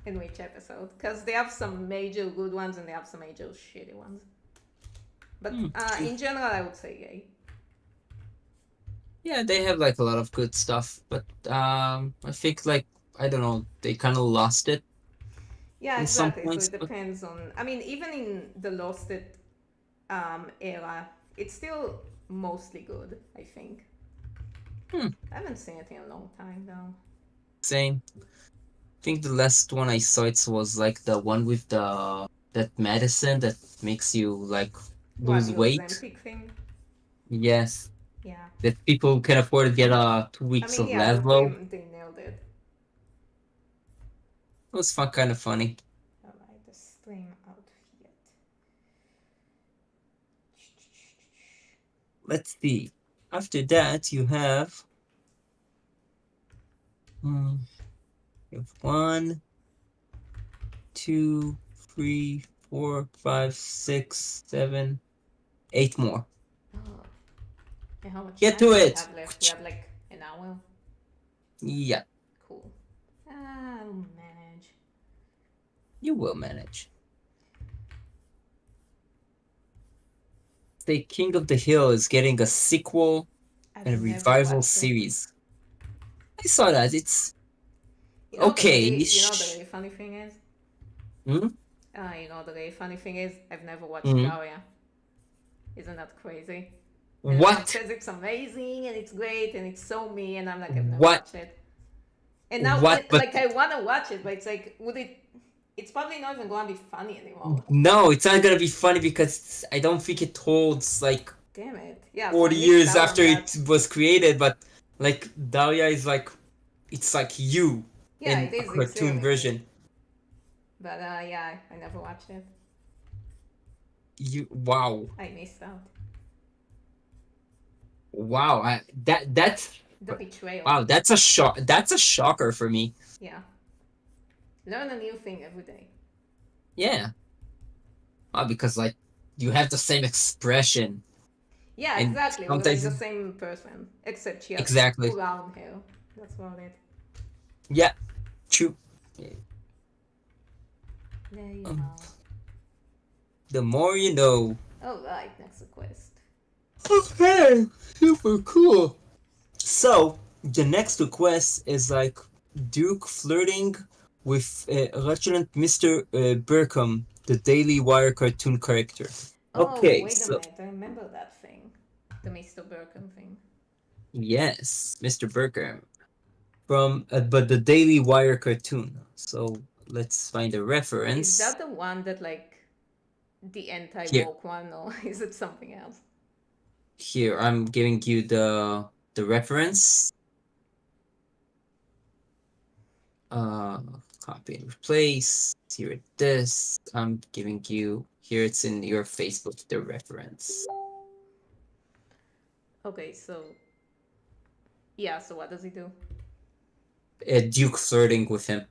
[SPEAKER 2] and which episode, because they have some major good ones and they have some major shitty ones. But in general, I would say yay.
[SPEAKER 1] Yeah, they have like a lot of good stuff, but I think like I don't know, they kind of lost it
[SPEAKER 2] Yeah,
[SPEAKER 1] in some
[SPEAKER 2] exactly. So
[SPEAKER 1] points.
[SPEAKER 2] it
[SPEAKER 1] But
[SPEAKER 2] depends on. I mean, even in the Lost It era, it's still mostly good, I think.
[SPEAKER 1] hmm,
[SPEAKER 2] I haven't seen it in a long time, though.
[SPEAKER 1] same. I think the last one I saw it was like the one with the that medicine that makes you like
[SPEAKER 2] What,
[SPEAKER 1] lose
[SPEAKER 2] the
[SPEAKER 1] weight.
[SPEAKER 2] Ozempic thing?
[SPEAKER 1] Yes,
[SPEAKER 2] Yeah.
[SPEAKER 1] that people who can afford to get 2 weeks
[SPEAKER 2] I mean,
[SPEAKER 1] of
[SPEAKER 2] yeah,
[SPEAKER 1] Laszlo.
[SPEAKER 2] they nailed it.
[SPEAKER 1] It was fun, kind of funny.
[SPEAKER 2] Alright, the stream out yet.
[SPEAKER 1] Let's see. After that, hmm, you have 1, 2, 3, 4, 5, 6, 7, 8 more.
[SPEAKER 2] Oh. And how much
[SPEAKER 1] Get
[SPEAKER 2] time
[SPEAKER 1] to
[SPEAKER 2] do we
[SPEAKER 1] it.
[SPEAKER 2] have left? We have like an hour.
[SPEAKER 1] Yeah,
[SPEAKER 2] Cool. I'll manage.
[SPEAKER 1] you will manage. The King of the Hill is getting a sequel
[SPEAKER 2] I've
[SPEAKER 1] and a
[SPEAKER 2] never
[SPEAKER 1] revival
[SPEAKER 2] watched it.
[SPEAKER 1] series. I saw that. It's
[SPEAKER 2] You know the
[SPEAKER 1] okay-ish.
[SPEAKER 2] really funny thing is?
[SPEAKER 1] Hmm?
[SPEAKER 2] You know the really funny thing is? I've never watched
[SPEAKER 1] Hmm?
[SPEAKER 2] Daria. Isn't that crazy? And everyone
[SPEAKER 1] What?
[SPEAKER 2] says it's amazing and it's great and it's so me, and I'm like, I've never
[SPEAKER 1] What?
[SPEAKER 2] watched it. And now,
[SPEAKER 1] What? But
[SPEAKER 2] like, I want to watch it, but it's like, would it? It's probably not even going to be funny anymore.
[SPEAKER 1] no, it's not gonna be funny because I don't think it holds like
[SPEAKER 2] Damn it. Yeah, so I
[SPEAKER 1] 40
[SPEAKER 2] missed
[SPEAKER 1] years
[SPEAKER 2] out on
[SPEAKER 1] after
[SPEAKER 2] that.
[SPEAKER 1] it was created. But like Dahlia is like, it's like you
[SPEAKER 2] Yeah,
[SPEAKER 1] in
[SPEAKER 2] it
[SPEAKER 1] a
[SPEAKER 2] is. It's
[SPEAKER 1] cartoon
[SPEAKER 2] really me.
[SPEAKER 1] version.
[SPEAKER 2] But yeah, I never watched it.
[SPEAKER 1] Wow,
[SPEAKER 2] I missed out.
[SPEAKER 1] wow. That's
[SPEAKER 2] The betrayal.
[SPEAKER 1] wow. That's a shock. That's a shocker for me.
[SPEAKER 2] Yeah. Learn a new thing every day.
[SPEAKER 1] Yeah. Because like you have the same expression
[SPEAKER 2] Yeah,
[SPEAKER 1] and
[SPEAKER 2] exactly. We're like
[SPEAKER 1] sometimes
[SPEAKER 2] the same person, except she has
[SPEAKER 1] exactly.
[SPEAKER 2] brown hair. That's about it.
[SPEAKER 1] Yeah, true.
[SPEAKER 2] There you
[SPEAKER 1] Um,
[SPEAKER 2] are.
[SPEAKER 1] the more you know.
[SPEAKER 2] Alright, next request.
[SPEAKER 1] Okay, super cool. So the next request is like Duke flirting with Lieutenant Mr. Burkham, the Daily Wire cartoon character.
[SPEAKER 2] Oh,
[SPEAKER 1] Okay,
[SPEAKER 2] wait a
[SPEAKER 1] so
[SPEAKER 2] minute. I remember that thing. The Mr. Burkham thing.
[SPEAKER 1] yes, Mr. Burger from but the Daily Wire cartoon. So let's find a
[SPEAKER 2] Is
[SPEAKER 1] reference
[SPEAKER 2] that the one that, like, the anti
[SPEAKER 1] here.
[SPEAKER 2] woke one, or is it something else?
[SPEAKER 1] Here, I'm giving you the reference. Uh, Copy and replace. Here it is. I'm giving you here. It's in your Facebook. The reference.
[SPEAKER 2] Okay, so. Yeah, so what does he do?
[SPEAKER 1] Duke flirting with him.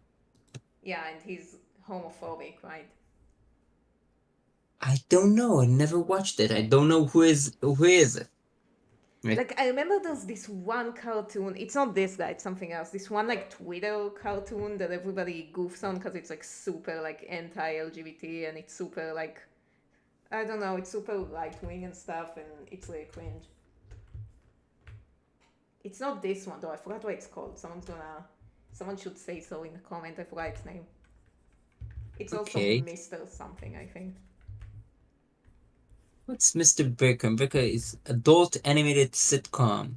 [SPEAKER 2] Yeah, and he's homophobic, right?
[SPEAKER 1] I don't know. I never watched it. I don't know who is it. Like,
[SPEAKER 2] Like, I remember there's this one cartoon. It's not this guy, it's something else. This one, like, Twitter cartoon that everybody goofs on because it's, like, super, like, anti LGBT and it's super, like, I don't know, it's super right wing and stuff, and it's really cringe. It's not this one though. I forgot what it's called. Someone should say so in the comment. I forgot its name. It's also
[SPEAKER 1] okay,
[SPEAKER 2] Mr. something, I think.
[SPEAKER 1] what's Mr. Baker? Baker is adult animated sitcom.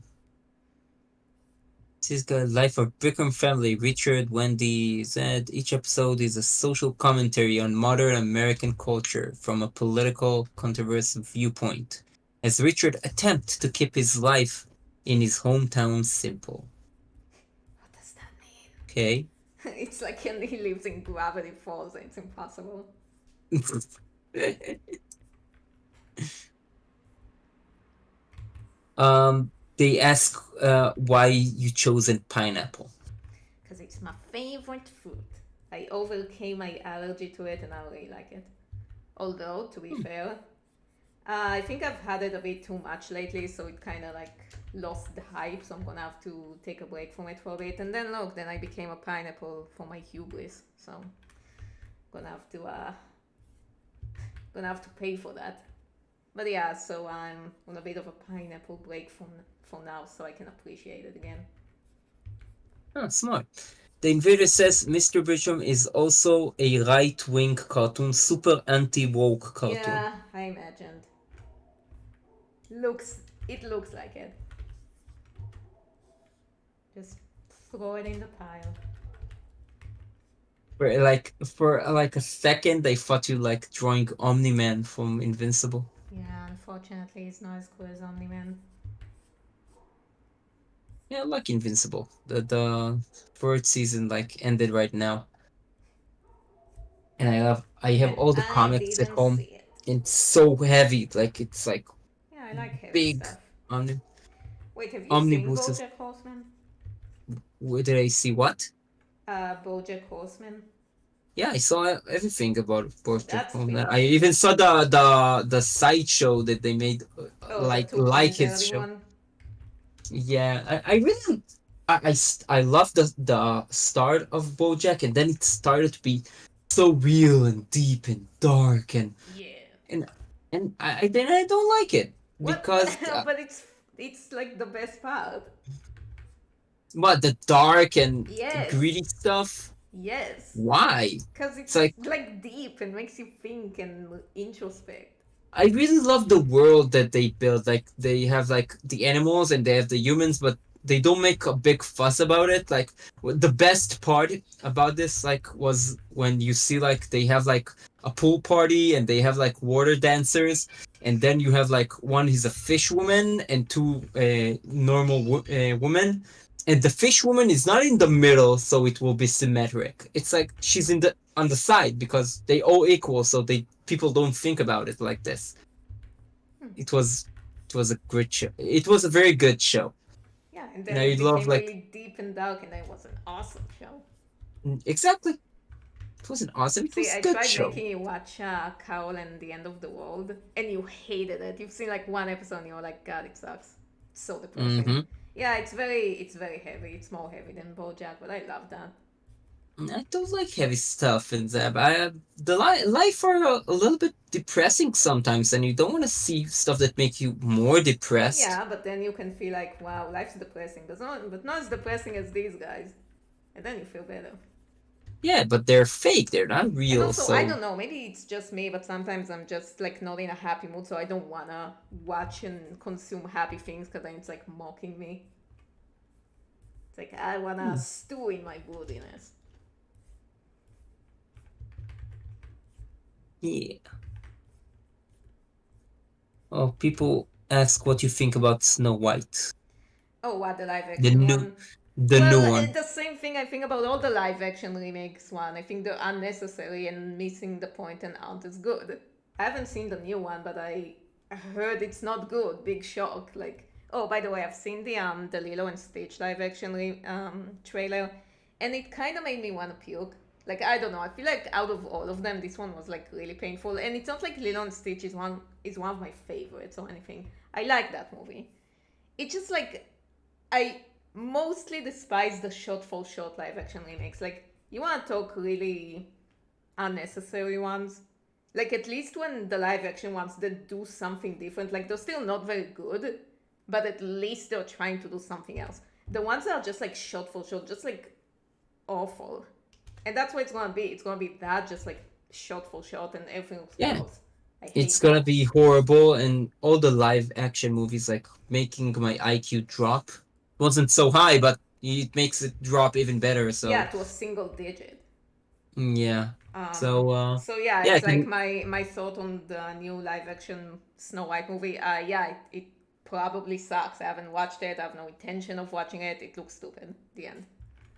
[SPEAKER 1] This is the life of Brigham family. Richard, Wendy, Zed. Each episode is a social commentary on modern American culture from a political, controversial viewpoint, as Richard attempts to keep his life in his hometown simple.
[SPEAKER 2] What does that
[SPEAKER 1] Okay.
[SPEAKER 2] mean? It's like he lives in Gravity Falls and it's impossible.
[SPEAKER 1] They ask why you chosen pineapple.
[SPEAKER 2] Because it's my favorite fruit. I overcame my allergy to it and I really like it. Although, to be fair, I think I've had it a bit too much lately, so it kind of like lost the hype. So I'm gonna have to take a break from it for a bit. And then look, then I became a pineapple for my hubris. So gonna have to pay for that. But yeah, so I'm on a bit of a pineapple break for now, so I can appreciate it again.
[SPEAKER 1] Oh, smart. The invader says Mr. Bisham is also a right-wing cartoon, super anti-woke cartoon.
[SPEAKER 2] Yeah, I imagined. It looks like it. Just throw it in the pile.
[SPEAKER 1] For like a second, I thought you like drawing Omni-Man from Invincible.
[SPEAKER 2] Yeah, unfortunately, it's not as good as Omni Man.
[SPEAKER 1] Yeah, I like Invincible. The fourth season like ended right now, and I have
[SPEAKER 2] And
[SPEAKER 1] all the
[SPEAKER 2] I
[SPEAKER 1] comics at
[SPEAKER 2] didn't
[SPEAKER 1] home.
[SPEAKER 2] see it.
[SPEAKER 1] It's so heavy, like it's like
[SPEAKER 2] Yeah, I like heavy
[SPEAKER 1] big
[SPEAKER 2] stuff.
[SPEAKER 1] omni
[SPEAKER 2] Wait, have you seen
[SPEAKER 1] omnibuses.
[SPEAKER 2] BoJack Horseman?
[SPEAKER 1] Where did I see what?
[SPEAKER 2] BoJack Horseman.
[SPEAKER 1] Yeah, I saw everything about Porter.
[SPEAKER 2] That's pretty
[SPEAKER 1] I
[SPEAKER 2] good.
[SPEAKER 1] even saw the sideshow that they made,
[SPEAKER 2] Oh, the
[SPEAKER 1] like
[SPEAKER 2] 2.0
[SPEAKER 1] his show.
[SPEAKER 2] one.
[SPEAKER 1] Yeah, I really I love the start of BoJack, and then it started to be so real and deep and dark
[SPEAKER 2] Yeah.
[SPEAKER 1] and I don't like it
[SPEAKER 2] What?
[SPEAKER 1] because
[SPEAKER 2] But it's like the best part.
[SPEAKER 1] what the dark and
[SPEAKER 2] Yes.
[SPEAKER 1] greedy stuff.
[SPEAKER 2] Yes.
[SPEAKER 1] Why?
[SPEAKER 2] Cause
[SPEAKER 1] It's
[SPEAKER 2] it's
[SPEAKER 1] like
[SPEAKER 2] like deep and makes you think and introspect.
[SPEAKER 1] I really love the world that they build. Like they have like the animals and they have the humans, but they don't make a big fuss about it. Like the best part about this like was when you see like they have like a pool party and they have like water dancers, and then you have like one is a fish woman and two normal women. And the fish woman is not in the middle, so it will be symmetric. It's like she's in the on the side because they all equal, so they people don't think about it like this.
[SPEAKER 2] Hmm.
[SPEAKER 1] It was it was a great show. It was a very good show,
[SPEAKER 2] Yeah, and
[SPEAKER 1] and
[SPEAKER 2] then
[SPEAKER 1] I
[SPEAKER 2] it
[SPEAKER 1] love
[SPEAKER 2] became
[SPEAKER 1] like
[SPEAKER 2] really deep and dark, and then it was an awesome show.
[SPEAKER 1] exactly. It wasn't awesome. It
[SPEAKER 2] See,
[SPEAKER 1] was a
[SPEAKER 2] I
[SPEAKER 1] good
[SPEAKER 2] tried
[SPEAKER 1] show.
[SPEAKER 2] making you watch Carol and the End of the World, and you hated it. You've seen like one episode, and you're like, God, it sucks. It's so depressing.
[SPEAKER 1] Mm-hmm.
[SPEAKER 2] Yeah, it's very heavy. It's more heavy than BoJack, but I love that.
[SPEAKER 1] I don't like heavy stuff in that. The life are a little bit depressing sometimes, and you don't want to see stuff that make you more depressed.
[SPEAKER 2] Yeah, but then you can feel like, wow, life's depressing, but not as depressing as these guys, and then you feel better.
[SPEAKER 1] Yeah, but they're fake. They're not
[SPEAKER 2] And
[SPEAKER 1] real.
[SPEAKER 2] also, I
[SPEAKER 1] So
[SPEAKER 2] don't know, maybe it's just me, but sometimes I'm just like not in a happy mood, so I don't wanna watch and consume happy things because then it's like mocking me. It's like I wanna
[SPEAKER 1] hmm,
[SPEAKER 2] stew in my moodiness.
[SPEAKER 1] yeah. Oh, people ask what you think about Snow White,
[SPEAKER 2] Oh, what, the live
[SPEAKER 1] the
[SPEAKER 2] action
[SPEAKER 1] new,
[SPEAKER 2] one?
[SPEAKER 1] the new
[SPEAKER 2] Well,
[SPEAKER 1] one.
[SPEAKER 2] the same thing I think about all the live action remakes one. I think they're unnecessary and missing the point and aren't as good. I haven't seen the new one, but I heard it's not good. Big shock. Like, oh, by the way, I've seen the Lilo and Stitch live action trailer, and it kind of made me want to puke. Like, I don't know. I feel like out of all of them, this one was like really painful, and it's not like Lilo and Stitch is one of my favorites or anything. I like that movie. It's just like I mostly despise the shot for shot live action remakes. Like, you want to talk really unnecessary ones? Like, at least when the live action ones that do something different, like, they're still not very good, but at least they're trying to do something else. The ones that are just like shot for shot, just like awful. And that's what it's gonna be. It's gonna be that, just like shot for shot, and everything looks
[SPEAKER 1] Yeah,
[SPEAKER 2] gross. I
[SPEAKER 1] it's
[SPEAKER 2] hate
[SPEAKER 1] gonna
[SPEAKER 2] that.
[SPEAKER 1] be horrible, and all the live action movies like making my IQ drop. Wasn't so high, but it makes it drop even better.
[SPEAKER 2] Yeah,
[SPEAKER 1] So
[SPEAKER 2] to a single digit.
[SPEAKER 1] yeah.
[SPEAKER 2] Um,
[SPEAKER 1] So
[SPEAKER 2] so yeah,
[SPEAKER 1] yeah, I
[SPEAKER 2] it's like
[SPEAKER 1] can.
[SPEAKER 2] my thought on the new live action Snow White movie. Yeah, it probably sucks. I haven't watched it. I have no intention of watching it. It looks stupid. The end.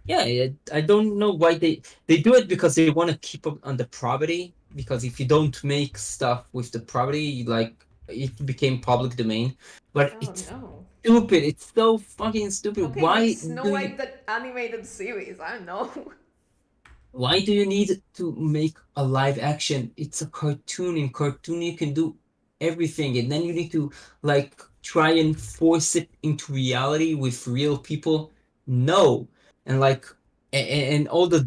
[SPEAKER 1] Yeah, I don't know why they do it because they want to keep up on the property. Because if you don't make stuff with the property, like it became public domain. But
[SPEAKER 2] Oh
[SPEAKER 1] it's
[SPEAKER 2] no.
[SPEAKER 1] stupid. It's so fucking stupid.
[SPEAKER 2] Okay, make
[SPEAKER 1] Why
[SPEAKER 2] Snow
[SPEAKER 1] do you?
[SPEAKER 2] White the animated series. I don't know.
[SPEAKER 1] Why do you need to make a live action? It's a cartoon. In cartoon, you can do everything, and then you need to like try and force it into reality with real people. No, and like and all the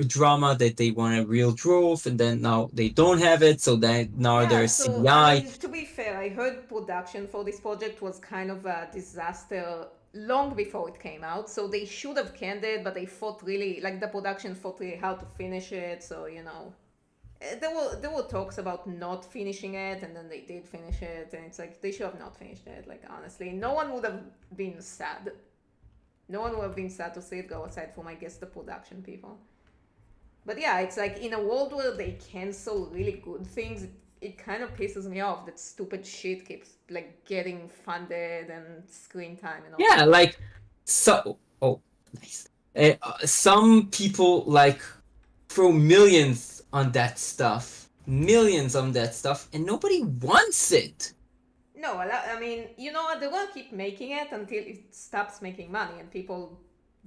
[SPEAKER 1] drama that they want a real dwarf, and then now they don't have it, so then now
[SPEAKER 2] Yeah,
[SPEAKER 1] there's
[SPEAKER 2] so I
[SPEAKER 1] CGI.
[SPEAKER 2] mean, to be fair, I heard production for this project was kind of a disaster long before it came out. So they should have canned it, but they fought really, like the production fought really hard to finish it. So there were talks about not finishing it, and then they did finish it, and it's like they should have not finished it. Like honestly, no one would have been sad. No one would have been sad to see it go, aside from I guess the production people. But yeah, it's like in a world where they cancel really good things, it kind of pisses me off that stupid shit keeps like getting funded and screen time and all
[SPEAKER 1] Yeah,
[SPEAKER 2] that.
[SPEAKER 1] like so. Oh, nice. Some people like throw millions on that stuff, and nobody wants it.
[SPEAKER 2] No, I mean, you know what? They're gonna keep making it until it stops making money and people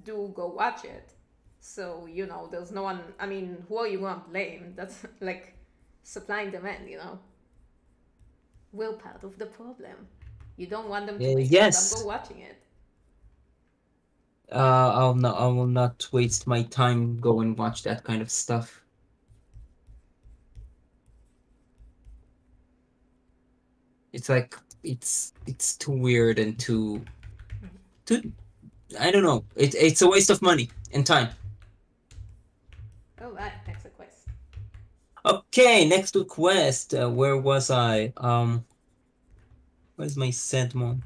[SPEAKER 2] do go watch it. So, there's no one. I mean, who are you gonna blame? That's like supply and demand. We're part of the problem. You don't want them to make it, stop go
[SPEAKER 1] Yes,
[SPEAKER 2] watching it.
[SPEAKER 1] I will not waste my time go and watch that kind of stuff. It's like it's too weird and too I don't know. It's a waste of money and time.
[SPEAKER 2] Oh, right, next request.
[SPEAKER 1] Okay, next request. Where was I? Where's my Sedmon?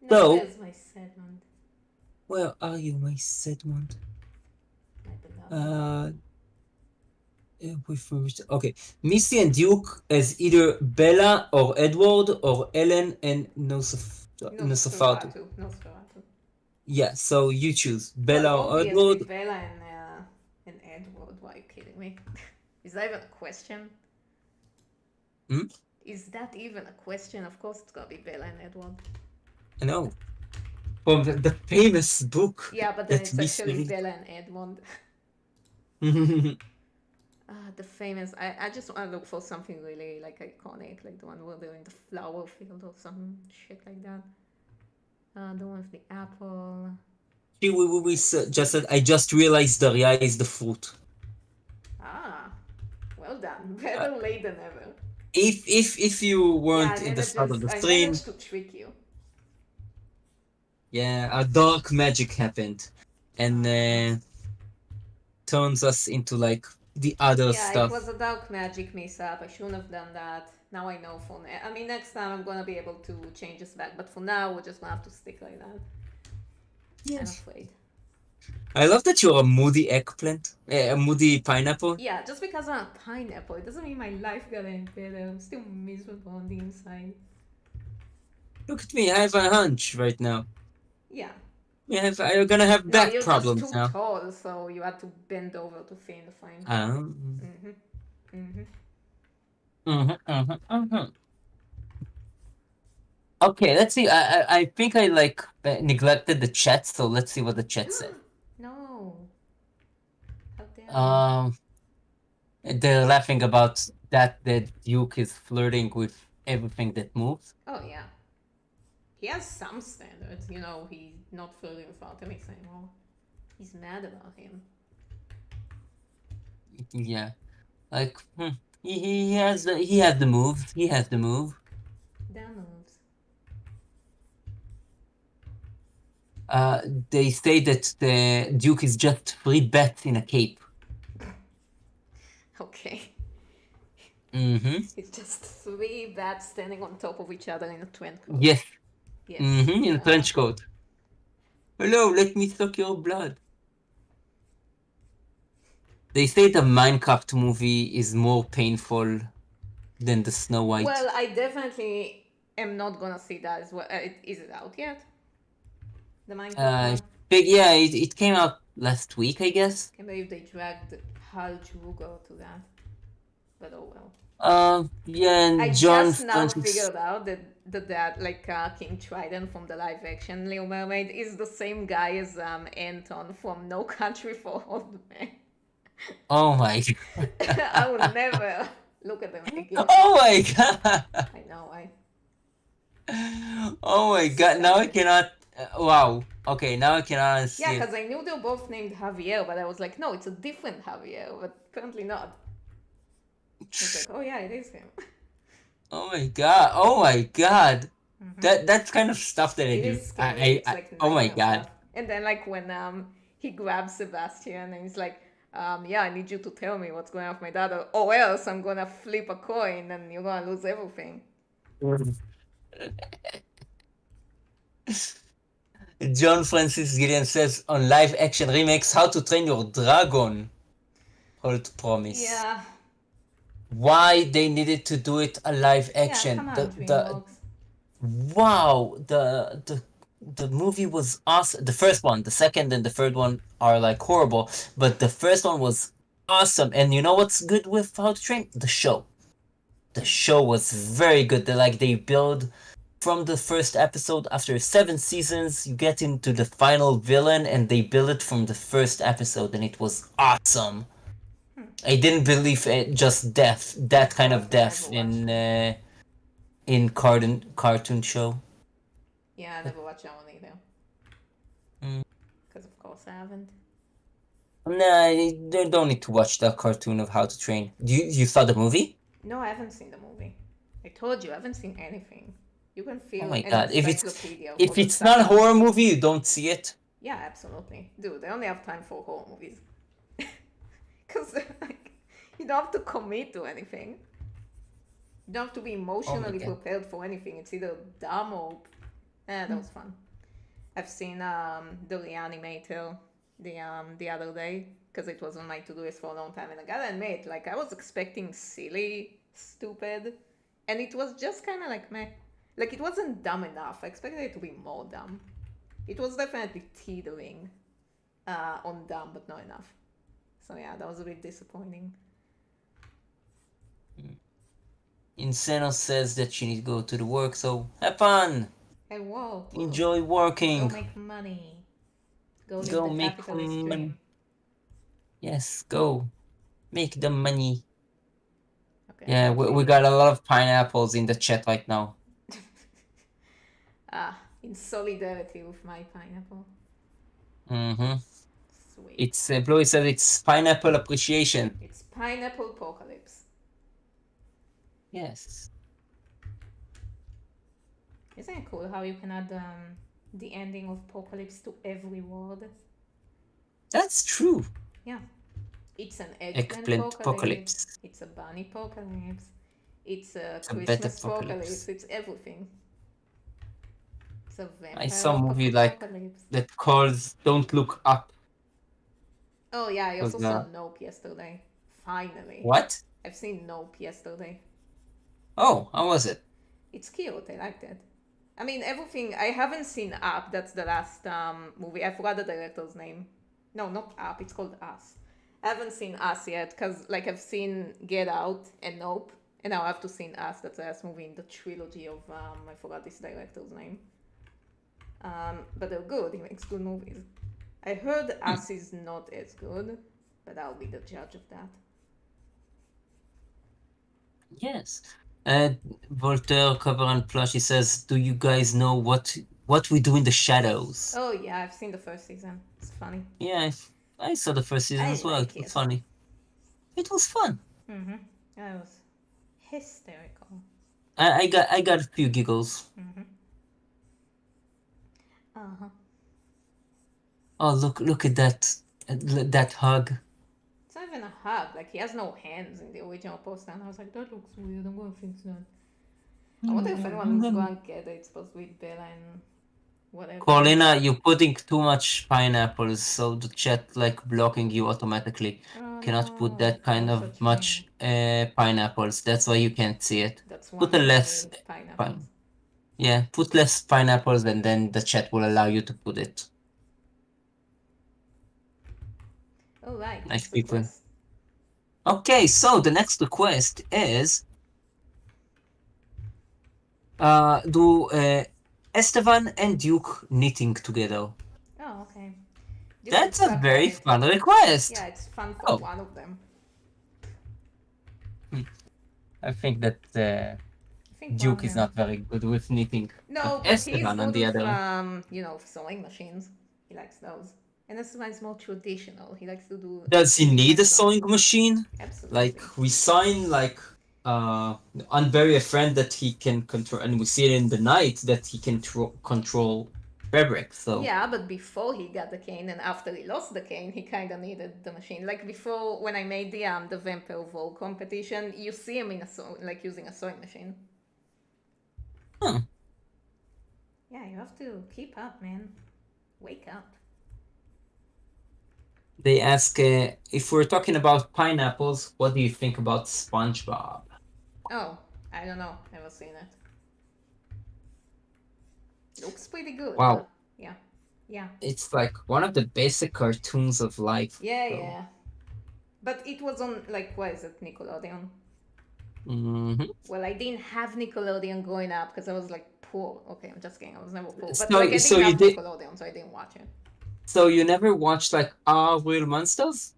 [SPEAKER 2] No,
[SPEAKER 1] So,
[SPEAKER 2] where's my segment?
[SPEAKER 1] where are you, my Sedmon?
[SPEAKER 2] My beloved.
[SPEAKER 1] Uh, okay, Missy and Duke as either Bella or Edward or Ellen and Nosferatu.
[SPEAKER 2] Nosferatu. Nosferatu.
[SPEAKER 1] Yeah, so you choose
[SPEAKER 2] Well,
[SPEAKER 1] Bella or
[SPEAKER 2] obviously
[SPEAKER 1] Edward.
[SPEAKER 2] Bella and Edward. Why are you kidding me? Is that even a question?
[SPEAKER 1] Hmm?
[SPEAKER 2] Is that even a question? Of course, it's gonna be Bella and Edward.
[SPEAKER 1] I know. From the famous book
[SPEAKER 2] Yeah, but then
[SPEAKER 1] that
[SPEAKER 2] it's actually
[SPEAKER 1] Missy
[SPEAKER 2] Bella and Edmund.
[SPEAKER 1] read.
[SPEAKER 2] The famous. I just want to look for something really like iconic, like the one where they're in the flower field or some shit like that. The one with the apple.
[SPEAKER 1] We
[SPEAKER 2] Let's
[SPEAKER 1] just
[SPEAKER 2] see.
[SPEAKER 1] said, I just realized Daria is the fruit.
[SPEAKER 2] Ah, well done.
[SPEAKER 1] Uh,
[SPEAKER 2] Better late than never.
[SPEAKER 1] if you
[SPEAKER 2] Yeah,
[SPEAKER 1] weren't in the start of the
[SPEAKER 2] I
[SPEAKER 1] stream,
[SPEAKER 2] managed to trick you.
[SPEAKER 1] yeah, a dark magic happened, and
[SPEAKER 2] Uh,
[SPEAKER 1] turns us into like the other
[SPEAKER 2] Yeah, it
[SPEAKER 1] stuff.
[SPEAKER 2] was a dark magic mix-up. I shouldn't have done that. Now I know for I mean, next time I'm gonna be able to change this back, but for now we're just gonna have to stick like that. I'm
[SPEAKER 1] Yes.
[SPEAKER 2] afraid.
[SPEAKER 1] I love that you're a moody eggplant, a moody pineapple.
[SPEAKER 2] Yeah, just because I'm a pineapple, it doesn't mean my life got any better. I'm still miserable on the inside.
[SPEAKER 1] Look at me, I have a hunch right now.
[SPEAKER 2] Yeah.
[SPEAKER 1] I'm gonna have
[SPEAKER 2] No,
[SPEAKER 1] back
[SPEAKER 2] you're just
[SPEAKER 1] problems
[SPEAKER 2] too
[SPEAKER 1] now.
[SPEAKER 2] tall, so you had to bend over to feel the fine.
[SPEAKER 1] Um,
[SPEAKER 2] Mhm. Mhm.
[SPEAKER 1] mhm, mhm, mhm. Okay, let's see. I think I like neglected the chat, so let's see what the chat said.
[SPEAKER 2] No. How dare you?
[SPEAKER 1] Um, they're laughing about that the Duke is flirting with everything that moves.
[SPEAKER 2] Oh yeah. He has some standards, he's not flirting with Artemis anymore. He's mad about him.
[SPEAKER 1] Yeah, like he has the move. He has the move.
[SPEAKER 2] Damn moves.
[SPEAKER 1] Uh, they say that the Duke is just three bats in a cape.
[SPEAKER 2] Okay.
[SPEAKER 1] Mm-hmm.
[SPEAKER 2] It's just three bats standing on top of each other in a trench coat.
[SPEAKER 1] Yes.
[SPEAKER 2] Yes.
[SPEAKER 1] Mm-hmm. In a trench coat. Hello, let me suck your blood. They say the Minecraft movie is more painful than the Snow White.
[SPEAKER 2] Well, I definitely am not gonna see that as well. Is it out yet? The Minecraft
[SPEAKER 1] Uh,
[SPEAKER 2] one?
[SPEAKER 1] yeah, it came out last week, I guess.
[SPEAKER 2] Can't believe they dragged Hal Jugo to that. But oh well.
[SPEAKER 1] Yeah,
[SPEAKER 2] I
[SPEAKER 1] and John
[SPEAKER 2] just now
[SPEAKER 1] Francis.
[SPEAKER 2] figured out that King Trident from the live action Little Mermaid is the same guy as Anton from No Country for Old Men.
[SPEAKER 1] Oh my god.
[SPEAKER 2] I will never look at them again.
[SPEAKER 1] Oh my god.
[SPEAKER 2] I know,
[SPEAKER 1] Oh my god. Now I
[SPEAKER 2] sad.
[SPEAKER 1] cannot. Wow. Okay, now I cannot
[SPEAKER 2] Yeah,
[SPEAKER 1] see it.
[SPEAKER 2] because I knew they were both named Javier, but I was like, no, it's a different Javier, but apparently not. I was like, oh yeah, it is him.
[SPEAKER 1] Oh my god. Oh my god.
[SPEAKER 2] Mm-hmm.
[SPEAKER 1] That's kind of stuff that I
[SPEAKER 2] It
[SPEAKER 1] do.
[SPEAKER 2] is scary. It's like
[SPEAKER 1] Oh my
[SPEAKER 2] nightmare
[SPEAKER 1] god.
[SPEAKER 2] stuff. And then like when he grabs Sebastian and he's like, yeah, I need you to tell me what's going on with my daughter, or else I'm gonna flip a coin and you're gonna lose everything.
[SPEAKER 1] John Francis Gideon says on live action remakes How to Train Your Dragon. Hold promise.
[SPEAKER 2] Yeah,
[SPEAKER 1] Why they needed to do it a live
[SPEAKER 2] yeah, come
[SPEAKER 1] action.
[SPEAKER 2] on,
[SPEAKER 1] The
[SPEAKER 2] DreamWorks.
[SPEAKER 1] wow, the movie was awesome. The first one, the second and the third one are like horrible, but the first one was awesome. And you know what's good with How to Train? The show. The show was very good. They build from the first episode after 7 seasons, you get into the final villain, and they build it from the first episode, and it was awesome. I didn't believe it, just death, that
[SPEAKER 2] Of
[SPEAKER 1] kind
[SPEAKER 2] course,
[SPEAKER 1] of
[SPEAKER 2] I never
[SPEAKER 1] death
[SPEAKER 2] watched it.
[SPEAKER 1] in cartoon show.
[SPEAKER 2] Yeah, I
[SPEAKER 1] But,
[SPEAKER 2] never watched that one either.
[SPEAKER 1] mm,
[SPEAKER 2] Because of course I haven't.
[SPEAKER 1] nah, you don't need to watch the cartoon of How to Train. You saw the movie?
[SPEAKER 2] No, I haven't seen the movie. I told you, I haven't seen anything. You can
[SPEAKER 1] Oh
[SPEAKER 2] feel
[SPEAKER 1] my
[SPEAKER 2] an
[SPEAKER 1] god!
[SPEAKER 2] encyclopedia of all
[SPEAKER 1] If
[SPEAKER 2] the
[SPEAKER 1] it's
[SPEAKER 2] stuff
[SPEAKER 1] not a
[SPEAKER 2] I haven't
[SPEAKER 1] horror
[SPEAKER 2] seen.
[SPEAKER 1] movie, you don't see it.
[SPEAKER 2] Yeah, absolutely. Dude, I only have time for horror movies. Because like, you don't have to commit to anything. You don't have to be
[SPEAKER 1] Oh my
[SPEAKER 2] emotionally
[SPEAKER 1] god!
[SPEAKER 2] prepared for anything. It's either dumb or. That was fun. I've seen the Reanimator the other day because it was on my to do list for a long time, and I gotta admit, like I was expecting silly, stupid, and it was just kind of like meh. Like it wasn't dumb enough. I expected it to be more dumb. It was definitely teetering on dumb, but not enough. So yeah, that was a bit disappointing.
[SPEAKER 1] Insano says that she needs to go to the work, so have fun.
[SPEAKER 2] Hey, whoa,
[SPEAKER 1] Enjoy
[SPEAKER 2] go
[SPEAKER 1] working.
[SPEAKER 2] make money. Go live
[SPEAKER 1] Go
[SPEAKER 2] the
[SPEAKER 1] make
[SPEAKER 2] capitalist
[SPEAKER 1] money.
[SPEAKER 2] dream.
[SPEAKER 1] Yes, go make the money.
[SPEAKER 2] Okay,
[SPEAKER 1] Yeah, we
[SPEAKER 2] actually,
[SPEAKER 1] got a lot of pineapples in the chat right now.
[SPEAKER 2] in solidarity with my pineapple.
[SPEAKER 1] Mm-hmm.
[SPEAKER 2] Sweet.
[SPEAKER 1] It's Chloe said it's pineapple appreciation.
[SPEAKER 2] It's pineapple apocalypse.
[SPEAKER 1] Yes,
[SPEAKER 2] Isn't it cool how you can add the ending of apocalypse to every word?
[SPEAKER 1] that's true.
[SPEAKER 2] Yeah. It's an eggplant
[SPEAKER 1] Eggplant
[SPEAKER 2] apocalypse.
[SPEAKER 1] apocalypse.
[SPEAKER 2] It's a bunny apocalypse. It's a
[SPEAKER 1] It's a bad
[SPEAKER 2] Christmas apocalypse.
[SPEAKER 1] apocalypse.
[SPEAKER 2] It's everything. It's a
[SPEAKER 1] I
[SPEAKER 2] vampire
[SPEAKER 1] saw a movie like
[SPEAKER 2] apocalypse.
[SPEAKER 1] that calls Don't Look Up.
[SPEAKER 2] Oh yeah, I also
[SPEAKER 1] Was
[SPEAKER 2] saw Nope yesterday. Finally.
[SPEAKER 1] what?
[SPEAKER 2] I've seen Nope yesterday.
[SPEAKER 1] Oh, how was it?
[SPEAKER 2] It's cute. I liked it. I mean, everything. I haven't seen Up. That's the last movie. I forgot the director's name. No, not Up. It's called Us. I haven't seen Us yet because, like, I've seen Get Out and Nope, and now I have to see Us. That's the last movie in the trilogy of I forgot this director's name. But they're good. He makes good movies. I heard
[SPEAKER 1] Hmm.
[SPEAKER 2] Us is not as good, but I'll be the judge of that.
[SPEAKER 1] Yes. Voltaire Cover and Plush, he says, do you guys know what we do in the shadows?
[SPEAKER 2] Oh yeah, I've seen the first season. It's funny.
[SPEAKER 1] Yeah, I saw the first season
[SPEAKER 2] I
[SPEAKER 1] as well.
[SPEAKER 2] like
[SPEAKER 1] It was
[SPEAKER 2] it.
[SPEAKER 1] funny. It was fun.
[SPEAKER 2] Mm-hmm. That was hysterical.
[SPEAKER 1] I got a few giggles.
[SPEAKER 2] Mm-hmm. Uh-huh.
[SPEAKER 1] Oh, look at that hug.
[SPEAKER 2] It's not even a hug. Like, he has no hands in the original poster, and I was like, that looks weird. I'm gonna fix that. I wonder if anyone's going to get it. It's supposed to be Bella and whatever.
[SPEAKER 1] Corlina, you're putting too much pineapples, so the chat like blocking you automatically.
[SPEAKER 2] Oh
[SPEAKER 1] Cannot put
[SPEAKER 2] no,
[SPEAKER 1] that kind
[SPEAKER 2] no
[SPEAKER 1] of
[SPEAKER 2] such thing.
[SPEAKER 1] much pineapples. That's why you can't see it.
[SPEAKER 2] That's
[SPEAKER 1] Put
[SPEAKER 2] one
[SPEAKER 1] a
[SPEAKER 2] too
[SPEAKER 1] less
[SPEAKER 2] many pineapples.
[SPEAKER 1] pine. Yeah, put less pineapples, and then the chat will allow you to put it.
[SPEAKER 2] Alright,
[SPEAKER 1] Nice
[SPEAKER 2] next
[SPEAKER 1] people.
[SPEAKER 2] request.
[SPEAKER 1] Okay, so the next request is do Esteban and Duke knitting together.
[SPEAKER 2] Oh, okay. Duke would
[SPEAKER 1] That's a
[SPEAKER 2] suck at
[SPEAKER 1] very
[SPEAKER 2] it.
[SPEAKER 1] fun request.
[SPEAKER 2] Yeah, it's fun for
[SPEAKER 1] Oh,
[SPEAKER 2] one of them.
[SPEAKER 1] I think that
[SPEAKER 2] I think one
[SPEAKER 1] Duke
[SPEAKER 2] of
[SPEAKER 1] is
[SPEAKER 2] them.
[SPEAKER 1] not very good with knitting.
[SPEAKER 2] No,
[SPEAKER 1] But
[SPEAKER 2] but he's
[SPEAKER 1] Esteban, on
[SPEAKER 2] good
[SPEAKER 1] the
[SPEAKER 2] with,
[SPEAKER 1] other hand,
[SPEAKER 2] sewing machines. He likes those. And Esteban is more traditional. He likes to do
[SPEAKER 1] does he
[SPEAKER 2] things
[SPEAKER 1] need a
[SPEAKER 2] himself.
[SPEAKER 1] sewing machine? Like
[SPEAKER 2] Absolutely.
[SPEAKER 1] we sign like unbury a friend that he can control, and we see it in the night that he can control fabric. So
[SPEAKER 2] Yeah, but before he got the cane and after he lost the cane, he kind of needed the machine. Like before, when I made the vampire Vogue competition, you see him in like using a sewing machine.
[SPEAKER 1] huh.
[SPEAKER 2] Yeah, you have to keep up, man. Wake up.
[SPEAKER 1] They ask if we're talking about pineapples, what do you think about SpongeBob?
[SPEAKER 2] Oh, I don't know. Never seen it. Looks pretty good,
[SPEAKER 1] Wow,
[SPEAKER 2] but yeah. Yeah.
[SPEAKER 1] it's like one of the basic cartoons of life.
[SPEAKER 2] Yeah,
[SPEAKER 1] So.
[SPEAKER 2] yeah. But it was on, like, what is it, Nickelodeon?
[SPEAKER 1] Mhm.
[SPEAKER 2] Well, I didn't have Nickelodeon growing up because I was, like, poor. Okay, I'm just kidding. I was never poor. But, like,
[SPEAKER 1] So
[SPEAKER 2] I
[SPEAKER 1] so
[SPEAKER 2] didn't
[SPEAKER 1] you
[SPEAKER 2] have
[SPEAKER 1] did
[SPEAKER 2] Nickelodeon, so I didn't watch it.
[SPEAKER 1] so you never watched like Our Real Monsters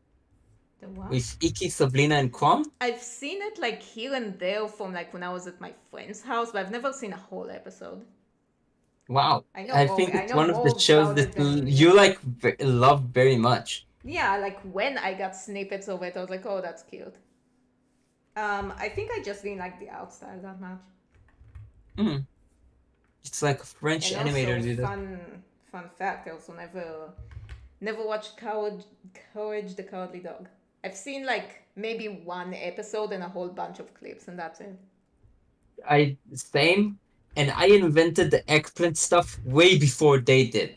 [SPEAKER 2] The what?
[SPEAKER 1] with Iki, Sabrina, and Kwam?
[SPEAKER 2] I've seen it, like, here and there from, like, when I was at my friend's house, but I've never seen a whole episode.
[SPEAKER 1] Wow, I think
[SPEAKER 2] I
[SPEAKER 1] it's
[SPEAKER 2] know
[SPEAKER 1] one of the
[SPEAKER 2] more
[SPEAKER 1] shows
[SPEAKER 2] about
[SPEAKER 1] that
[SPEAKER 2] it than
[SPEAKER 1] you
[SPEAKER 2] you.
[SPEAKER 1] like love very much.
[SPEAKER 2] Yeah, like, when I got snippets of it, I was like, oh, that's cute. I think I just didn't like the art style that much.
[SPEAKER 1] Mm. It's like a French
[SPEAKER 2] And
[SPEAKER 1] animator
[SPEAKER 2] also,
[SPEAKER 1] did it.
[SPEAKER 2] fun fact, I also never watched Courage the Cowardly Dog. I've seen like maybe one episode and a whole bunch of clips, and that's it.
[SPEAKER 1] I same, and I invented the eggplant stuff way before they did.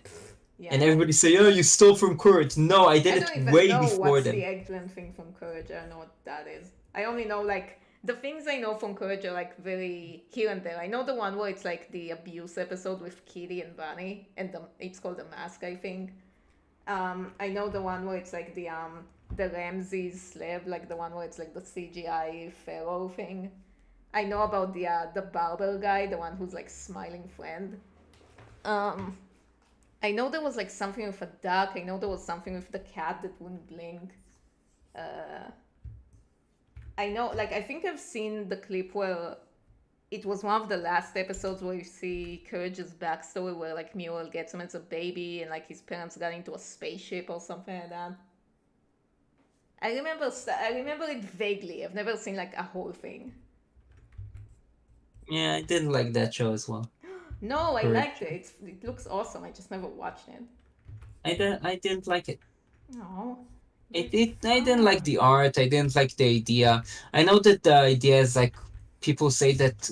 [SPEAKER 2] Yeah,
[SPEAKER 1] And everybody say, "Oh, you stole from Courage." No, I
[SPEAKER 2] I
[SPEAKER 1] did it
[SPEAKER 2] don't even
[SPEAKER 1] way
[SPEAKER 2] know
[SPEAKER 1] before
[SPEAKER 2] what's the
[SPEAKER 1] them.
[SPEAKER 2] eggplant thing from Courage. I don't know what that is. I only know like the things I know from Courage are like very here and there. I know the one where it's like the abuse episode with Kitty and Bunny, and it's called The Mask, I think. I know the one where it's like the Ramses slab, like the one where it's like the CGI pharaoh thing. I know about the barber guy, the one who's like smiling friend. Um, I know there was like something with a duck. I know there was something with the cat that wouldn't blink. Uh, I know, like I think I've seen the clip where it was one of the last episodes where you see Courage's backstory, where like Muriel gets him as a baby and like his parents got into a spaceship or something like that. I remember it vaguely. I've never seen like a whole thing.
[SPEAKER 1] Yeah, I did like that show as well.
[SPEAKER 2] No, I liked
[SPEAKER 1] Courage.
[SPEAKER 2] it. It looks awesome. I just never watched it.
[SPEAKER 1] I didn't like it.
[SPEAKER 2] No,
[SPEAKER 1] I didn't like
[SPEAKER 2] fun.
[SPEAKER 1] the art. I didn't like the idea. I know that the idea is like people say that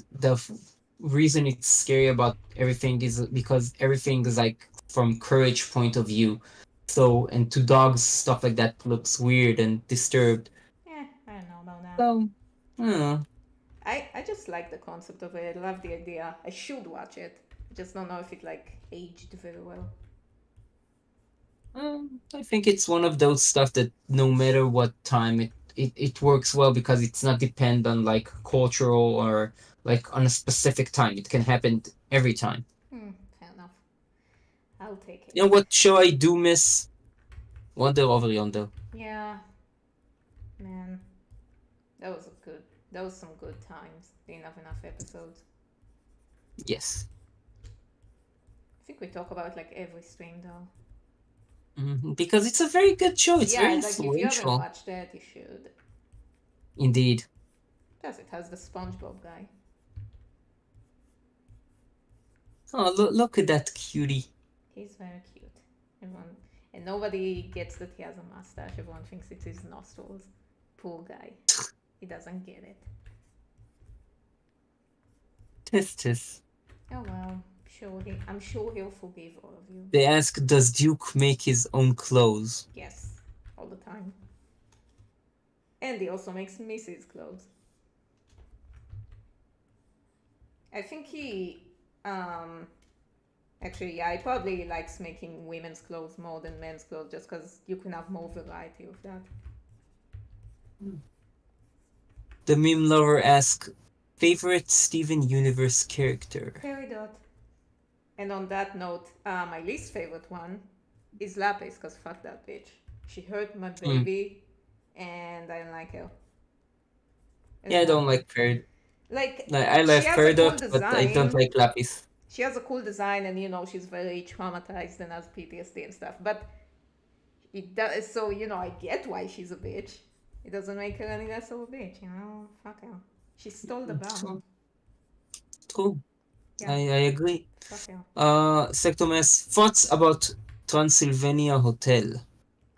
[SPEAKER 1] reason it's scary about everything is because everything is like from courage point of view. So and to dogs stuff like that looks weird and disturbed.
[SPEAKER 2] I don't know about that.
[SPEAKER 1] So I don't know.
[SPEAKER 2] I just like the concept of it. I love the idea. I should watch it. I just don't know if it like aged very well.
[SPEAKER 1] I think it's one of those stuff that no matter what time it works well because it's not depend on like cultural or like on a specific time. It can happen every time.
[SPEAKER 2] Fair enough. I'll take
[SPEAKER 1] You know
[SPEAKER 2] it.
[SPEAKER 1] what show I do miss? Wonder Over Yonder.
[SPEAKER 2] Yeah, man, that was a good. That was some good times. Didn't have enough episodes.
[SPEAKER 1] Yes.
[SPEAKER 2] I think we talk about like every stream though.
[SPEAKER 1] Because it's a very good show. It's very
[SPEAKER 2] Yeah, like if you haven't
[SPEAKER 1] influential.
[SPEAKER 2] watched that, you should.
[SPEAKER 1] Indeed.
[SPEAKER 2] Plus, it has the SpongeBob guy.
[SPEAKER 1] Oh, look at that cutie.
[SPEAKER 2] He's very cute. Everyone, and nobody gets that he has a mustache. Everyone thinks it's his nostrils. Poor guy. He doesn't get it.
[SPEAKER 1] Tis tis.
[SPEAKER 2] Oh well. I'm sure he'll forgive all of you.
[SPEAKER 1] They ask, does Duke make his own clothes?
[SPEAKER 2] Yes, all the time. And he also makes Missy's clothes. I think actually, yeah, he probably likes making women's clothes more than men's clothes just because you can have more variety of that.
[SPEAKER 1] The meme lover asks, favorite Steven Universe character?
[SPEAKER 2] Peridot. And on that note, my least favorite one is Lapis, because fuck that bitch. She hurt my
[SPEAKER 1] Hmm.
[SPEAKER 2] baby, and I don't like her. There's
[SPEAKER 1] Yeah, I don't
[SPEAKER 2] nothing.
[SPEAKER 1] like Peridot.
[SPEAKER 2] Like,
[SPEAKER 1] I
[SPEAKER 2] she
[SPEAKER 1] like
[SPEAKER 2] has a cool
[SPEAKER 1] Peridot, but I don't
[SPEAKER 2] design.
[SPEAKER 1] like Lapis.
[SPEAKER 2] She has a cool design, and she's very traumatized and has PTSD and stuff. But it does, so I get why she's a bitch. It doesn't make her any less of a bitch, Fuck her. She stole the bomb.
[SPEAKER 1] True. True.
[SPEAKER 2] Yeah,
[SPEAKER 1] I agree.
[SPEAKER 2] fuck her.
[SPEAKER 1] Sectomas, thoughts about Transylvania Hotel?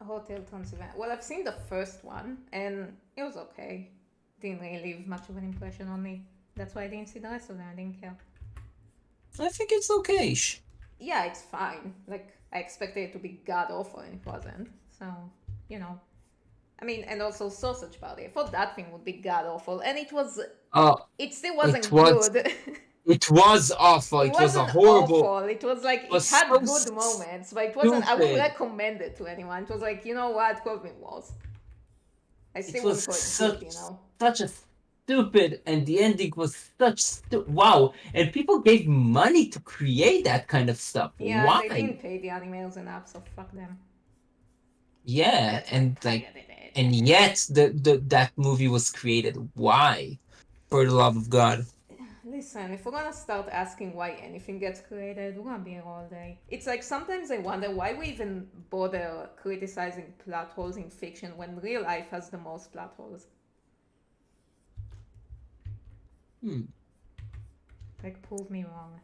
[SPEAKER 2] Hotel Transylvania. Well, I've seen the first one, and it was okay. Didn't really leave much of an impression on me. That's why I didn't see the rest of them. I didn't care.
[SPEAKER 1] I think it's okay.
[SPEAKER 2] Yeah, it's fine. Like, I expected it to be god awful, and it wasn't. So, you know. I mean, and also Sausage Party. I thought that thing would be god awful, and it was.
[SPEAKER 1] Oh,
[SPEAKER 2] It still
[SPEAKER 1] it
[SPEAKER 2] wasn't
[SPEAKER 1] was
[SPEAKER 2] good.
[SPEAKER 1] it was awful.
[SPEAKER 2] It
[SPEAKER 1] It was a
[SPEAKER 2] wasn't
[SPEAKER 1] horrible.
[SPEAKER 2] awful. It was like
[SPEAKER 1] It
[SPEAKER 2] it
[SPEAKER 1] was so
[SPEAKER 2] had good moments, but it wasn't. I wouldn't
[SPEAKER 1] stupid.
[SPEAKER 2] recommend it to anyone. It was like, you know what, could have been worse. I
[SPEAKER 1] It
[SPEAKER 2] still
[SPEAKER 1] was
[SPEAKER 2] wouldn't call it good,
[SPEAKER 1] such a stupid, and the ending was wow. And people gave money to create that kind of stuff.
[SPEAKER 2] Yeah, and they
[SPEAKER 1] Why?
[SPEAKER 2] didn't pay the animators enough, so fuck them.
[SPEAKER 1] Yeah,
[SPEAKER 2] That's why I
[SPEAKER 1] and like,
[SPEAKER 2] credited it.
[SPEAKER 1] and yet the that movie was created. Why? For the love of God.
[SPEAKER 2] Listen, if we're gonna start asking why anything gets created, we're gonna be here all day. It's like sometimes I wonder why we even bother criticizing plot holes in fiction when real life has the most plot holes.
[SPEAKER 1] Hmm.
[SPEAKER 2] Like, prove me wrong.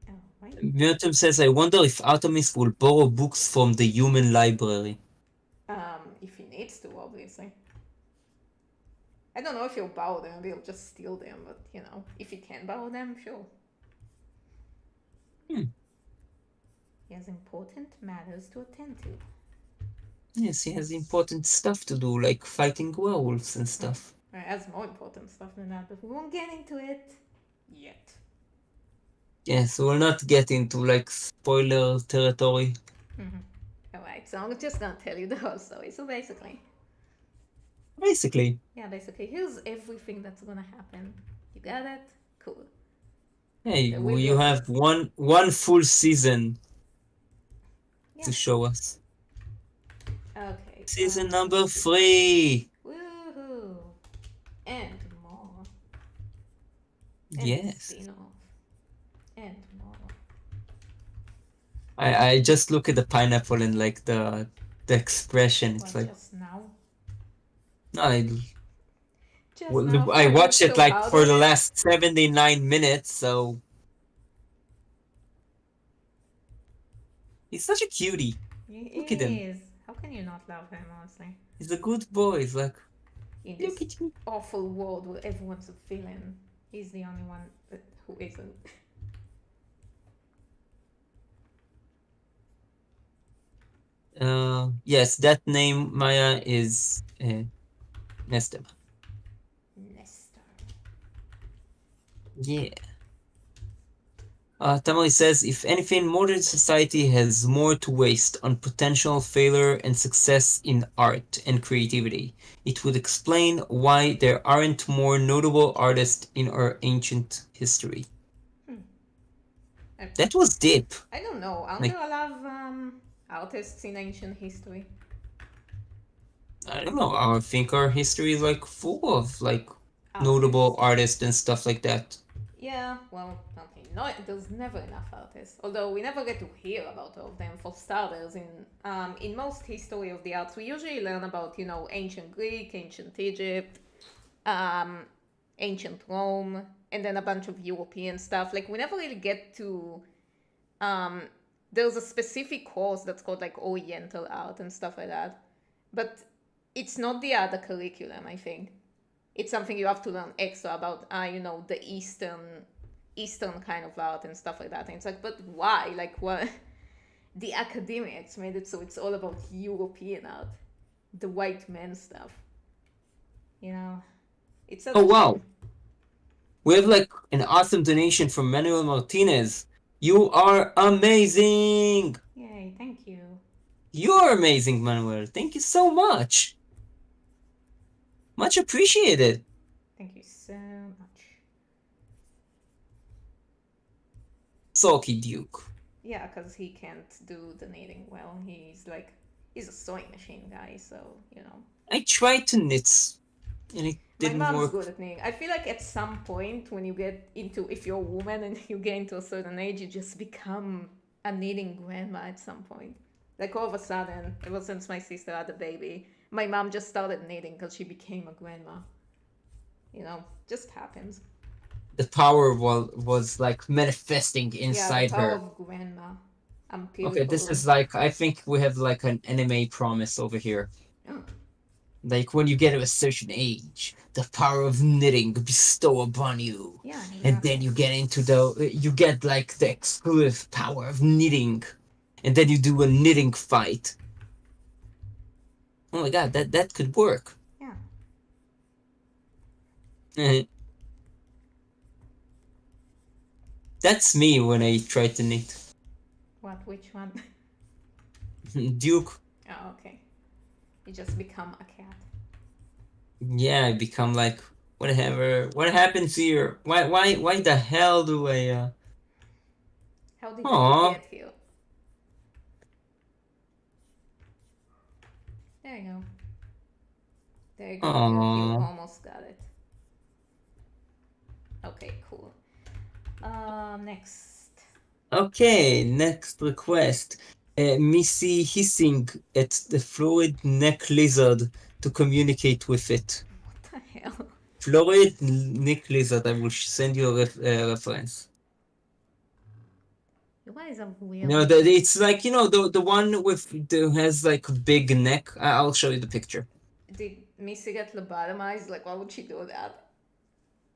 [SPEAKER 2] Oh, why?
[SPEAKER 1] Miriam says, I wonder if Artemis will borrow books from the human library.
[SPEAKER 2] If he needs to, obviously. I don't know if he'll borrow them, maybe he'll just steal them, but if he can borrow them, sure.
[SPEAKER 1] Hmm.
[SPEAKER 2] He has important matters to attend to.
[SPEAKER 1] Yes, he has important stuff to do, like fighting werewolves and stuff.
[SPEAKER 2] He has more important stuff than that, but we won't get into it yet.
[SPEAKER 1] Yes, we'll not get into like spoiler territory.
[SPEAKER 2] Alright, so I'm just gonna tell you the whole story. So basically,
[SPEAKER 1] Basically,
[SPEAKER 2] here's everything that's gonna happen. You got it? Cool.
[SPEAKER 1] hey,
[SPEAKER 2] There will be
[SPEAKER 1] you have one full season
[SPEAKER 2] Yeah.
[SPEAKER 1] to show us.
[SPEAKER 2] Okay.
[SPEAKER 1] Season number 3.
[SPEAKER 2] Woohoo! And more. And
[SPEAKER 1] Yes.
[SPEAKER 2] spin-off. And more.
[SPEAKER 1] I just look at the pineapple and like the expression. It's
[SPEAKER 2] What,
[SPEAKER 1] like
[SPEAKER 2] just now?
[SPEAKER 1] no,
[SPEAKER 2] Just now
[SPEAKER 1] I
[SPEAKER 2] finding
[SPEAKER 1] watched it
[SPEAKER 2] so
[SPEAKER 1] like
[SPEAKER 2] hard
[SPEAKER 1] for
[SPEAKER 2] on
[SPEAKER 1] the
[SPEAKER 2] it?
[SPEAKER 1] last 79 minutes, so He's such a cutie. Look at
[SPEAKER 2] He
[SPEAKER 1] him.
[SPEAKER 2] is. How can you not love him, honestly?
[SPEAKER 1] He's a good boy. He's like,
[SPEAKER 2] In
[SPEAKER 1] look
[SPEAKER 2] this
[SPEAKER 1] at me.
[SPEAKER 2] awful world where everyone's a villain, he's the only one who isn't.
[SPEAKER 1] Yes, that name Maya is Nestor.
[SPEAKER 2] Nestor.
[SPEAKER 1] Yeah. Tamari says, if anything, modern society has more to waste on potential failure and success in art and creativity. It would explain why there aren't more notable artists in our ancient history.
[SPEAKER 2] Hmm. I,
[SPEAKER 1] That was deep.
[SPEAKER 2] I don't know. Aren't
[SPEAKER 1] Like,
[SPEAKER 2] there a lot of artists in ancient history?
[SPEAKER 1] I don't know. I think our history is like full of like notable
[SPEAKER 2] Artists.
[SPEAKER 1] artists and stuff like that.
[SPEAKER 2] Yeah, well, okay. No, there's never enough artists. Although we never get to hear about all of them. For starters, in most history of the arts, we usually learn about ancient Greek, ancient Egypt, um, ancient Rome, and then a bunch of European stuff. Like we never really get to. Um, there's a specific course that's called like Oriental art and stuff like that, but it's not the other curriculum. I think it's something you have to learn extra about. The Eastern kind of art and stuff like that. And it's like, but why? Like, what? The academics made it so it's all about European art, the white men stuff. You know, it's such
[SPEAKER 1] Oh
[SPEAKER 2] a
[SPEAKER 1] wow.
[SPEAKER 2] shame.
[SPEAKER 1] We have like an awesome donation from Manuel Martinez. You are amazing.
[SPEAKER 2] Yay! Thank you.
[SPEAKER 1] You're amazing, Manuel. Thank you so much. Much appreciated.
[SPEAKER 2] Thank you so much.
[SPEAKER 1] Sulky Duke.
[SPEAKER 2] Yeah, because he can't do the knitting well. He's a sewing machine guy, so
[SPEAKER 1] I tried to knit and it
[SPEAKER 2] My
[SPEAKER 1] didn't
[SPEAKER 2] mom's
[SPEAKER 1] work.
[SPEAKER 2] good at knitting. I feel like at some point when you get into, if you're a woman and you get into a certain age, you just become a knitting grandma at some point. Like all of a sudden, ever since my sister had a baby, my mom just started knitting because she became a grandma. Just happens.
[SPEAKER 1] The power was like manifesting
[SPEAKER 2] Yeah, the
[SPEAKER 1] inside
[SPEAKER 2] power
[SPEAKER 1] her.
[SPEAKER 2] of grandma.
[SPEAKER 1] Okay, this
[SPEAKER 2] Empirical.
[SPEAKER 1] is like I think we have like an anime promise over here.
[SPEAKER 2] Oh,
[SPEAKER 1] Like when you get to a certain age, the power of knitting bestow upon you.
[SPEAKER 2] yeah,
[SPEAKER 1] And then
[SPEAKER 2] exactly.
[SPEAKER 1] you get like the exclusive power of knitting. And then you do a knitting fight. Oh my god, that could work.
[SPEAKER 2] Yeah.
[SPEAKER 1] That's me when I try to knit.
[SPEAKER 2] What? Which one?
[SPEAKER 1] Duke,
[SPEAKER 2] Oh, okay. You just become a cat.
[SPEAKER 1] yeah, I become like whatever. What happens here? Why the hell do I
[SPEAKER 2] How did you
[SPEAKER 1] Aw.
[SPEAKER 2] get here? There you go. There you go. You
[SPEAKER 1] Aw.
[SPEAKER 2] almost got it. Okay, cool. Next.
[SPEAKER 1] Okay, next request. Missy hissing at the fluid neck lizard to communicate with it.
[SPEAKER 2] What the hell?
[SPEAKER 1] Fluid neck lizard, I will send you a reference.
[SPEAKER 2] You guys are
[SPEAKER 1] You
[SPEAKER 2] weird.
[SPEAKER 1] know, it's like, the one with the has like a big neck. I'll show you the picture.
[SPEAKER 2] Did Missy get lobotomized? Like, why would she do that?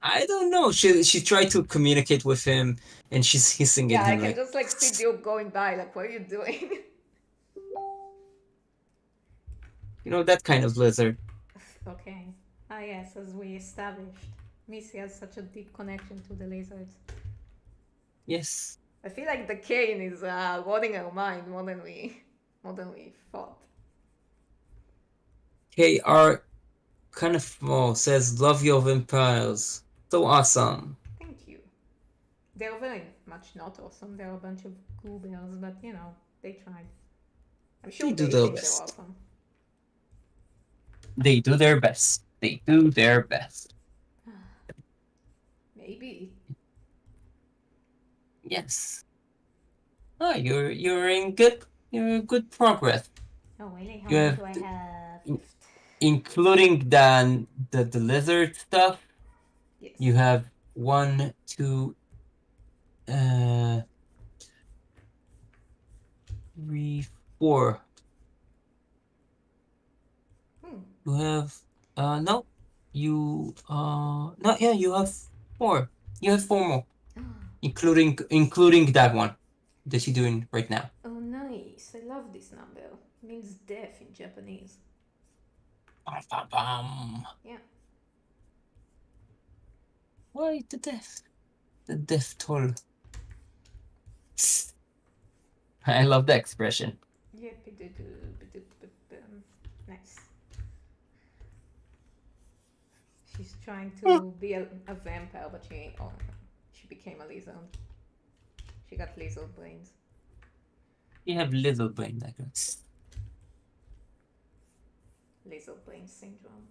[SPEAKER 1] I don't know. She tried to communicate with him and she's hissing at
[SPEAKER 2] Yeah, I
[SPEAKER 1] him
[SPEAKER 2] can
[SPEAKER 1] like,
[SPEAKER 2] just like see Duke going by. Like, what are you doing?
[SPEAKER 1] that kind of lizard.
[SPEAKER 2] Okay. Ah, yes, as we established, Missy has such a deep connection to the lizards.
[SPEAKER 1] Yes.
[SPEAKER 2] I feel like the cane is rotting her mind more than we thought.
[SPEAKER 1] KR kind of says, love your vampires. So awesome.
[SPEAKER 2] Thank you. They're very much not awesome. They're a bunch of goo bears, but they tried. I'm
[SPEAKER 1] They
[SPEAKER 2] sure
[SPEAKER 1] do
[SPEAKER 2] they
[SPEAKER 1] their
[SPEAKER 2] think they're
[SPEAKER 1] best.
[SPEAKER 2] awesome.
[SPEAKER 1] They do their best. They do their best.
[SPEAKER 2] Maybe.
[SPEAKER 1] Yes. Oh, you're in good progress.
[SPEAKER 2] Oh, really? How
[SPEAKER 1] You
[SPEAKER 2] many
[SPEAKER 1] have
[SPEAKER 2] do I have
[SPEAKER 1] in-
[SPEAKER 2] left?
[SPEAKER 1] including the lizard stuff.
[SPEAKER 2] Yes.
[SPEAKER 1] You have 1, 2, 3, 4. You have no. No, yeah, you have 4. You have 4 more, including that one that you're doing right now.
[SPEAKER 2] Oh, nice. I love this number. It means death in Japanese.
[SPEAKER 1] Bam, bam, bam.
[SPEAKER 2] Yeah.
[SPEAKER 1] Why the death? The death toll. I love the expression.
[SPEAKER 2] Yeah. Nice. She's trying to be a vampire, but she became a lizard. She got lizard brains.
[SPEAKER 1] You have little brain like that.
[SPEAKER 2] Lizard brain syndrome.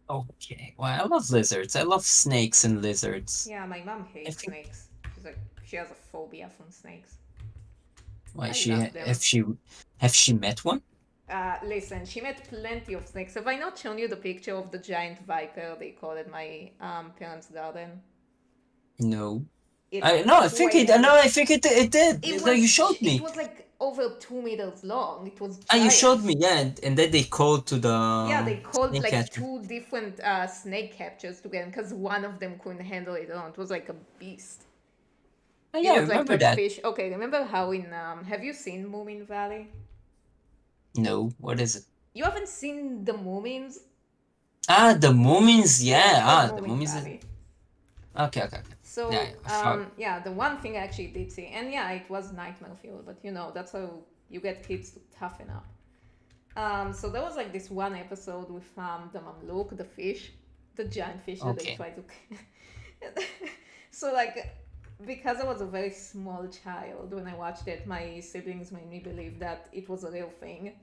[SPEAKER 1] Okay. Well, I love lizards. I love snakes and lizards.
[SPEAKER 2] Yeah, my mom
[SPEAKER 1] I
[SPEAKER 2] hates
[SPEAKER 1] think
[SPEAKER 2] snakes. She's like, she has a phobia from snakes.
[SPEAKER 1] why
[SPEAKER 2] I
[SPEAKER 1] she
[SPEAKER 2] love them.
[SPEAKER 1] have she met one?
[SPEAKER 2] Listen, she met plenty of snakes. Have I not shown you the picture of the giant viper they caught at my parents' garden?
[SPEAKER 1] No.
[SPEAKER 2] It's
[SPEAKER 1] I think it. No, I think it did.
[SPEAKER 2] It
[SPEAKER 1] No, you
[SPEAKER 2] was.
[SPEAKER 1] showed
[SPEAKER 2] It
[SPEAKER 1] me.
[SPEAKER 2] was like over 2 meters long. It was
[SPEAKER 1] Ah, you
[SPEAKER 2] giant.
[SPEAKER 1] showed me. Yeah, and then they called to the
[SPEAKER 2] Yeah, they called
[SPEAKER 1] snake
[SPEAKER 2] like
[SPEAKER 1] catcher.
[SPEAKER 2] 2 different snake captures together because one of them couldn't handle it alone. It was like a beast.
[SPEAKER 1] Oh,
[SPEAKER 2] It
[SPEAKER 1] yeah, I
[SPEAKER 2] was
[SPEAKER 1] remember
[SPEAKER 2] like
[SPEAKER 1] that.
[SPEAKER 2] fish. Okay, remember how in have you seen Moomin Valley?
[SPEAKER 1] No, what is it?
[SPEAKER 2] You haven't seen the Moomins?
[SPEAKER 1] Ah, the Moomins.
[SPEAKER 2] Yeah,
[SPEAKER 1] Yeah.
[SPEAKER 2] it's called
[SPEAKER 1] The
[SPEAKER 2] Moomin
[SPEAKER 1] Moomins.
[SPEAKER 2] Valley.
[SPEAKER 1] Okay.
[SPEAKER 2] So yeah, the one thing I actually did see, and yeah, it was nightmare fuel, but you know that's how you get kids to toughen up. So there was like this one episode with the mamluk, the fish, the giant fish that they
[SPEAKER 1] Okay.
[SPEAKER 2] tried to. So like, because I was a very small child when I watched it, my siblings made me believe that it was a real thing.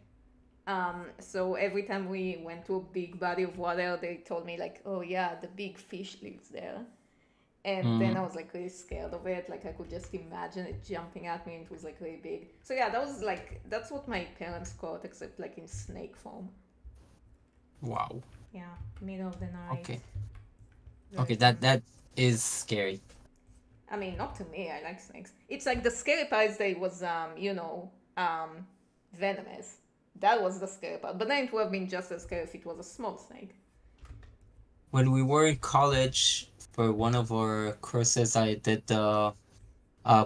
[SPEAKER 2] So every time we went to a big body of water, they told me like, "Oh yeah, the big fish lives there." And then I was like really scared of it. Like I could just imagine it jumping at me, and it was like really big. So yeah, that's what my parents caught, except like in snake form.
[SPEAKER 1] Wow.
[SPEAKER 2] Yeah, middle of the night.
[SPEAKER 1] Okay.
[SPEAKER 2] Very
[SPEAKER 1] Okay,
[SPEAKER 2] fun.
[SPEAKER 1] that is scary.
[SPEAKER 2] I mean, not to me. I like snakes. It's like the scary part is that it was venomous. That was the scary part. But then it would have been just as scary if it was a small snake.
[SPEAKER 1] When we were in college for one of our courses, I did the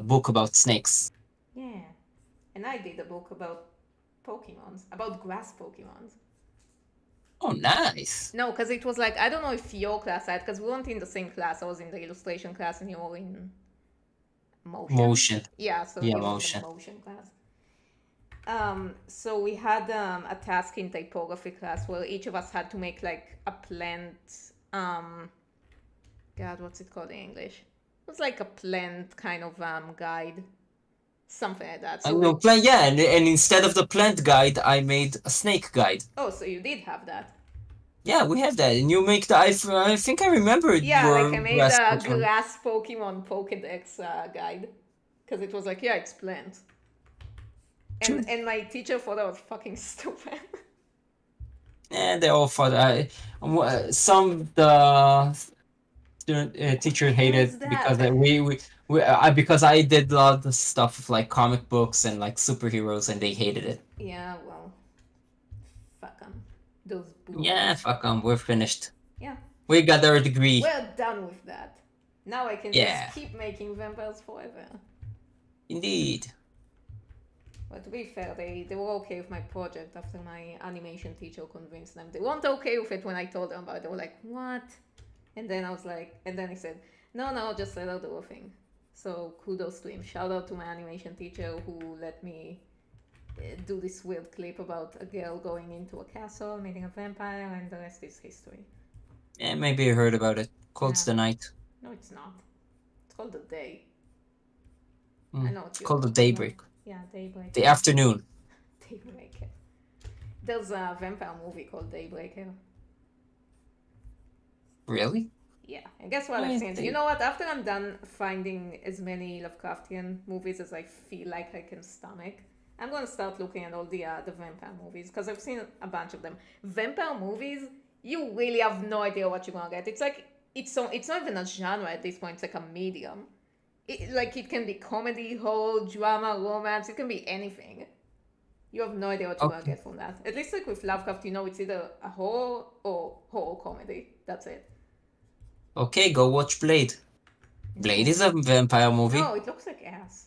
[SPEAKER 1] book about snakes.
[SPEAKER 2] Yeah, and I did a book about Pokemons, about grass Pokemons.
[SPEAKER 1] Oh, nice.
[SPEAKER 2] No, because it was like, I don't know if your class had, because we weren't in the same class. I was in the illustration class and you were in motion. Yeah, so
[SPEAKER 1] Yeah,
[SPEAKER 2] he was in
[SPEAKER 1] motion.
[SPEAKER 2] the motion class. So we had a task in typography class where each of us had to make like a plant. God, what's it called in English? It was like a plant kind of guide, something like that.
[SPEAKER 1] I
[SPEAKER 2] So
[SPEAKER 1] know plant. Yeah, and instead of the plant guide, I made a snake guide.
[SPEAKER 2] oh, so you did have that.
[SPEAKER 1] Yeah, we have that, and you make the. I think I remember
[SPEAKER 2] Yeah, like I
[SPEAKER 1] your
[SPEAKER 2] made
[SPEAKER 1] grass
[SPEAKER 2] a
[SPEAKER 1] Pokemon.
[SPEAKER 2] grass Pokemon Pokedex guide because it was like, yeah, it's plant.
[SPEAKER 1] True.
[SPEAKER 2] And my teacher thought I was fucking stupid.
[SPEAKER 1] And they all thought some the student teacher hated because because I did a lot of stuff with like comic books and like superheroes, and they hated it.
[SPEAKER 2] Yeah, well, fuck them. Those boomers.
[SPEAKER 1] Yeah, fuck 'em. We're finished.
[SPEAKER 2] Yeah.
[SPEAKER 1] We got our degree.
[SPEAKER 2] We're done with that. Now I can
[SPEAKER 1] Yeah.
[SPEAKER 2] just keep making vampires forever.
[SPEAKER 1] Indeed.
[SPEAKER 2] But to be fair, they were okay with my project after my animation teacher convinced them. They weren't okay with it when I told them about it. They were like, what? And then I was like, and then he said, no, just let her do a thing. So kudos to him. Shout out to my animation teacher who let me do this weird clip about a girl going into a castle, meeting a vampire, and the rest is history.
[SPEAKER 1] Yeah, maybe you heard about it. Cold's the night.
[SPEAKER 2] No, it's not. It's called the day.
[SPEAKER 1] Mm.
[SPEAKER 2] I know
[SPEAKER 1] It's called the daybreak.
[SPEAKER 2] Yeah, daybreak.
[SPEAKER 1] The afternoon.
[SPEAKER 2] Daybreaker. There's a vampire movie called Daybreaker.
[SPEAKER 1] Really?
[SPEAKER 2] Yeah, and guess what? I've seen it. You know what? After I'm done finding as many Lovecraftian movies as I feel like I can stomach, I'm gonna start looking at all the vampire movies because I've seen a bunch of them. Vampire movies, you really have no idea what you're gonna get. It's like it's not even a genre at this point. It's like a medium. It can be comedy, horror, drama, romance. It can be anything. You have no idea what you're gonna
[SPEAKER 1] Okay.
[SPEAKER 2] get from that. At least like with Lovecraft, it's either a horror or horror comedy. That's it.
[SPEAKER 1] Okay, go watch Blade. Blade
[SPEAKER 2] No.
[SPEAKER 1] is a vampire movie,
[SPEAKER 2] No, it looks like ass.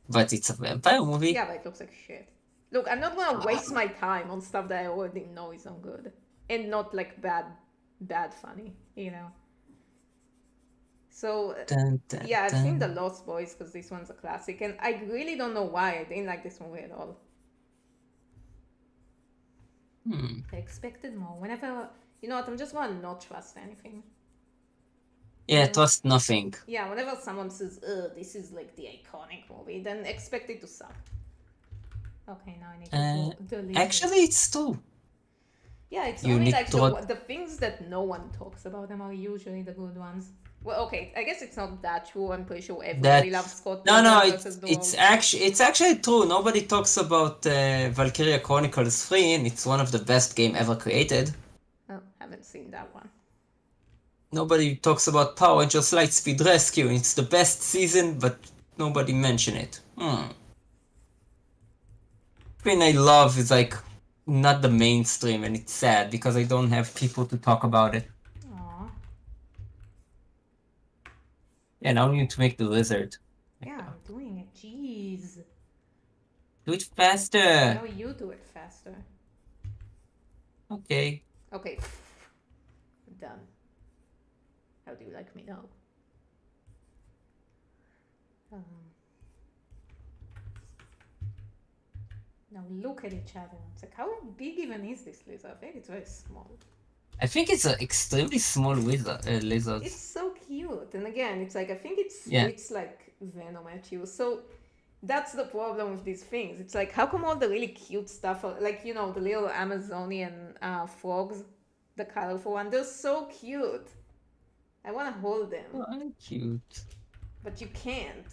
[SPEAKER 1] but it's a vampire movie.
[SPEAKER 2] Yeah, but it looks like shit. Look, I'm not gonna waste my time on stuff that I already know is not good. And not like bad funny. So,
[SPEAKER 1] Dun, dun,
[SPEAKER 2] yeah, I've seen The
[SPEAKER 1] dun.
[SPEAKER 2] Lost Boys because this one's a classic, and I really don't know why I didn't like this movie at all.
[SPEAKER 1] Hmm.
[SPEAKER 2] I expected more. Whenever, you know what, I'm just gonna not trust anything.
[SPEAKER 1] Yeah, trust nothing.
[SPEAKER 2] Yeah, whenever someone says, this is like the iconic movie, then expect it to suck. Okay, now I need to delete it.
[SPEAKER 1] Actually, it's true.
[SPEAKER 2] Yeah, it's
[SPEAKER 1] You
[SPEAKER 2] only
[SPEAKER 1] need
[SPEAKER 2] like
[SPEAKER 1] to
[SPEAKER 2] the things that no one talks about them are usually the good ones. Well, okay, I guess it's not that true. I'm pretty sure everybody
[SPEAKER 1] that.
[SPEAKER 2] loves Scott
[SPEAKER 1] No,
[SPEAKER 2] Pilgrim
[SPEAKER 1] it's
[SPEAKER 2] versus the
[SPEAKER 1] it's
[SPEAKER 2] World.
[SPEAKER 1] actually true. Nobody talks about Valkyria Chronicles 3, and it's one of the best game ever created.
[SPEAKER 2] Oh, haven't seen that one.
[SPEAKER 1] Nobody talks about Power Rangers Lightspeed Rescue. It's the best season, but nobody mention it. Thing I love is like not the mainstream, and it's sad because I don't have people to talk about it.
[SPEAKER 2] Aw.
[SPEAKER 1] Yeah, now we need to make the lizard.
[SPEAKER 2] Yeah, I'm doing it. Jeez.
[SPEAKER 1] Do it faster.
[SPEAKER 2] No, you do it faster.
[SPEAKER 1] Okay.
[SPEAKER 2] Okay. Done. How do you like me now? Now look at each other. It's like, how big even is this lizard? I think it's very small.
[SPEAKER 1] I think it's an extremely small lizard.
[SPEAKER 2] It's so cute. And again, it's like, I think it
[SPEAKER 1] Yeah.
[SPEAKER 2] spits like venom at you. So that's the problem with these things. It's like, how come all the really cute stuff, like, the little Amazonian frogs, the colorful one, they're so cute. I want to hold them.
[SPEAKER 1] Oh, cute.
[SPEAKER 2] But you can't.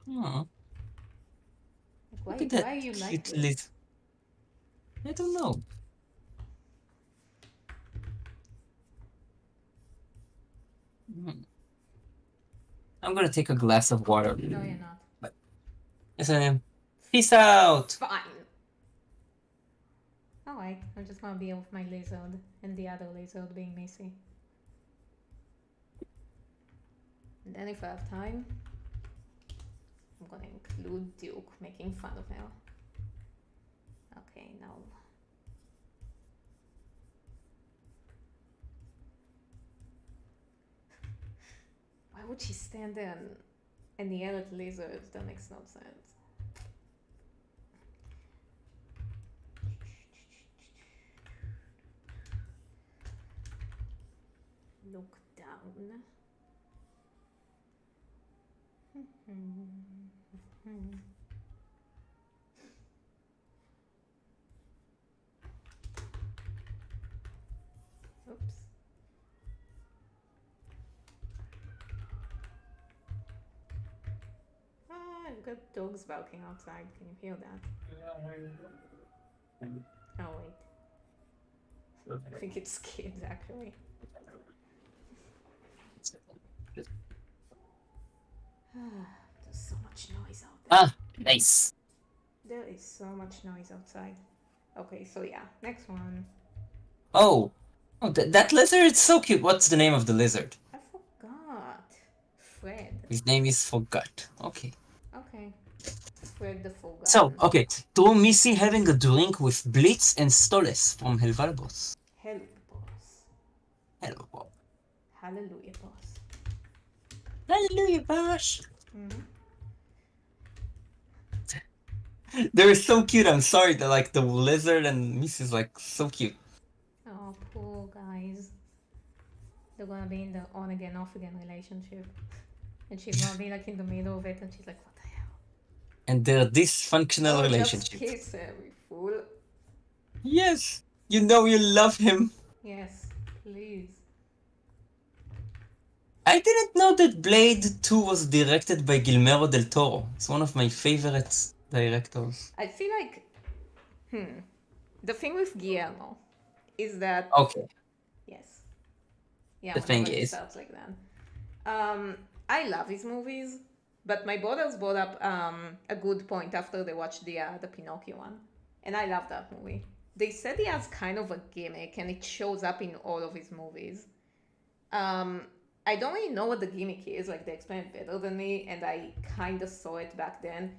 [SPEAKER 1] Oh,
[SPEAKER 2] Like,
[SPEAKER 1] look at that
[SPEAKER 2] why are you like
[SPEAKER 1] cute
[SPEAKER 2] this?
[SPEAKER 1] lizard. I don't know. I'm gonna take a glass of water.
[SPEAKER 2] No, you're not.
[SPEAKER 1] Yes, I am. Peace out.
[SPEAKER 2] Fine. Alright, I'm just gonna be with my lizard and the other lizard being Missy. And then if I have time, I'm gonna include Duke making fun of her. Okay, now. Why would she stand there and yell at lizards? That makes no sense. Look down. Oops. I've got dogs barking outside. Can you hear that? Oh, wait. I think it's kids, actually. There's so much noise out there.
[SPEAKER 1] Ah, nice.
[SPEAKER 2] There is so much noise outside. Okay, so yeah, next one.
[SPEAKER 1] Oh, that lizard is so cute. What's the name of the lizard?
[SPEAKER 2] I forgot. Fred.
[SPEAKER 1] His name is Forgot. Okay.
[SPEAKER 2] Okay. Fred the Forgotten.
[SPEAKER 1] So, okay. To Missy having a drink with Blitz and Stoles from Helvalbos.
[SPEAKER 2] Help, boss.
[SPEAKER 1] Hello, Bob.
[SPEAKER 2] Hallelujah, boss.
[SPEAKER 1] Hallelujah, Bosh.
[SPEAKER 2] Mm-hmm.
[SPEAKER 1] They're so cute. I'm sorry. They're like the lizard and Missy's like so cute.
[SPEAKER 2] Oh, poor guys. They're gonna be in the on again, off again relationship. And she's gonna be like in the middle of it and she's like, what the hell?
[SPEAKER 1] And they're dysfunctional
[SPEAKER 2] Just
[SPEAKER 1] relationship.
[SPEAKER 2] kiss him, you fool.
[SPEAKER 1] Yes. You know you love him.
[SPEAKER 2] Yes, please.
[SPEAKER 1] I didn't know that Blade 2 was directed by Guillermo del Toro. It's one of my favorite directors.
[SPEAKER 2] I feel like, the thing with Guillermo is that,
[SPEAKER 1] Okay.
[SPEAKER 2] yes. Yeah,
[SPEAKER 1] The thing
[SPEAKER 2] whenever he
[SPEAKER 1] is-
[SPEAKER 2] starts like that. Um, I love his movies, but my brothers brought up a good point after they watched the Pinocchio one, and I love that movie. They said he has kind of a gimmick, and it shows up in all of his movies. Um, I don't really know what the gimmick is. Like they explain it better than me, and I kind of saw it back then,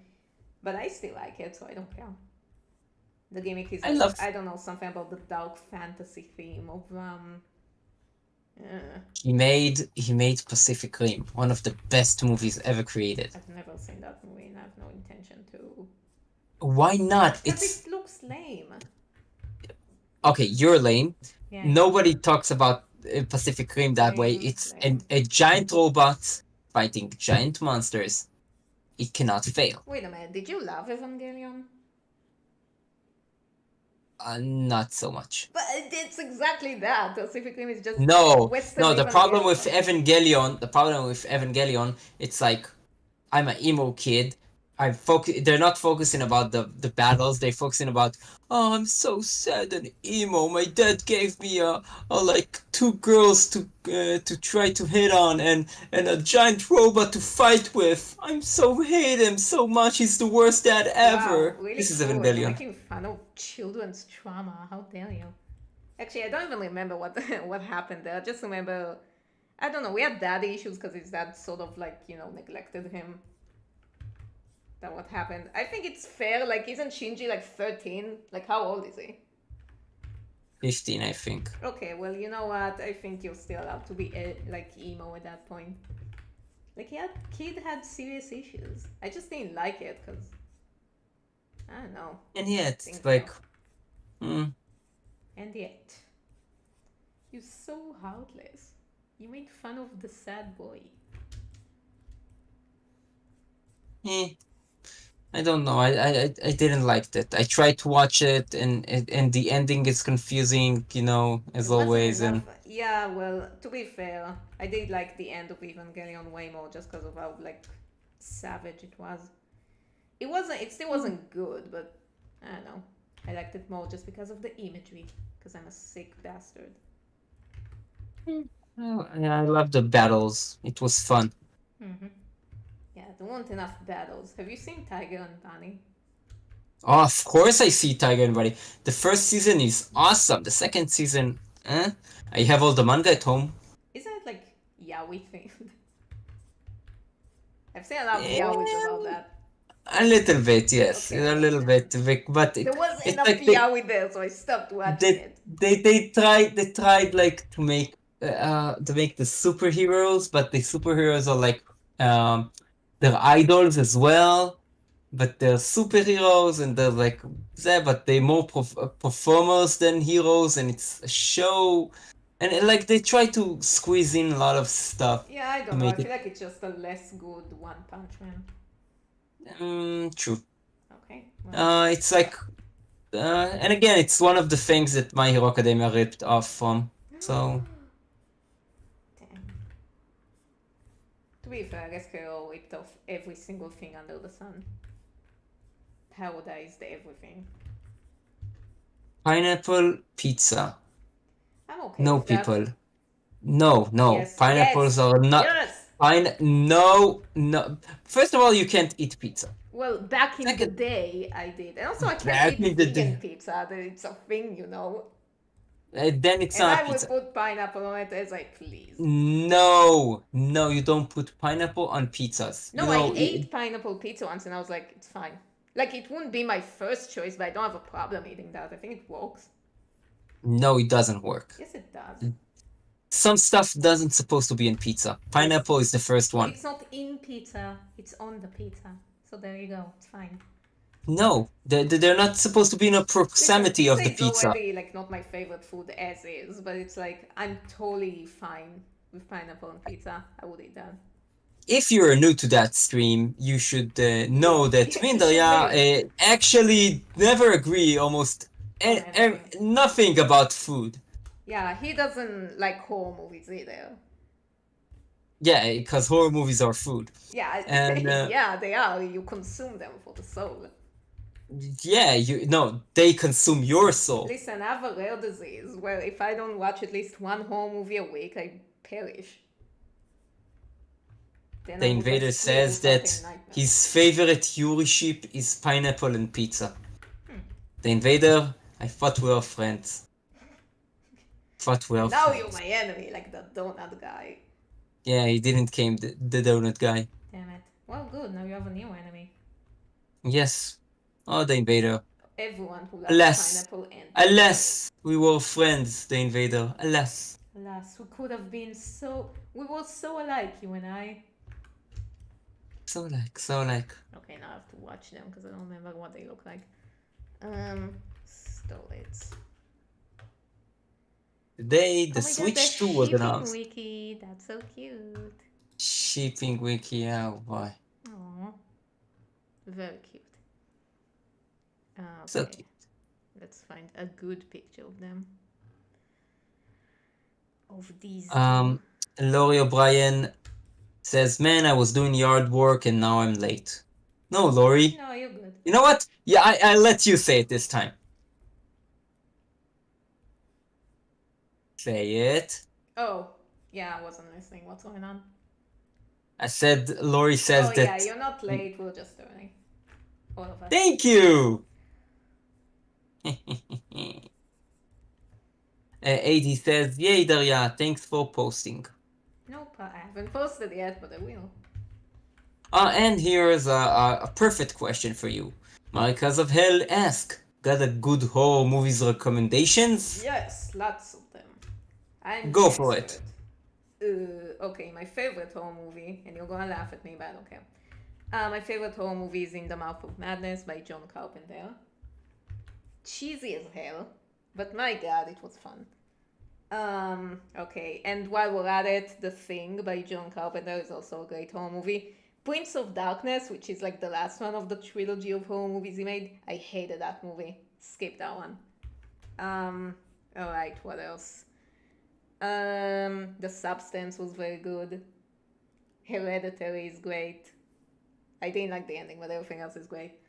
[SPEAKER 2] but I still like it, so I don't care. The gimmick is
[SPEAKER 1] I
[SPEAKER 2] like
[SPEAKER 1] love.
[SPEAKER 2] I don't know something about the dark fantasy theme of uh,
[SPEAKER 1] He made Pacific Rim, one of the best movies ever created.
[SPEAKER 2] I've never seen that movie, and I have no intention to.
[SPEAKER 1] Why not?
[SPEAKER 2] Because
[SPEAKER 1] It's
[SPEAKER 2] it looks lame.
[SPEAKER 1] okay. You're lame.
[SPEAKER 2] Yeah, I know.
[SPEAKER 1] Nobody talks about Pacific Rim that way.
[SPEAKER 2] Lame,
[SPEAKER 1] It's
[SPEAKER 2] lame.
[SPEAKER 1] a giant robot fighting giant monsters. It cannot fail.
[SPEAKER 2] Wait a minute, did you love Evangelion?
[SPEAKER 1] Not so much.
[SPEAKER 2] But it's exactly that. Pacific Rim is just
[SPEAKER 1] No,
[SPEAKER 2] Western
[SPEAKER 1] no.
[SPEAKER 2] Evangelion.
[SPEAKER 1] The problem with Evangelion, it's like I'm an emo kid. They're not focusing about the battles. They're focusing about, oh, I'm so sad and emo. My dad gave me a like two girls to try to hit on and a giant robot to fight with. I'm so hate him so much. He's the worst dad
[SPEAKER 2] Wow,
[SPEAKER 1] ever.
[SPEAKER 2] really
[SPEAKER 1] This is
[SPEAKER 2] cruel. You're
[SPEAKER 1] Evangelion.
[SPEAKER 2] making fun of children's trauma. How dare you? Actually, I don't even remember what what happened there. I just remember, I don't know, we had daddy issues because his dad sort of like, neglected him. That what happened. I think it's fair. Like, isn't Shinji like 13? Like, how old is he?
[SPEAKER 1] 15, I think.
[SPEAKER 2] Okay, well, you know what? I think you're still allowed to be like emo at that point. Like, yeah, kid had serious issues. I just didn't like it because I don't know.
[SPEAKER 1] And yet,
[SPEAKER 2] Things
[SPEAKER 1] it's like,
[SPEAKER 2] go.
[SPEAKER 1] hmm,
[SPEAKER 2] And yet, you're so heartless. You made fun of the sad boy.
[SPEAKER 1] eh. I don't know. I didn't like that. I tried to watch it, and the ending is confusing, as
[SPEAKER 2] There wasn't
[SPEAKER 1] always.
[SPEAKER 2] enough.
[SPEAKER 1] And
[SPEAKER 2] Yeah, well, to be fair, I did like the end of Evangelion way more just because of how like savage it was. It wasn't. It still wasn't good, but I don't know. I liked it more just because of the imagery. Because I'm a sick bastard.
[SPEAKER 1] oh, I love the battles. It was fun.
[SPEAKER 2] Mm-hmm. Yeah, there weren't enough battles. Have you seen Tiger and Bunny?
[SPEAKER 1] Oh, of course I see Tiger and Bunny. The first season is awesome. The second season, I have all the manga at home.
[SPEAKER 2] Isn't it like yaoi themed? I've seen a lot of
[SPEAKER 1] Eh,
[SPEAKER 2] yaois about that.
[SPEAKER 1] a little bit, yes,
[SPEAKER 2] Okay,
[SPEAKER 1] a
[SPEAKER 2] well,
[SPEAKER 1] little bit, but
[SPEAKER 2] there was
[SPEAKER 1] it's
[SPEAKER 2] enough
[SPEAKER 1] like they
[SPEAKER 2] yaoi there, so I stopped watching
[SPEAKER 1] they
[SPEAKER 2] it.
[SPEAKER 1] they tried like to make the superheroes, but the superheroes are like um they're idols as well, but they're superheroes and they're like that, but they're more performers than heroes, and it's a show, and like they try to squeeze in a lot of stuff
[SPEAKER 2] Yeah, I
[SPEAKER 1] to
[SPEAKER 2] don't know. I
[SPEAKER 1] make it
[SPEAKER 2] feel like it's just a less good One Punch Man.
[SPEAKER 1] true.
[SPEAKER 2] Okay, well,
[SPEAKER 1] It's like and again, it's one of the things that My Hero Academia ripped off from. So
[SPEAKER 2] damn. To be fair, I guess Kero ripped off every single thing under the sun. Parodized everything.
[SPEAKER 1] pineapple pizza.
[SPEAKER 2] I'm okay
[SPEAKER 1] No,
[SPEAKER 2] with that.
[SPEAKER 1] people. No, no.
[SPEAKER 2] Yes,
[SPEAKER 1] Pineapples
[SPEAKER 2] yes,
[SPEAKER 1] are not.
[SPEAKER 2] yes!
[SPEAKER 1] No, no. First of all, you can't eat pizza.
[SPEAKER 2] Well, back in the
[SPEAKER 1] Second,
[SPEAKER 2] day, I did. And also, I can't
[SPEAKER 1] back
[SPEAKER 2] eat
[SPEAKER 1] in the
[SPEAKER 2] vegan
[SPEAKER 1] day,
[SPEAKER 2] pizza. It's a thing, you know.
[SPEAKER 1] then it's
[SPEAKER 2] And
[SPEAKER 1] not
[SPEAKER 2] I will
[SPEAKER 1] pizza.
[SPEAKER 2] put pineapple on it as I please.
[SPEAKER 1] No, no, you don't put pineapple on pizzas.
[SPEAKER 2] No, I ate pineapple pizza once and I was like, it's fine. Like, it wouldn't be my first choice, but I don't have a problem eating that. I think it works.
[SPEAKER 1] No, it doesn't work.
[SPEAKER 2] Yes, it does.
[SPEAKER 1] Some stuff doesn't supposed to be in pizza. Pineapple is the first
[SPEAKER 2] But
[SPEAKER 1] one.
[SPEAKER 2] it's not in pizza, it's on the pizza. So there you go, it's fine.
[SPEAKER 1] No, they're not supposed to be in a
[SPEAKER 2] Listen,
[SPEAKER 1] proximity
[SPEAKER 2] pizza
[SPEAKER 1] of the
[SPEAKER 2] is
[SPEAKER 1] pizza.
[SPEAKER 2] already like not my favorite food as is, but it's like I'm totally fine with pineapple on pizza. I would eat that.
[SPEAKER 1] If you're new to that stream, you should know that me and
[SPEAKER 2] You should
[SPEAKER 1] Daria
[SPEAKER 2] leave
[SPEAKER 1] actually never agree almost
[SPEAKER 2] on anything.
[SPEAKER 1] nothing about food.
[SPEAKER 2] Yeah, he doesn't like horror movies either.
[SPEAKER 1] Yeah, because horror movies are food.
[SPEAKER 2] Yeah,
[SPEAKER 1] And
[SPEAKER 2] yeah, they are. You consume them for the soul.
[SPEAKER 1] yeah, they consume your soul.
[SPEAKER 2] Listen, I have a rare disease where if I don't watch at least one horror movie a week, I perish. Then
[SPEAKER 1] The
[SPEAKER 2] I would have
[SPEAKER 1] invader
[SPEAKER 2] sleep
[SPEAKER 1] says
[SPEAKER 2] without any
[SPEAKER 1] that
[SPEAKER 2] nightmares.
[SPEAKER 1] his favorite Yuri ship is pineapple and pizza. The invader, I thought we were friends. Thought we are
[SPEAKER 2] Now you're
[SPEAKER 1] friends.
[SPEAKER 2] my enemy, like the donut guy.
[SPEAKER 1] Yeah, he didn't came the donut guy.
[SPEAKER 2] Damn it. Well, good. Now you have a new enemy.
[SPEAKER 1] Yes. Oh, the invader.
[SPEAKER 2] Everyone who loves
[SPEAKER 1] Alas,
[SPEAKER 2] pineapple and pizza.
[SPEAKER 1] alas, we were friends, the invader. Alas.
[SPEAKER 2] Alas, we could have been so. We were so alike, you and I.
[SPEAKER 1] So like.
[SPEAKER 2] Okay, now I have to watch them because I don't remember what they look like. Stole it.
[SPEAKER 1] Today, the
[SPEAKER 2] Oh my god, the
[SPEAKER 1] Switch 2 was
[SPEAKER 2] shipping
[SPEAKER 1] announced.
[SPEAKER 2] wiki. That's so cute.
[SPEAKER 1] Shipping wiki, oh boy.
[SPEAKER 2] Aww. Very cute.
[SPEAKER 1] So
[SPEAKER 2] Okay,
[SPEAKER 1] cute.
[SPEAKER 2] let's find a good picture of them. Of these two.
[SPEAKER 1] Laurie O'Brien says, man, I was doing yard work and now I'm late. No, Laurie.
[SPEAKER 2] No, you're good.
[SPEAKER 1] You know what? Yeah, I let you say it this time. Say it.
[SPEAKER 2] Oh, yeah, I wasn't listening. What's going on?
[SPEAKER 1] I said, Laurie says
[SPEAKER 2] Oh, yeah,
[SPEAKER 1] that.
[SPEAKER 2] you're not late. We're just early. All of us.
[SPEAKER 1] Thank you! AD says, yay, Daria, thanks for posting.
[SPEAKER 2] Nope, I haven't posted yet, but I will.
[SPEAKER 1] And here's a perfect question for you. Maricas of Hell ask, got a good horror movies recommendations?
[SPEAKER 2] Yes, lots of them. I'm
[SPEAKER 1] Go
[SPEAKER 2] the
[SPEAKER 1] for
[SPEAKER 2] expert. Okay, my favorite horror movie, and you're gonna laugh at me, but I don't care. My favorite horror movie is In the Mouth of Madness by John Carpenter. Cheesy as hell, but my god, it was fun. Okay, and while we're at it, The Thing by John Carpenter is also a great horror movie. Prince of Darkness, which is like the last one of the trilogy of horror movies he made, I hated that movie. Skip that one. Alright, what else? The Substance was very good. Hereditary is great. I didn't like the ending, but everything else is great.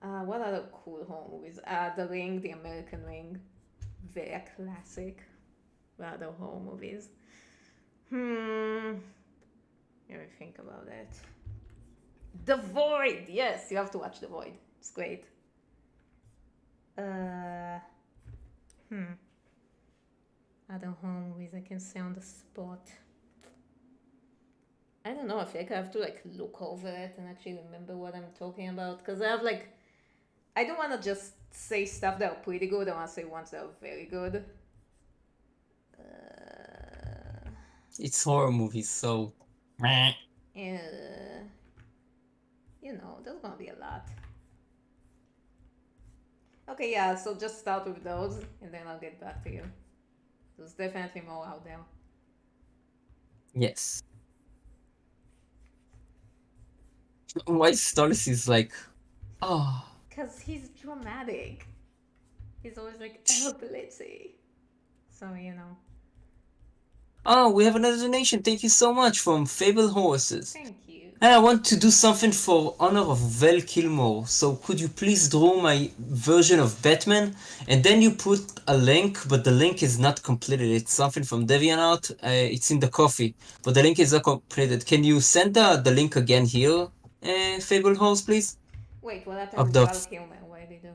[SPEAKER 2] What other cool horror movies? The Ring, The American Ring. Very classic. What other horror movies? Let me think about it. The Void! Yes, you have to watch The Void. It's great. Other horror movies I can say on the spot. I don't know, I feel like I have to like look over it and actually remember what I'm talking about. Because I have like, I don't want to just say stuff that are pretty good, I want to say ones that are very good.
[SPEAKER 1] It's horror movies, so.
[SPEAKER 2] You know, there's gonna be a lot. Okay, yeah, so just start with those and then I'll get back to you. There's definitely more out there.
[SPEAKER 1] Yes. Why Stars is like, oh.
[SPEAKER 2] Because he's dramatic. He's always like, ability. So, you know.
[SPEAKER 1] Oh, we have another donation. Thank you so much from Fable Horses.
[SPEAKER 2] Thank you.
[SPEAKER 1] And I want to do something for honor of Val Kilmer. So could you please draw my version of Batman? And then you put a link, but the link is not completed. It's something from DeviantArt. It's in the coffee, but the link is not completed. Can you send the link again here, Fable Horse, please?
[SPEAKER 2] Wait, what happened
[SPEAKER 1] Of
[SPEAKER 2] with
[SPEAKER 1] the
[SPEAKER 2] Val Kilmer? What did he do?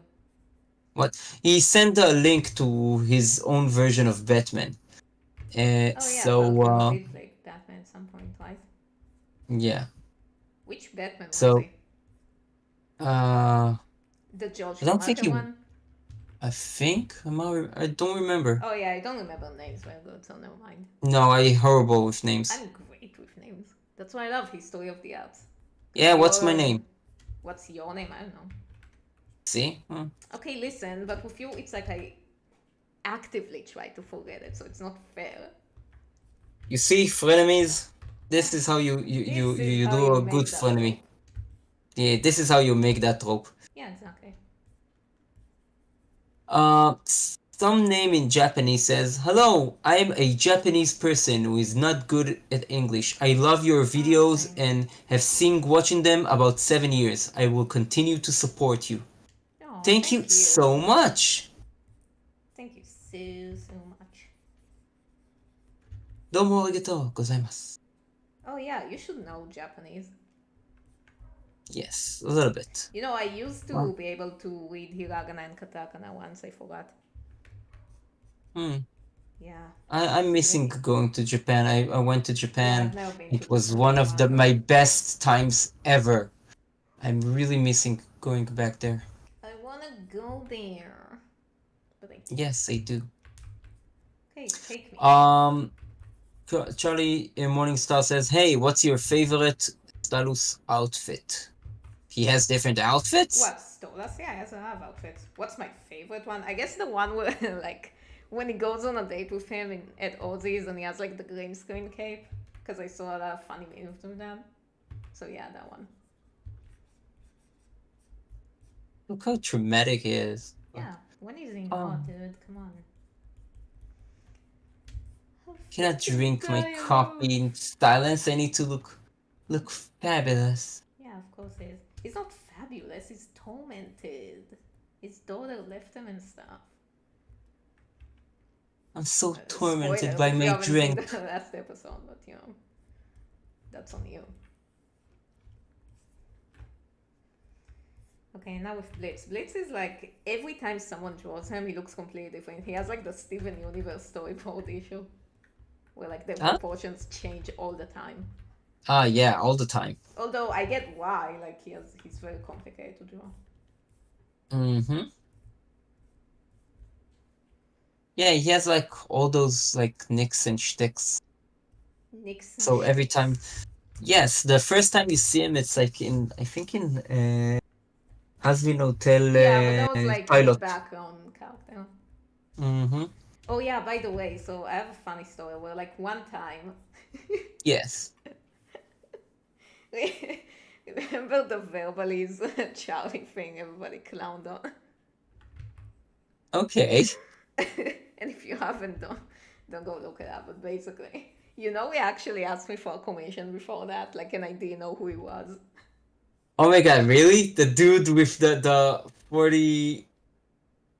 [SPEAKER 1] what? He sent a link to his own version of Batman.
[SPEAKER 2] Oh yeah, Val Kilmer did play Batman at some point, right?
[SPEAKER 1] Yeah.
[SPEAKER 2] Which Batman was
[SPEAKER 1] So,
[SPEAKER 2] he?
[SPEAKER 1] uh,
[SPEAKER 2] The George
[SPEAKER 1] I don't think
[SPEAKER 2] Schumacher
[SPEAKER 1] he.
[SPEAKER 2] one?
[SPEAKER 1] I think I don't remember.
[SPEAKER 2] Oh yeah, I don't remember names very good, so never mind.
[SPEAKER 1] No, I horrible with names.
[SPEAKER 2] I'm great with names. That's why I love History of the Arts.
[SPEAKER 1] Yeah, what's my name?
[SPEAKER 2] What's your name? I don't know.
[SPEAKER 1] See?
[SPEAKER 2] Okay, listen, but with you, it's like I actively try to forget it, so it's not fair.
[SPEAKER 1] You see, frenemies. This is how you do a good frenemy. Yeah, this is how you make that rope.
[SPEAKER 2] Yeah, exactly.
[SPEAKER 1] Some name in Japanese says, hello, I am a Japanese person who is not good at English. I love your videos and have seen watching them about 7 years. I will continue to support you.
[SPEAKER 2] Oh,
[SPEAKER 1] thank you so much.
[SPEAKER 2] Thank you so much.
[SPEAKER 1] どうもありがとうございます.
[SPEAKER 2] Oh yeah, you should know Japanese.
[SPEAKER 1] Yes, a little bit.
[SPEAKER 2] You know, I used
[SPEAKER 1] Uh,
[SPEAKER 2] to be able to read hiragana and katakana once. I forgot.
[SPEAKER 1] hmm.
[SPEAKER 2] Yeah,
[SPEAKER 1] I'm missing
[SPEAKER 2] great.
[SPEAKER 1] going to Japan. I went to
[SPEAKER 2] Yeah,
[SPEAKER 1] Japan.
[SPEAKER 2] I've never been to
[SPEAKER 1] It was
[SPEAKER 2] Japan.
[SPEAKER 1] one
[SPEAKER 2] I
[SPEAKER 1] of
[SPEAKER 2] wanna go.
[SPEAKER 1] my best times ever. I'm really missing going back there.
[SPEAKER 2] I wanna go there, but I can't.
[SPEAKER 1] Yes, I do.
[SPEAKER 2] Okay, take me.
[SPEAKER 1] Um, Charlie in Morningstar says, "Hey, what's your favorite Stalus outfit?" He has different outfits.
[SPEAKER 2] What Stolas? Yeah, he has a lot of outfits. What's my favorite one? I guess the one where like when he goes on a date with him at Ozzy's and he has like the green screen cape. Because I saw a lot of funny memes with that. So yeah, that one.
[SPEAKER 1] Look how dramatic he is.
[SPEAKER 2] Yeah, when is he not,
[SPEAKER 1] Um,
[SPEAKER 2] dude? Come on. How
[SPEAKER 1] cannot
[SPEAKER 2] fucking
[SPEAKER 1] drink my
[SPEAKER 2] dare you?
[SPEAKER 1] coffee in silence. I need to look fabulous.
[SPEAKER 2] Yeah, of course he is. He's not fabulous. He's tormented. His daughter left him and stuff.
[SPEAKER 1] I'm so tormented
[SPEAKER 2] Spoilers
[SPEAKER 1] by
[SPEAKER 2] if you
[SPEAKER 1] my
[SPEAKER 2] haven't seen the
[SPEAKER 1] drink.
[SPEAKER 2] last episode, but you know, that's on you. Okay, now with Blitz. Blitz is like every time someone draws him, he looks completely different. He has like the Steven Universe storyboard issue, where like the
[SPEAKER 1] Huh?
[SPEAKER 2] proportions change all the time.
[SPEAKER 1] Ah, yeah, all the time.
[SPEAKER 2] Although I get why, like he's very complicated to draw.
[SPEAKER 1] Mm-hmm. Yeah, he has like all those like nicks and shticks.
[SPEAKER 2] Nixon
[SPEAKER 1] So every time,
[SPEAKER 2] sticks.
[SPEAKER 1] yes, the first time you see him, it's like I think in Hazbin Hotel
[SPEAKER 2] Yeah, but that was like a
[SPEAKER 1] pilot.
[SPEAKER 2] background character.
[SPEAKER 1] Mm-hmm.
[SPEAKER 2] Oh yeah, by the way, so I have a funny story where like one time
[SPEAKER 1] Yes.
[SPEAKER 2] remember the Verbalist Charlie thing everybody clowned on?
[SPEAKER 1] Okay.
[SPEAKER 2] And if you haven't, don't go look it up. But basically, you know, he actually asked me for a commission before that, like, and I didn't know who he was.
[SPEAKER 1] Oh my God, really? The dude with the 40,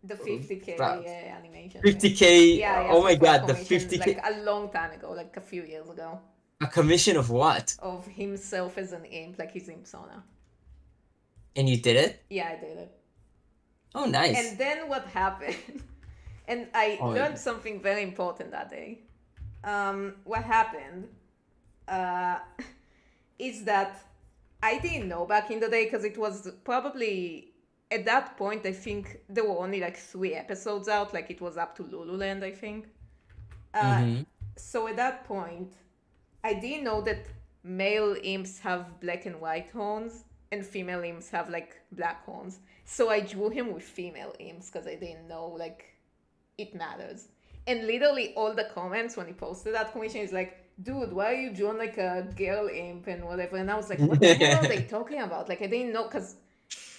[SPEAKER 2] The 50K animation thing.
[SPEAKER 1] 50K.
[SPEAKER 2] Yeah, he
[SPEAKER 1] Oh
[SPEAKER 2] asked me
[SPEAKER 1] my
[SPEAKER 2] for a
[SPEAKER 1] God, the
[SPEAKER 2] commission like
[SPEAKER 1] 50K.
[SPEAKER 2] a long time ago, like a few years ago,
[SPEAKER 1] A commission of what?
[SPEAKER 2] of himself as an imp, like his imp persona.
[SPEAKER 1] And you did it?
[SPEAKER 2] Yeah, I did it.
[SPEAKER 1] Oh, nice.
[SPEAKER 2] And then what happened? And I
[SPEAKER 1] Oh my
[SPEAKER 2] learned
[SPEAKER 1] God.
[SPEAKER 2] something very important that day. What happened uh, is that I didn't know back in the day because it was probably at that point. I think there were only like 3 episodes out. Like it was up to Lululand, I think. Uh,
[SPEAKER 1] Mm-hmm.
[SPEAKER 2] so at that point, I didn't know that male imps have black and white horns and female imps have like black horns. So I drew him with female imps because I didn't know like it matters. And literally all the comments when he posted that commission is like, dude, why are you drawing like a girl imp and whatever? And I was like, what the hell are they talking about? Like I didn't know because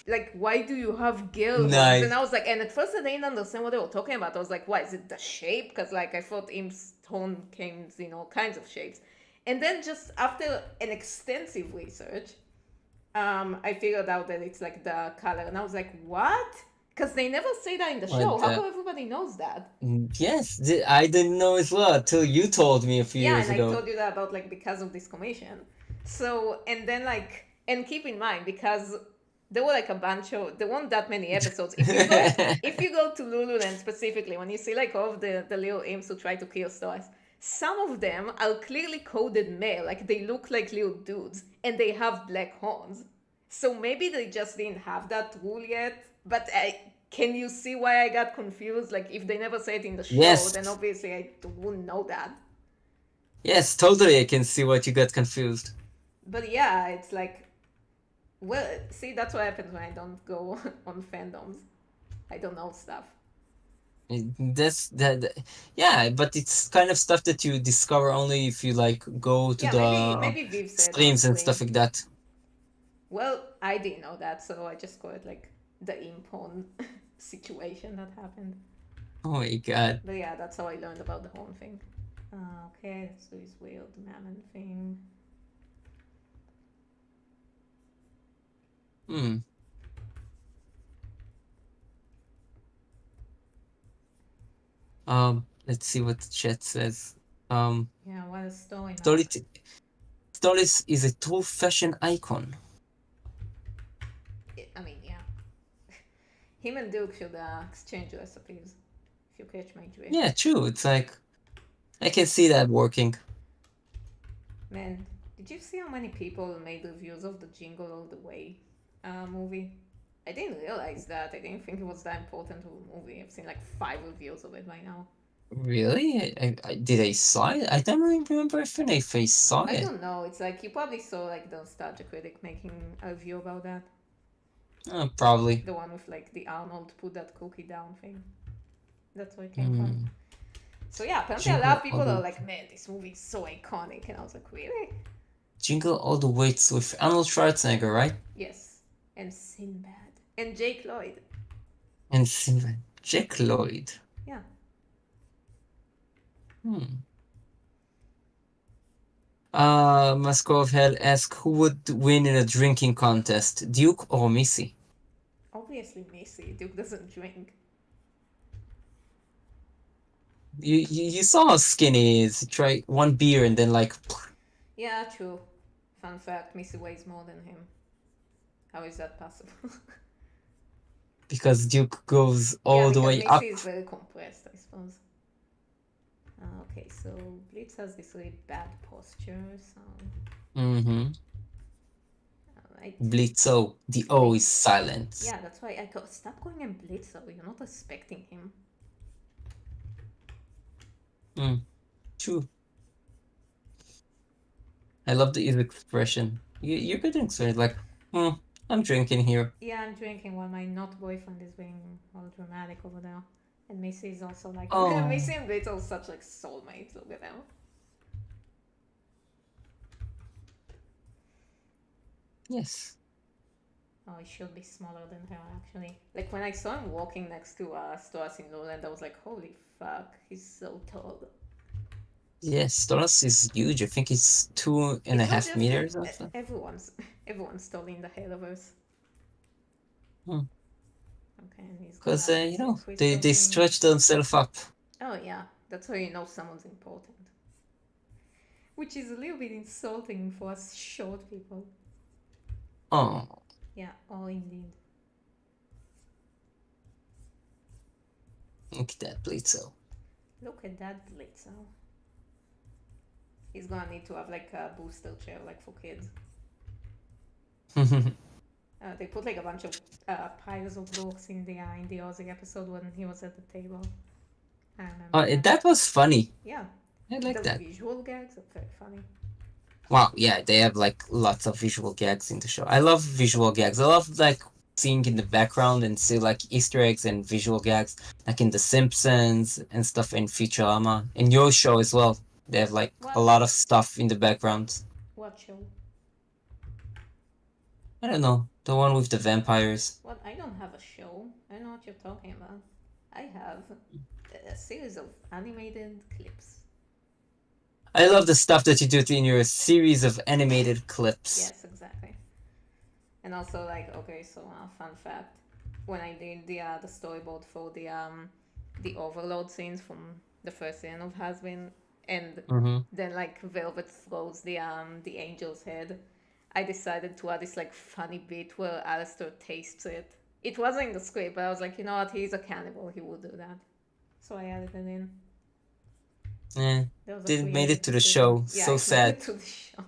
[SPEAKER 2] like why do you have girl horns? And
[SPEAKER 1] Nice.
[SPEAKER 2] I was like, and at first I didn't understand what they were talking about. I was like, why is it the shape? Because like I thought imp's horn came in all kinds of shapes. And then just after an extensive research, I figured out that it's like the color, and I was like, what? Because they never say that in the show.
[SPEAKER 1] What
[SPEAKER 2] How
[SPEAKER 1] the?
[SPEAKER 2] come everybody knows that?
[SPEAKER 1] Yes, I didn't know as well until you told me a few
[SPEAKER 2] Yeah,
[SPEAKER 1] years
[SPEAKER 2] and I
[SPEAKER 1] ago.
[SPEAKER 2] told you that about like because of this commission. So and then like and keep in mind because there were like a bunch of there weren't that many episodes. If you go to Lululand specifically, when you see like all of the little imps who try to kill stars, some of them are clearly coded male, like they look like little dudes, and they have black horns. So maybe they just didn't have that rule yet. But can you see why I got confused? Like if they never say it in the show, then
[SPEAKER 1] Yes.
[SPEAKER 2] obviously I wouldn't know that.
[SPEAKER 1] Yes, totally. I can see what you got confused.
[SPEAKER 2] But yeah, it's like, well, see, that's what happens when I don't go on fandoms. I don't know stuff.
[SPEAKER 1] That's that. Yeah, but it's kind of stuff that you discover only if you like go to
[SPEAKER 2] Yeah, maybe
[SPEAKER 1] the
[SPEAKER 2] maybe Viv said
[SPEAKER 1] streams and stuff
[SPEAKER 2] honestly.
[SPEAKER 1] like that.
[SPEAKER 2] Well, I didn't know that, so I just call it like the impon situation that happened.
[SPEAKER 1] Oh my God.
[SPEAKER 2] But yeah, that's how I learned about the horn thing. Okay, let's do this weird mammon thing.
[SPEAKER 1] Hmm. Let's see what the chat says.
[SPEAKER 2] Yeah, what is story now?
[SPEAKER 1] Story Stolas is a true fashion icon.
[SPEAKER 2] I mean, yeah. Him and Duke should exchange recipes, if you catch my drift.
[SPEAKER 1] Yeah, true. It's like I can see that working.
[SPEAKER 2] Man, did you see how many people made reviews of the Jingle All the Way movie? I didn't realize that. I didn't think it was that important of a movie. I've seen like 5 reviews of it by now.
[SPEAKER 1] Really? Did I saw it? I don't even remember if I saw
[SPEAKER 2] I
[SPEAKER 1] it.
[SPEAKER 2] don't know. It's like you probably saw like the Nostalgia Critic making a review about that.
[SPEAKER 1] Probably.
[SPEAKER 2] The one with like the Arnold put that cookie down thing. That's where it came from.
[SPEAKER 1] Mm.
[SPEAKER 2] So yeah, apparently a lot of
[SPEAKER 1] Jingle all
[SPEAKER 2] people are
[SPEAKER 1] the
[SPEAKER 2] like, man, this movie is so iconic. And I was like, really?
[SPEAKER 1] Jingle all the way with Arnold Schwarzenegger, right?
[SPEAKER 2] Yes. And Sinbad. And Jake Lloyd.
[SPEAKER 1] And Sylvan Jack Lloyd.
[SPEAKER 2] Yeah.
[SPEAKER 1] Hmm. Mascot of Hell asks who would win in a drinking contest, Duke or Missy?
[SPEAKER 2] Obviously Missy. Duke doesn't drink.
[SPEAKER 1] You saw how skinny he is. Try one beer and then like
[SPEAKER 2] Yeah, true. Fun fact, Missy weighs more than him. How is that possible?
[SPEAKER 1] because Duke goes
[SPEAKER 2] Yeah,
[SPEAKER 1] all the
[SPEAKER 2] because
[SPEAKER 1] way
[SPEAKER 2] Missy
[SPEAKER 1] up.
[SPEAKER 2] is very compressed, I suppose. Okay, so Blitz has this really bad posture, so.
[SPEAKER 1] Mm-hmm.
[SPEAKER 2] Alright.
[SPEAKER 1] Blitzo. The O is silence.
[SPEAKER 2] Yeah, that's why I go. Stop calling him Blitzo. You're not respecting him.
[SPEAKER 1] True. I love the easy expression. You're getting excited, like, I'm drinking here.
[SPEAKER 2] Yeah, I'm drinking while my not boyfriend is being all dramatic over there. And Missy is also like
[SPEAKER 1] Oh,
[SPEAKER 2] Missy and Blitz are such like soulmates. Look at them.
[SPEAKER 1] yes.
[SPEAKER 2] Oh, he should be smaller than her actually. Like when I saw him walking next to Storas in Lowland, I was like, holy fuck, he's so tall.
[SPEAKER 1] Yes, Stolas is huge. I think it's two and a
[SPEAKER 2] It's not
[SPEAKER 1] half
[SPEAKER 2] just him.
[SPEAKER 1] meters or something.
[SPEAKER 2] Everyone's tall in the Hellverse.
[SPEAKER 1] Hmm.
[SPEAKER 2] Okay, and he's
[SPEAKER 1] Because,
[SPEAKER 2] gonna say
[SPEAKER 1] they stretch themselves up.
[SPEAKER 2] Oh yeah, that's how you know someone's important. Which is a little bit insulting for us short people.
[SPEAKER 1] Oh,
[SPEAKER 2] Yeah, oh indeed.
[SPEAKER 1] look at that Blitzo.
[SPEAKER 2] Look at that Blitzo. He's gonna need to have like a booster chair, like for kids. They put like a bunch of piles of books in the Ozzy episode when he was at the table. I remember
[SPEAKER 1] That was funny.
[SPEAKER 2] Yeah,
[SPEAKER 1] I like
[SPEAKER 2] the
[SPEAKER 1] that.
[SPEAKER 2] visual gags are very funny.
[SPEAKER 1] Wow, yeah, they have like lots of visual gags in the show. I love visual gags. I love like seeing in the background and see like Easter eggs and visual gags, like in The Simpsons and stuff in Futurama. In your show as well, they have like a lot of stuff in the background.
[SPEAKER 2] What show?
[SPEAKER 1] I don't know, the one with the vampires.
[SPEAKER 2] What? I don't have a show. I don't know what you're talking about. I have a series of animated clips.
[SPEAKER 1] I love the stuff that you do in your series of animated clips.
[SPEAKER 2] Yes, exactly. And also, like, okay, so fun fact: when I did the storyboard for the overload scenes from the first season of Has-Been, and then like Velvet throws the angel's head, I decided to add this like funny bit where Alistair tastes it. It wasn't in the script, but I was like, you know what? He's a cannibal. He would do that. So I added it in.
[SPEAKER 1] Yeah, didn't made it to the
[SPEAKER 2] decision.
[SPEAKER 1] show.
[SPEAKER 2] Yeah,
[SPEAKER 1] So
[SPEAKER 2] it
[SPEAKER 1] sad.
[SPEAKER 2] made it to the show.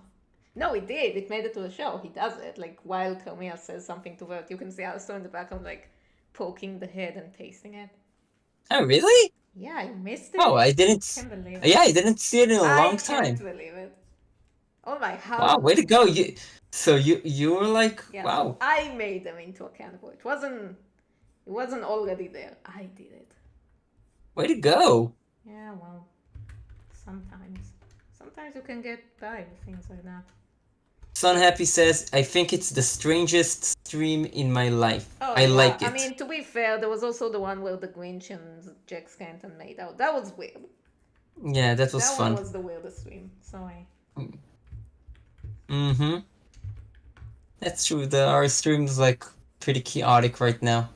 [SPEAKER 2] No, it did. It made it to the show. He does it. Like, while Kermia says something to Vert, you can see Alistair in the background, like, poking the head and tasting it.
[SPEAKER 1] Oh, really?
[SPEAKER 2] Yeah, you missed it?
[SPEAKER 1] Oh, I didn't.
[SPEAKER 2] Can't believe it.
[SPEAKER 1] Yeah, I didn't see it in a long
[SPEAKER 2] I
[SPEAKER 1] time.
[SPEAKER 2] can't believe it. Oh my, how?
[SPEAKER 1] Wow, way to go! You were like,
[SPEAKER 2] Yeah,
[SPEAKER 1] wow.
[SPEAKER 2] so I made them into a cannibal. It wasn't already there. I did it.
[SPEAKER 1] Way to go!
[SPEAKER 2] Yeah, well, sometimes you can get by with things like that.
[SPEAKER 1] Son Happy says, I think it's the strangest stream in my life.
[SPEAKER 2] Oh,
[SPEAKER 1] I like it.
[SPEAKER 2] I mean, to be fair, there was also the one where the Grinch and Jack Skellington made out. That was weird.
[SPEAKER 1] Yeah, that was fun.
[SPEAKER 2] That one was the weirdest stream. So I.
[SPEAKER 1] Mm-hmm. That's true. Our stream's like pretty chaotic right now.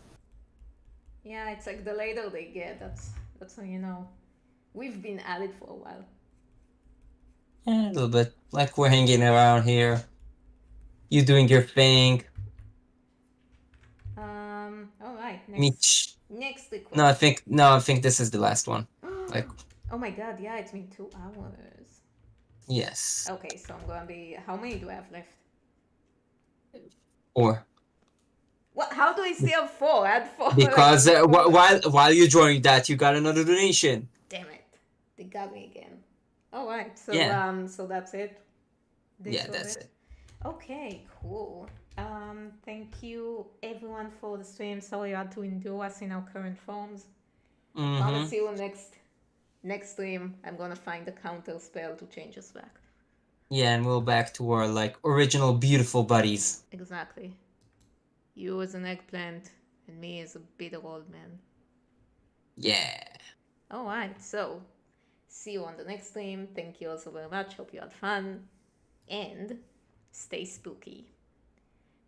[SPEAKER 2] Yeah, it's like the later they get, that's how you know. We've been at it for a while.
[SPEAKER 1] Yeah, a little bit. Like we're hanging around here. You doing your thing.
[SPEAKER 2] All right.
[SPEAKER 1] Me.
[SPEAKER 2] Next
[SPEAKER 1] No,
[SPEAKER 2] request.
[SPEAKER 1] I think this is the last one. Like,
[SPEAKER 2] Oh my god, yeah, it's been 2 hours.
[SPEAKER 1] yes.
[SPEAKER 2] Okay, so I'm gonna be. How many do I have left?
[SPEAKER 1] Or
[SPEAKER 2] What? How do I still have four? I had four like
[SPEAKER 1] because
[SPEAKER 2] before.
[SPEAKER 1] while you're drawing that, you got another donation.
[SPEAKER 2] Damn it, they got me again. All right, so
[SPEAKER 1] Yeah.
[SPEAKER 2] so that's it. This
[SPEAKER 1] Yeah,
[SPEAKER 2] was
[SPEAKER 1] that's
[SPEAKER 2] it.
[SPEAKER 1] it.
[SPEAKER 2] Okay, cool. Thank you everyone for the stream. Sorry you had to endure us in our current forms.
[SPEAKER 1] Mm-hmm.
[SPEAKER 2] Promise you next stream I'm gonna find a counter spell to change us back.
[SPEAKER 1] Yeah, and we're back to our like original beautiful buddies.
[SPEAKER 2] Exactly. You as an eggplant and me as a bitter old man.
[SPEAKER 1] Yeah.
[SPEAKER 2] Alright, so see you on the next stream. Thank you all so very much. Hope you had fun. And stay spooky.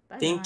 [SPEAKER 2] Bye
[SPEAKER 1] Thank
[SPEAKER 2] bye.
[SPEAKER 1] you.